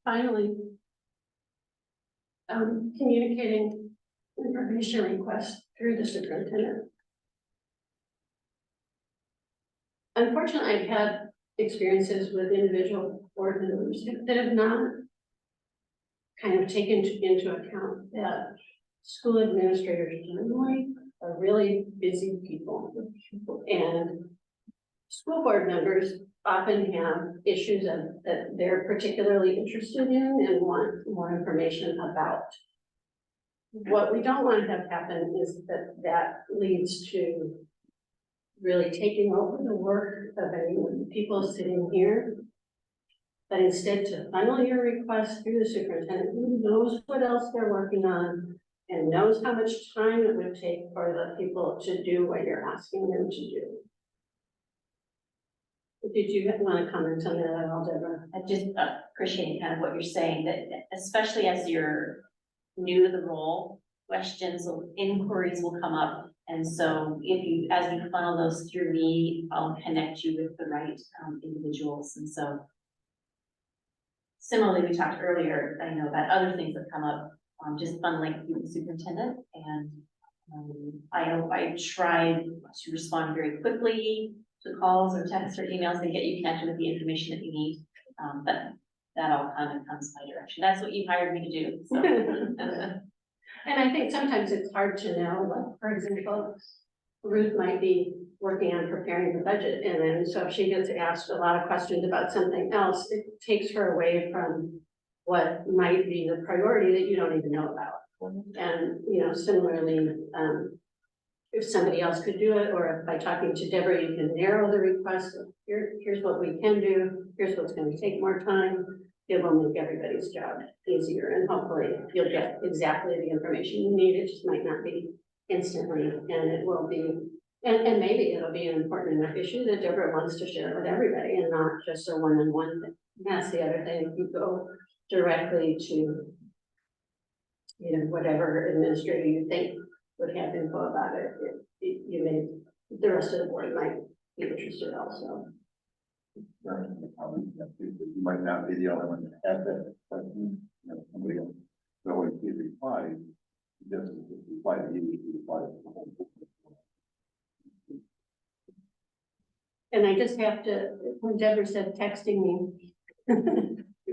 Speaker 12: Finally, communicating information requests through the superintendent. Unfortunately, I've had experiences with individual board members that have not kind of taken into account that school administrators generally are really busy people, and school board members often have issues that they're particularly interested in and want more information about. What we don't want to have happen is that leads to really taking over the work of any of the people sitting here. But instead to funnel your request through the superintendent who knows what else they're working on and knows how much time it would take for the people to do what you're asking them to do. Did you want to comment on that at all, Deborah?
Speaker 14: I just appreciate kind of what you're saying, that especially as you're new to the role, questions or inquiries will come up. And so as you funnel those through me, I'll connect you with the right individuals. And so similarly, we talked earlier, I know about other things that come up, just funneling through the superintendent. And I tried to respond very quickly to calls or texts or emails and get you connected with the information that you need. But that all kind of comes my direction. That's what you hired me to do. So.
Speaker 12: And I think sometimes it's hard to know, like, for example, Ruth might be working on preparing the budget, and then so if she gets asked a lot of questions about something else, it takes her away from what might be the priority that you don't even know about. And, you know, similarly, if somebody else could do it, or if by talking to Deborah, you can narrow the request, here's what we can do, here's what's going to take more time. It will make everybody's job easier, and hopefully you'll get exactly the information you need. It just might not be instantly, and it will be, and maybe it'll be an important enough issue that Deborah wants to share with everybody and not just a one-on-one thing. And that's the other thing. If you go directly to, you know, whatever administrator you think would have info about it, you may, the rest of the board might be interested also.
Speaker 6: You might not be the only one that has that question. You know, somebody else. So if you reply, just reply to you, reply to the whole book.
Speaker 12: And I just have to, when Deborah said texting me,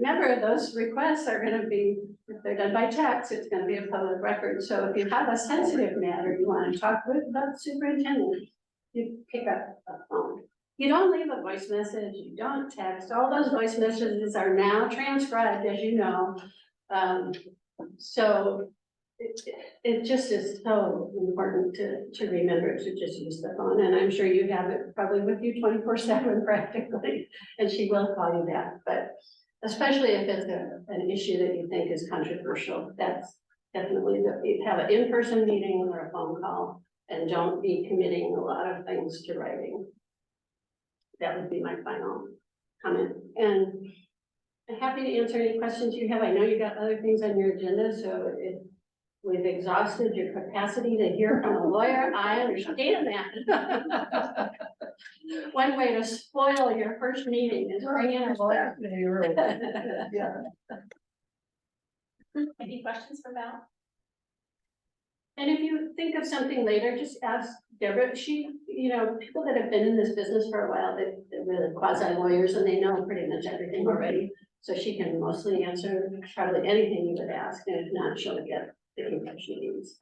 Speaker 12: remember, those requests are gonna be, if they're done by text, it's gonna be a public record. So if you have a sensitive matter you wanna talk with about the superintendent, you pick up a phone. You don't leave a voice message, you don't text, all those voice messages are now transcribed, as you know. So it just is so important to remember to just use the phone, and I'm sure you have it probably with you 24/7 practically, and she will call you back, but especially if it's an issue that you think is controversial, that's definitely you have an in-person meeting or a phone call, and don't be committing a lot of things to writing. That would be my final comment, and I'm happy to answer any questions you have. I know you got other things on your agenda, so if we've exhausted your capacity to hear from a lawyer, I understand that. One way to spoil your first meeting is bring in a lawyer.
Speaker 2: Yeah.
Speaker 3: Any questions for Val?
Speaker 12: And if you think of something later, just ask Deborah. She, people that have been in this business for a while, they're really quasi lawyers and they know pretty much everything already. So she can mostly answer probably anything you would ask, and if not, she'll get the info she needs.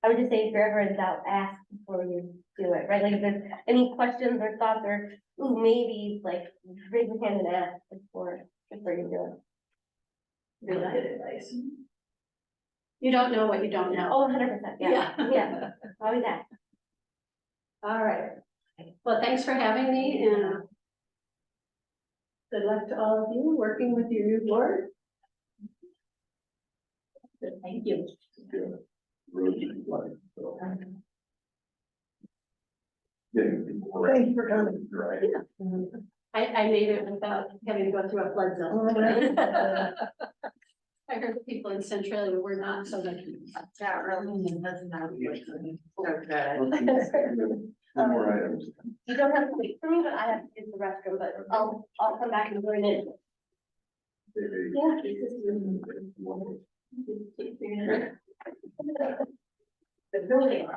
Speaker 1: I would just say forever in doubt, ask before you do it, right? Like if there's any questions or thoughts or, ooh, maybe, like, raise your hand and ask before you do it.
Speaker 12: Really good advice. You don't know what you don't know.
Speaker 1: Oh, 100%, yeah,
Speaker 12: Yeah.
Speaker 1: yeah, always ask.
Speaker 12: All right. Well, thanks for having me, and good luck to all of you working with your new board.
Speaker 3: Thank you.
Speaker 2: Thank you for coming.
Speaker 6: Right.
Speaker 12: I made it without having to go through a flood zone. I heard the people in Centralia were not so lucky.
Speaker 5: That really doesn't have so good.
Speaker 6: One more items.
Speaker 1: You don't have to wait for me, but I have to use the restroom, but I'll come back and bring it. Yeah. The building.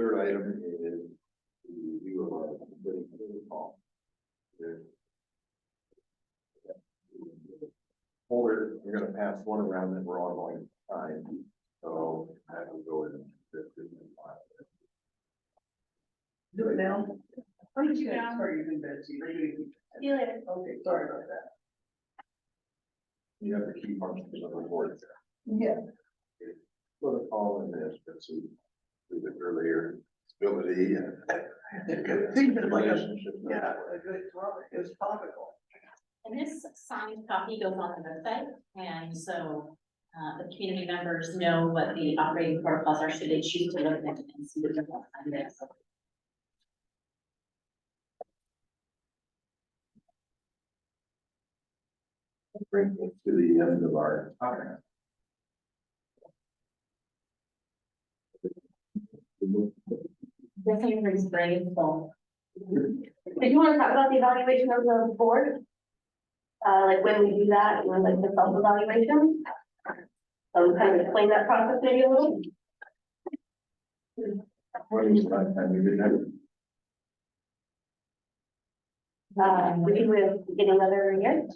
Speaker 6: third item is the review of our bidding protocol. Folder, we're gonna pass one around that we're all going to sign, so I will go in.
Speaker 2: Do it now. I'm just
Speaker 9: Yeah.
Speaker 2: gonna start using Betsy.
Speaker 1: See you later.
Speaker 2: Okay, sorry about that.
Speaker 6: You have the key functions of the board there.
Speaker 2: Yeah.
Speaker 6: Protocol in this, but see, through the earlier stability and.
Speaker 2: It seems like a,
Speaker 6: Relationship.
Speaker 2: yeah, a good topic, it's topical.
Speaker 14: And this signed copy goes on the website, and so the community members know what the operating protocols are, should they choose to look at it and see the different on this.
Speaker 6: Brings us to the end of our comment.
Speaker 14: This thing brings brain full.
Speaker 1: Did you want to talk about the evaluation of the board? Like when we do that, and like the self-evaluation? Kind of explain that process maybe a little?
Speaker 6: When was the last time we did that?
Speaker 1: We think we're getting another year.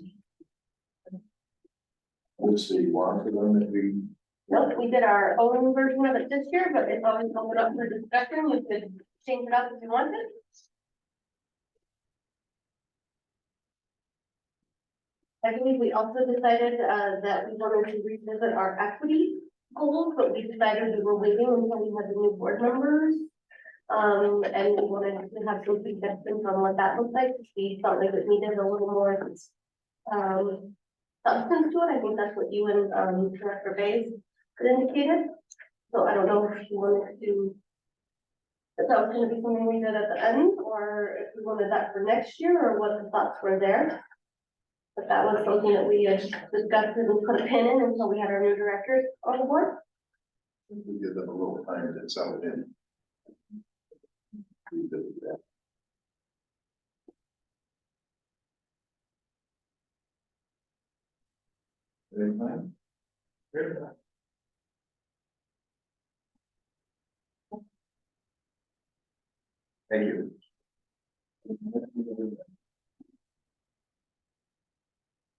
Speaker 6: What's the one that we?
Speaker 1: Nope, we did our own version of it this year, but it's always open up for discussion. We could change it up if you wanted. I believe we also decided that we wanted to revisit our equity goals, but we decided we were waiting until we had the new board members. And we wanted to have some suggestions on what that looks like. We felt like it needed a little more substance to it. I think that's what you and Director Bays had indicated. So I don't know if you wanted to, if that was gonna be something we did at the end, or if we wanted that for next year, or what the thoughts were there. But that was something that we had discussed and put a pin in until we had our new directors on the board.
Speaker 6: We give them a little time to settle in. We did that. Any plan? Good. Thank you.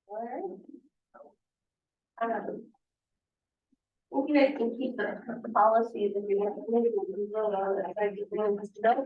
Speaker 1: Alright. Well, you guys can keep the policies if you want, maybe we can vote on it, I just wanted to know.